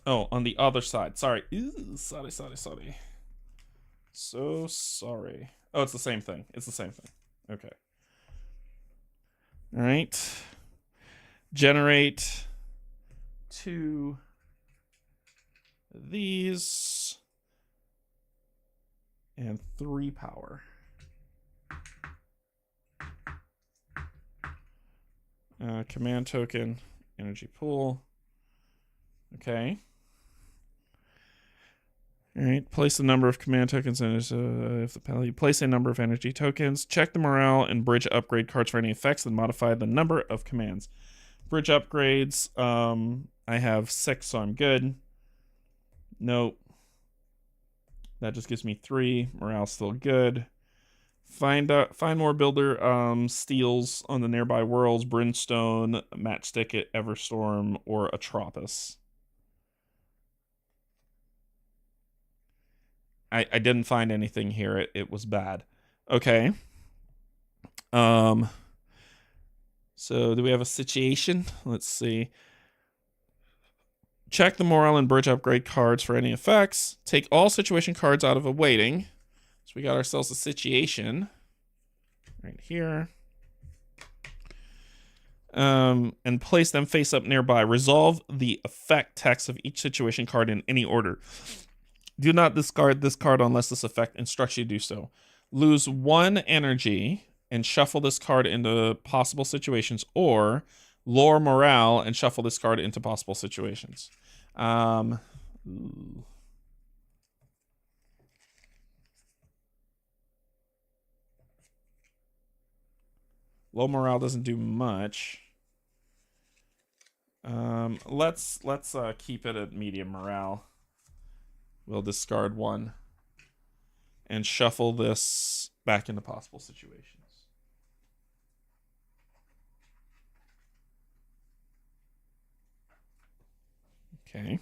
Oh, on the other side. Sorry. Ew, sorry. So sorry. Oh, it's the same thing. It's the same thing. Okay. All right. Generate 2 of these and 3 power. Command token, energy pool. Okay. All right. Place the number of command tokens and if the penalty, place a number of energy tokens. Check the morale and bridge upgrade cards for any effects, then modify the number of commands. Bridge upgrades. I have 6, so I'm good. Nope. That just gives me 3. Morale's still good. Find more builder steals on the nearby worlds: Brimstone, Matchstick at Everstorm, or Atropos. I didn't find anything here. It was bad. Okay. So do we have a situation? Let's see. Check the morale and bridge upgrade cards for any effects. Take all situation cards out of awaiting. So we got ourselves a situation right here. And place them face up nearby. Resolve the effect text of each situation card in any order. Do not discard this card unless this effect instructs you to do so. Lose 1 energy and shuffle this card into possible situations, or lower morale and shuffle this card into possible situations. Low morale doesn't do much. Let's keep it at medium morale. We'll discard 1 and shuffle this back into possible situations. Okay.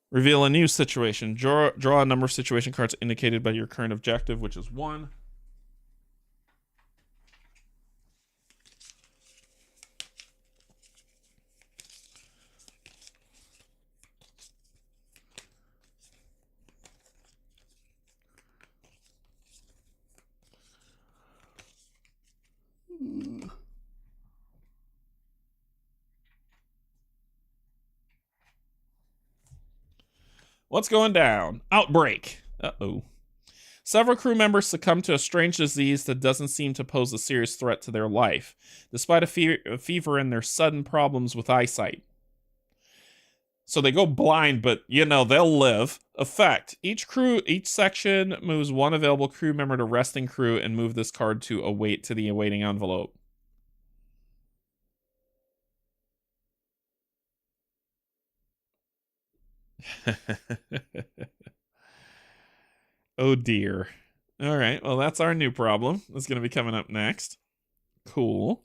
Reveal a new situation. Draw a number of situation cards indicated by your current objective, which is 1. What's going down? Outbreak. Uh-oh. Several crew members succumb to a strange disease that doesn't seem to pose a serious threat to their life, despite a fever and their sudden problems with eyesight. So they go blind, but, they'll live. Effect. Each section moves 1 available crew member to resting crew and move this card to the awaiting envelope. Oh dear. All right, well, that's our new problem. That's going to be coming up next. Cool.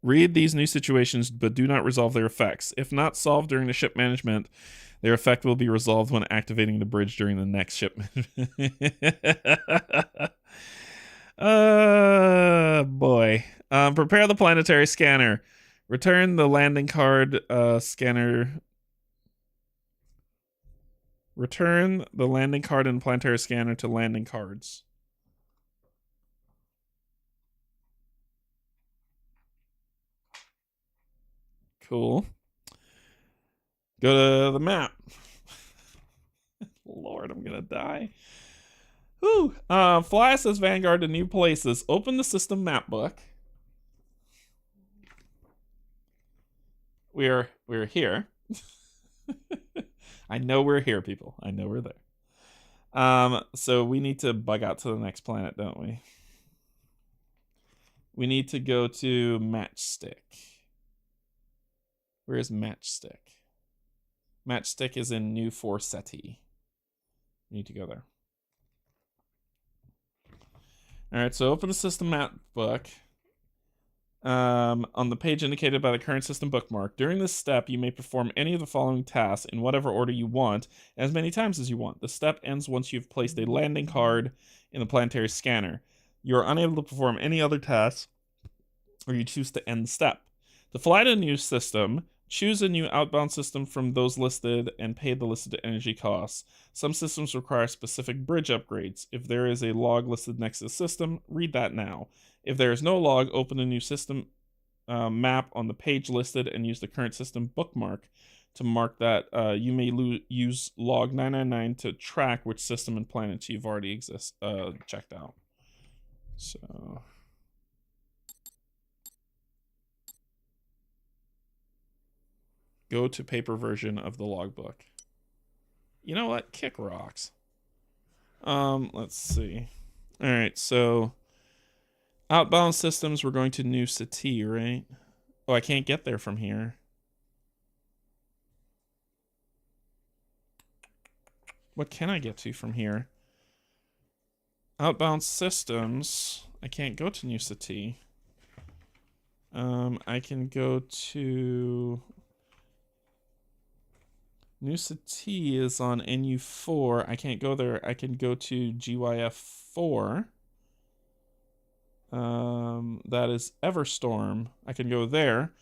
Read these new situations, but do not resolve their effects. If not solved during the ship management, their effect will be resolved when activating the bridge during the next ship management. Boy. Prepare the planetary scanner. Return the landing card scanner. Return the landing card and planetary scanner to landing cards. Cool. Go to the map. Lord, I'm gonna die. Whew. Fly ISS Vanguard to new places. Open the system map book. We're here. I know we're here, people. I know we're there. So we need to bug out to the next planet, don't we? We need to go to Matchstick. Where is Matchstick? Matchstick is in New 4 SETI. We need to go there. All right, so open the system map book. On the page indicated by the current system bookmark. During this step, you may perform any of the following tasks in whatever order you want, as many times as you want. The step ends once you've placed a landing card in the planetary scanner. You are unable to perform any other tasks, or you choose to end the step. To fly to a new system, choose a new outbound system from those listed and pay the listed energy costs. Some systems require specific bridge upgrades. If there is a log listed next to the system, read that now. If there is no log, open a new system map on the page listed and use the current system bookmark to mark that. You may use log 999 to track which system and planets you've already checked out. So... go to paper version of the logbook. You know what? Kick rocks. Let's see. All right, so outbound systems, we're going to New City, right? Oh, I can't get there from here. What can I get to from here? Outbound systems. I can't go to New City. I can go to... New City is on NU4. I can't go there. I can go to GYF4. That is Everstorm. I can go there.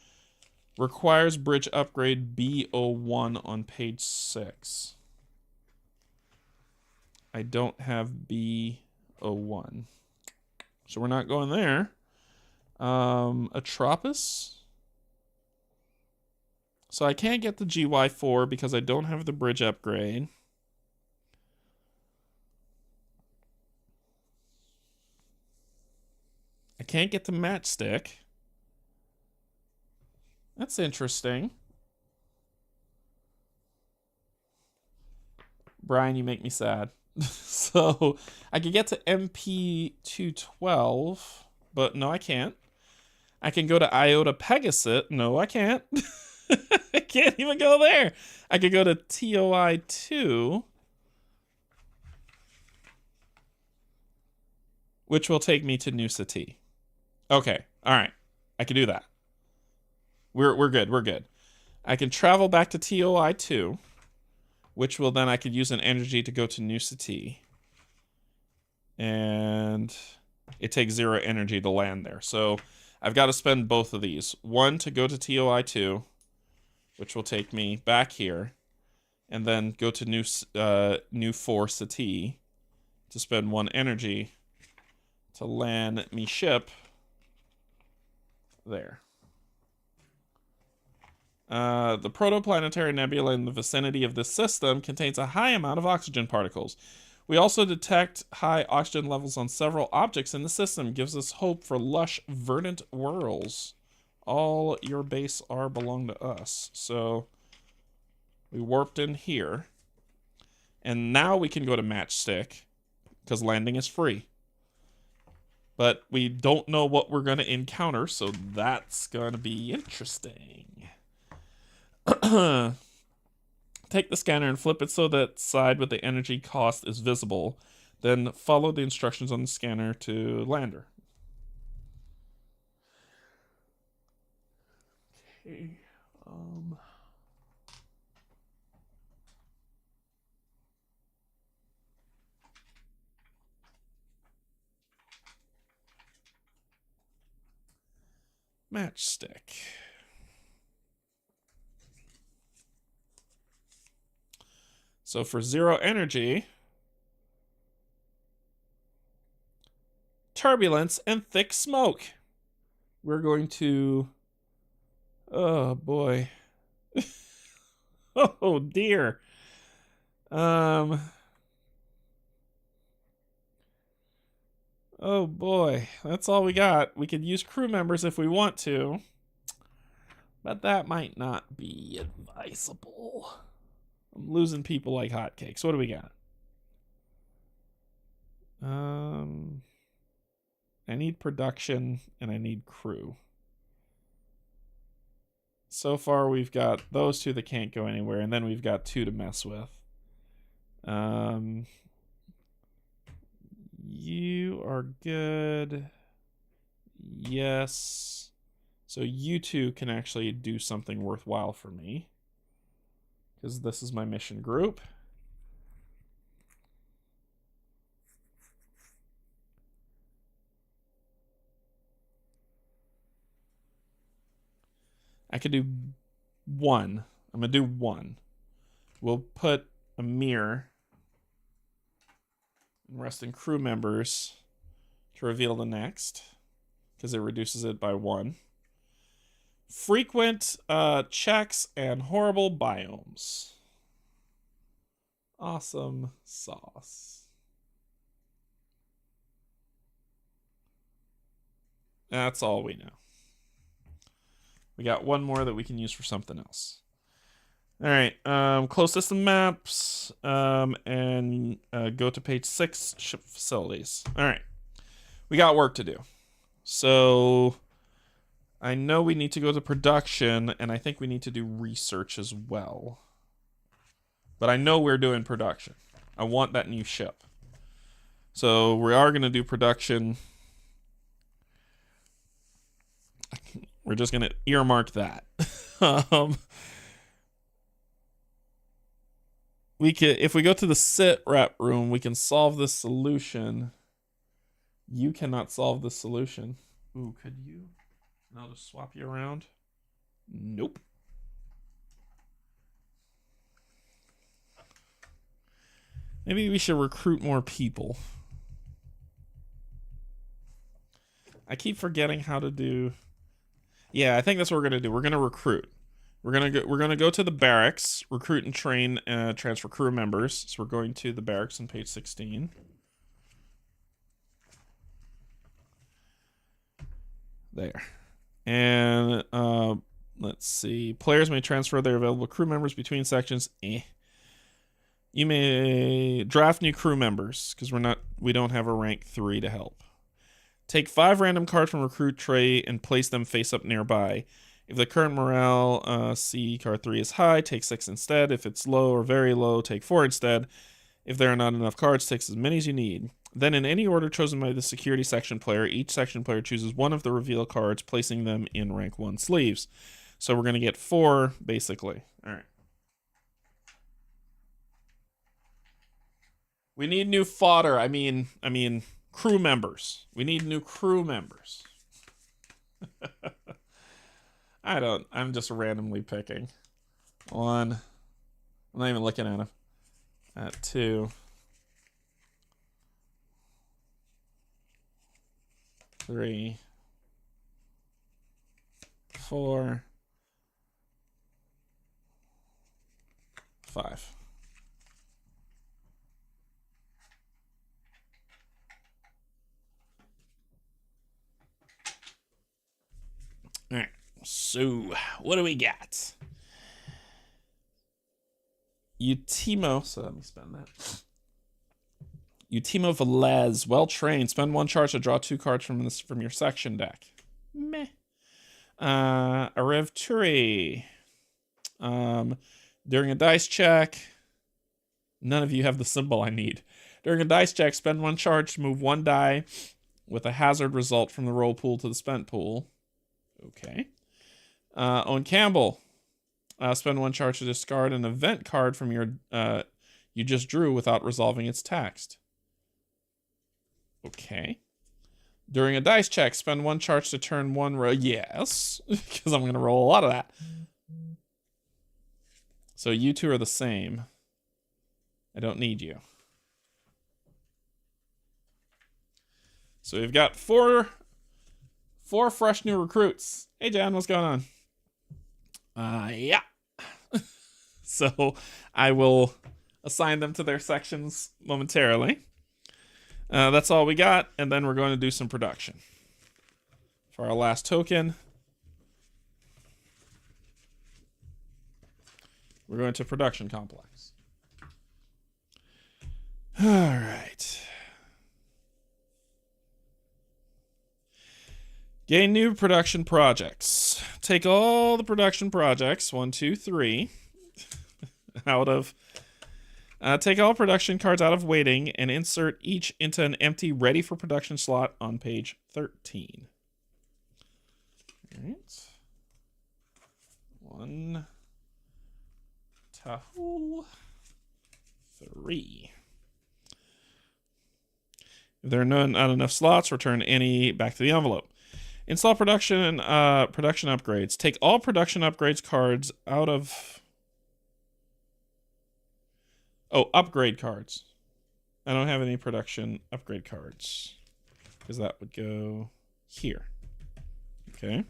Requires bridge upgrade B01 on page 6. I don't have B01. So we're not going there. Atropos. So I can't get the GY4 because I don't have the bridge upgrade. I can't get the Matchstick. That's interesting. Brian, you make me sad. So I could get to MP212, but no, I can't. I can go to Iota Pegasus. No, I can't. I can't even go there. I could go to TOI2, which will take me to New City. Okay, all right. I can do that. We're good. We're good. I can travel back to TOI2, which will then I could use an energy to go to New City. And it takes 0 energy to land there. So I've got to spend both of these. One to go to TOI2, which will take me back here, and then go to New 4 City to spend 1 energy to land me ship there. The protoplanetary nebula in the vicinity of this system contains a high amount of oxygen particles. We also detect high oxygen levels on several objects in the system. Gives us hope for lush, verdant worlds. All your base are belong to us. So we warped in here. And now we can go to Matchstick because landing is free. But we don't know what we're going to encounter, so that's going to be interesting. Take the scanner and flip it so that side with the energy cost is visible. Then follow the instructions on the scanner to lander. Okay. Matchstick. So for 0 energy, turbulence and thick smoke, we're going to, oh boy. Oh dear. Oh boy, that's all we got. We could use crew members if we want to, but that might not be advisable. I'm losing people like hotcakes. What do we got? I need production and I need crew. So far we've got those two that can't go anywhere, and then we've got two to mess with. You are good. Yes. So you two can actually do something worthwhile for me, because this is my mission group. I could do one. I'm going to do one. We'll put a mirror and resting crew members to reveal the next, because it reduces it by 1. Frequent checks and horrible biomes. Awesome sauce. That's all we know. We got one more that we can use for something else. All right, close system maps, and go to page 6, ship facilities. All right, we got work to do. So I know we need to go to production, and I think we need to do research as well. But I know we're doing production. I want that new ship. So we are going to do production. We're just going to earmark that. We could, if we go to the sit rep room, we can solve this solution. You cannot solve this solution. Ooh, could you? And I'll just swap you around. Nope. Maybe we should recruit more people. I keep forgetting how to do. Yeah, I think that's what we're gonna do. We're gonna recruit. We're gonna go to the barracks, recruit and train, transfer crew members. So we're going to the barracks on page 16. There. And let's see. Players may transfer their available crew members between sections. You may draft new crew members, because we don't have a rank 3 to help. Take 5 random cards from recruit tray and place them face up nearby. If the current morale C card 3 is high, take 6 instead. If it's low or very low, take 4 instead. If there are not enough cards, take as many as you need. Then in any order chosen by the security section player, each section player chooses one of the reveal cards, placing them in rank 1 sleeves. So we're going to get 4, basically. All right. We need new fodder. I mean, crew members. We need new crew members. I'm just randomly picking. 1. I'm not even looking at them. 2. 3. 4. 5. All right. So, what do we got? Utimo. So let me spend that. Utimo Velez, well trained. Spend 1 charge to draw 2 cards from your section deck. Meh. Arev Turi. During a dice check, none of you have the symbol I need. During a dice check, spend 1 charge to move 1 die with a hazard result from the roll pool to the spent pool. Okay. Owen Campbell. Spend 1 charge to discard an event card from your you just drew without resolving its text. Okay. During a dice check, spend 1 charge to turn 1 row. Yes, because I'm going to roll a lot of that. So you two are the same. I don't need you. So we've got 4 fresh new recruits. Hey, Jan, what's going on? Yeah. So I will assign them to their sections momentarily. That's all we got, and then we're going to do some production. For our last token, we're going to production complex. All right. Gain new production projects. Take all the production projects, 1, 2, 3, out of... take all production cards out of waiting and insert each into an empty ready for production slot on page 13. All right. 1, 2, 3. If there are not enough slots, return any back to the envelope. Install production upgrades. Take all production upgrades cards out of... Oh, upgrade cards. I don't have any production upgrade cards, because that would go here. Okay.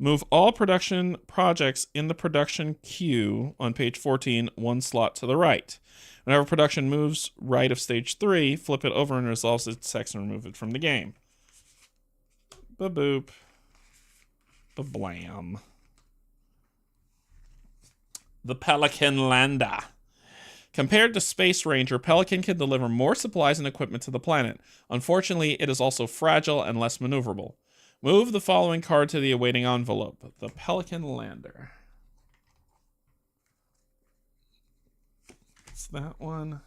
Move all production projects in the production queue on page 14, 1 slot to the right. Whenever production moves right of stage 3, flip it over and resolves its text and remove it from the game. Ba-boop. Ba-blam. The Pelican Lander. Compared to Space Ranger, Pelican can deliver more supplies and equipment to the planet. Unfortunately, it is also fragile and less maneuverable. Move the following card to the awaiting envelope. The Pelican Lander. It's that one.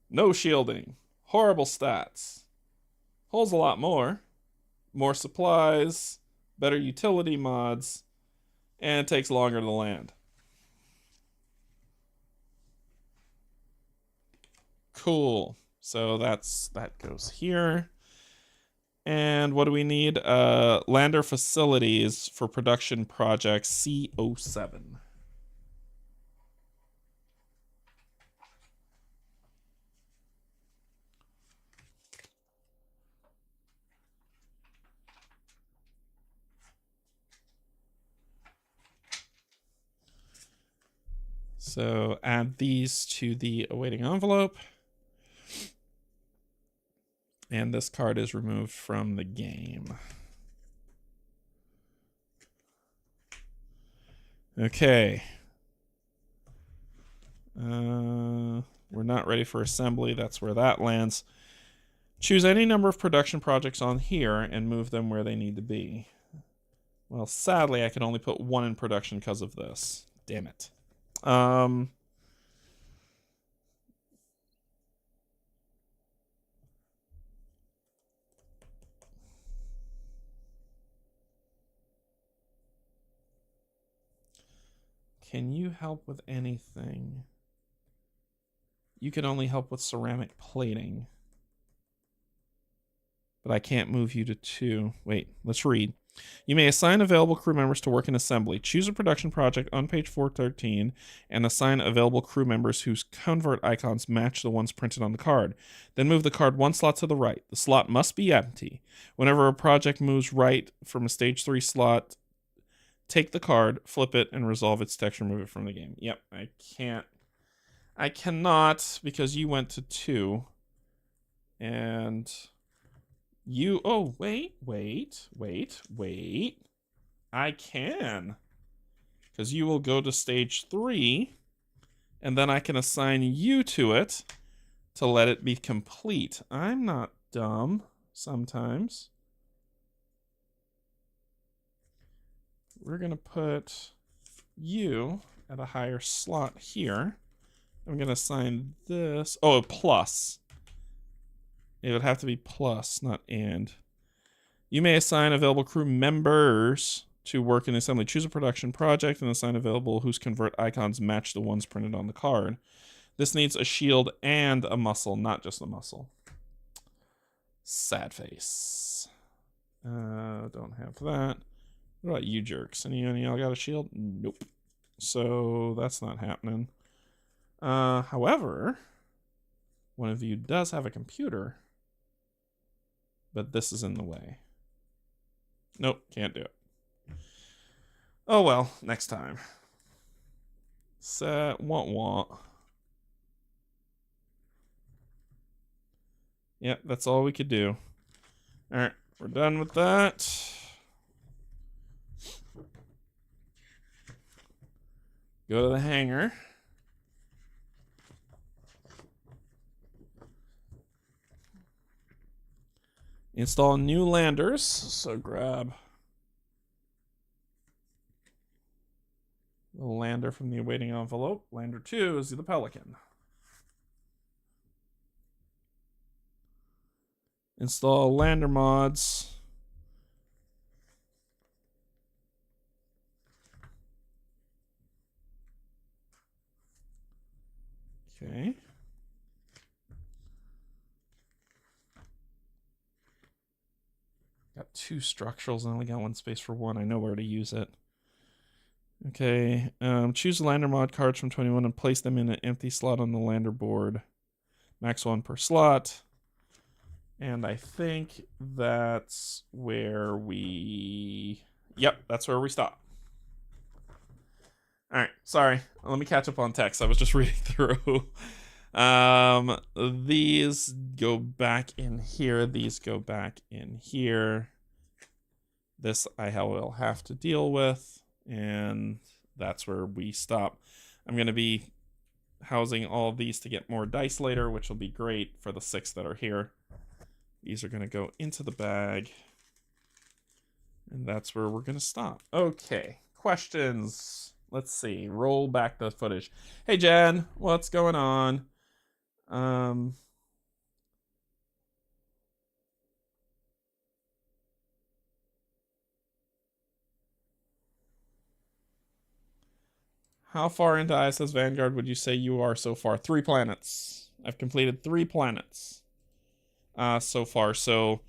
No shielding. Horrible stats. Holds a lot more. More supplies. Better utility mods. And it takes longer to land. Cool. So that goes here. And what do we need? Lander facilities for production project C07. So add these to the awaiting envelope. And this card is removed from the game. Okay. We're not ready for assembly. That's where that lands. Choose any number of production projects on here and move them where they need to be. Well, sadly, I can only put 1 in production because of this. Damn it. Can you help with anything? You can only help with ceramic plating. But I can't move you to 2. Wait, let's read. You may assign available crew members to work in assembly. Choose a production project on page 413 and assign available crew members whose convert icons match the ones printed on the card. Then move the card 1 slot to the right. The slot must be empty. Whenever a project moves right from a stage 3 slot, take the card, flip it, and resolve its text, remove it from the game. Yep, I can't. I cannot because you went to 2. And you... Oh, wait. I can. Because you will go to stage 3, and then I can assign you to it to let it be complete. I'm not dumb sometimes. We're going to put you at a higher slot here. I'm going to assign this. Oh, a plus. It would have to be plus, not and. You may assign available crew members to work in assembly. Choose a production project and assign available whose convert icons match the ones printed on the card. This needs a shield and a muscle, not just a muscle. Sad face. Don't have that. What about you jerks? Any of y'all got a shield? Nope. So that's not happening. However, One of you does have a computer, but this is in the way. Nope, can't do it. Oh well, next time. Set what? Yep, that's all we could do. Alright, we're done with that. Go to the hangar. Install new landers. So grab the lander from the awaiting envelope. Lander 2 is the Pelican. Install lander mods. Okay. Got 2 structurals and only got 1 space for 1. I know where to use it. Okay. Choose the lander mod cards from 21 and place them in an empty slot on the lander board. Max 1 per slot. And I think that's where we... Yep, that's where we stop. Alright, sorry. Let me catch up on text. I was just reading through. These go back in here. These go back in here. This I will have to deal with. And that's where we stop. I'm going to be housing all of these to get more dice later, which will be great for the 6 that are here. These are going to go into the bag. And that's where we're going to stop. Okay, questions. Let's see. Roll back the footage. Hey, Jen, what's going on? How far into ISS Vanguard would you say you are so far? 3 planets. I've completed 3 planets so far. So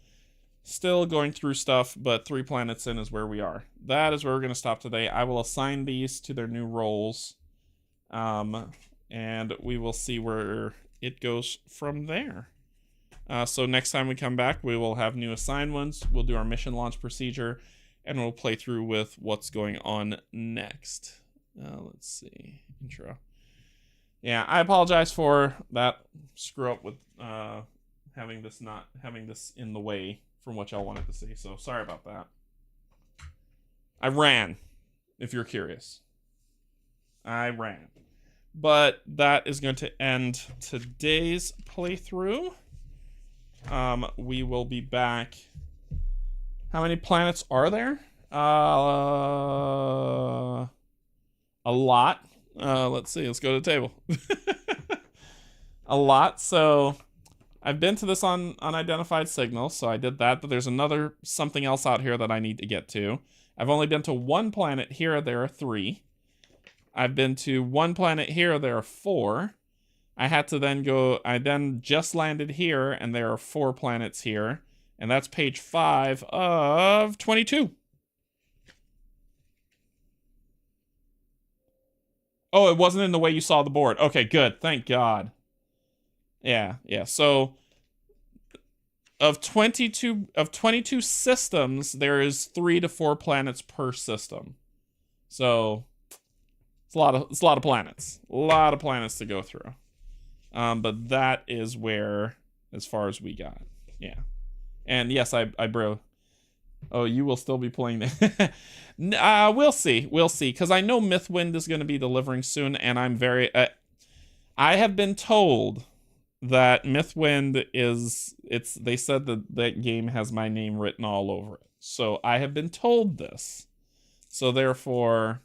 still going through stuff, but 3 planets in is where we are. That is where we're going to stop today. I will assign these to their new roles. And we will see where it goes from there. So next time we come back, we will have new assigned ones. We'll do our mission launch procedure, and we'll play through with what's going on next. Let's see. Intro. Yeah, I apologize for that screw up with having this in the way from what y'all wanted to see. So sorry about that. I ran, if you're curious. I ran. But that is going to end today's playthrough. We will be back. How many planets are there? A lot. Let's see. Let's go to the table. A lot. So I've been to this on unidentified signal, so I did that. But there's another something else out here that I need to get to. I've only been to 1 planet here. There are 3. I've been to 1 planet here. There are 4. I had to then go. I then just landed here, and there are 4 planets here, and that's page 5 of 22. Oh, it wasn't in the way you saw the board. Okay, good. Thank God. Yeah. So of 22 systems, there is 3 to 4 planets per system. So it's a lot of planets. A lot of planets to go through. But that is where, as far as we got. Yeah. And yes, I bro. Oh, you will still be playing that. We'll see. We'll see. Because I know Mythwind is going to be delivering soon, and I'm very... I have been told that Mythwind is... They said that game has my name written all over it. So I have been told this. So therefore,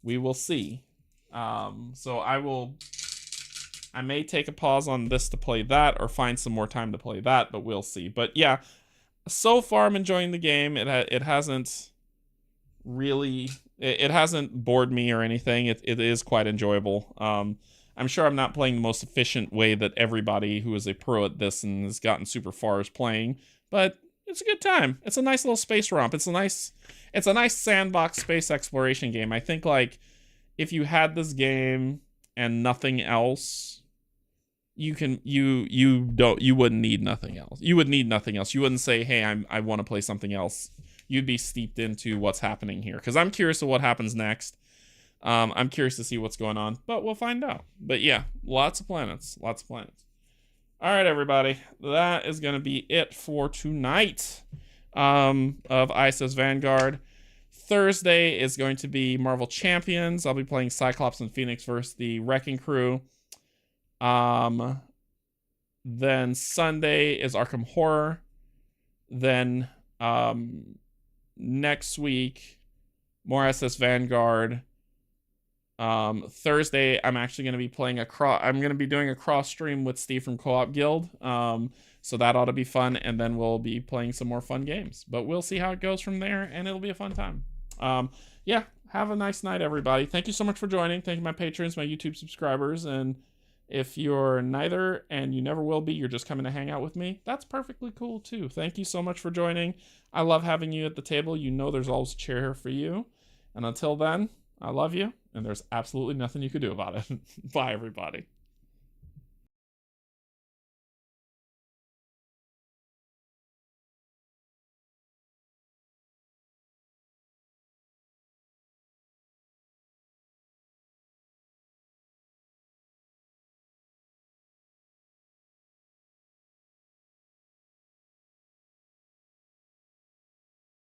we will see. So I may take a pause on this to play that, or find some more time to play that, but we'll see. But yeah... So far, I'm enjoying the game. It hasn't really... It hasn't bored me or anything. It is quite enjoyable. I'm sure I'm not playing the most efficient way that everybody who is a pro at this and has gotten super far is playing. But it's a good time. It's a nice little space romp. It's a nice sandbox space exploration game. I think, like, if you had this game and nothing else... you wouldn't need nothing else. You would need nothing else. You wouldn't say, hey, I want to play something else. You'd be steeped into what's happening here, because I'm curious of what happens next. I'm curious to see what's going on, but we'll find out. But yeah, lots of planets. All right, everybody, that is going to be it for tonight of ISS Vanguard. Thursday is going to be Marvel Champions. I'll be playing Cyclops and Phoenix versus the Wrecking Crew. Then Sunday is Arkham Horror. Then next week, more SS Vanguard. Thursday, I'm actually going to be playing I'm going to be doing a cross stream with Steve from Co-op Guild. So that ought to be fun. And then we'll be playing some more fun games, but we'll see how it goes from there, and it'll be a fun time. Yeah, have a nice night, everybody. Thank you so much for joining. Thank you, my patrons, my YouTube subscribers. And if you're neither and you never will be, you're just coming to hang out with me, that's perfectly cool too. Thank you so much for joining. I love having you at the table. You know there's always a chair here for you. And until then, I love you, and there's absolutely nothing you can do about it. Bye, everybody.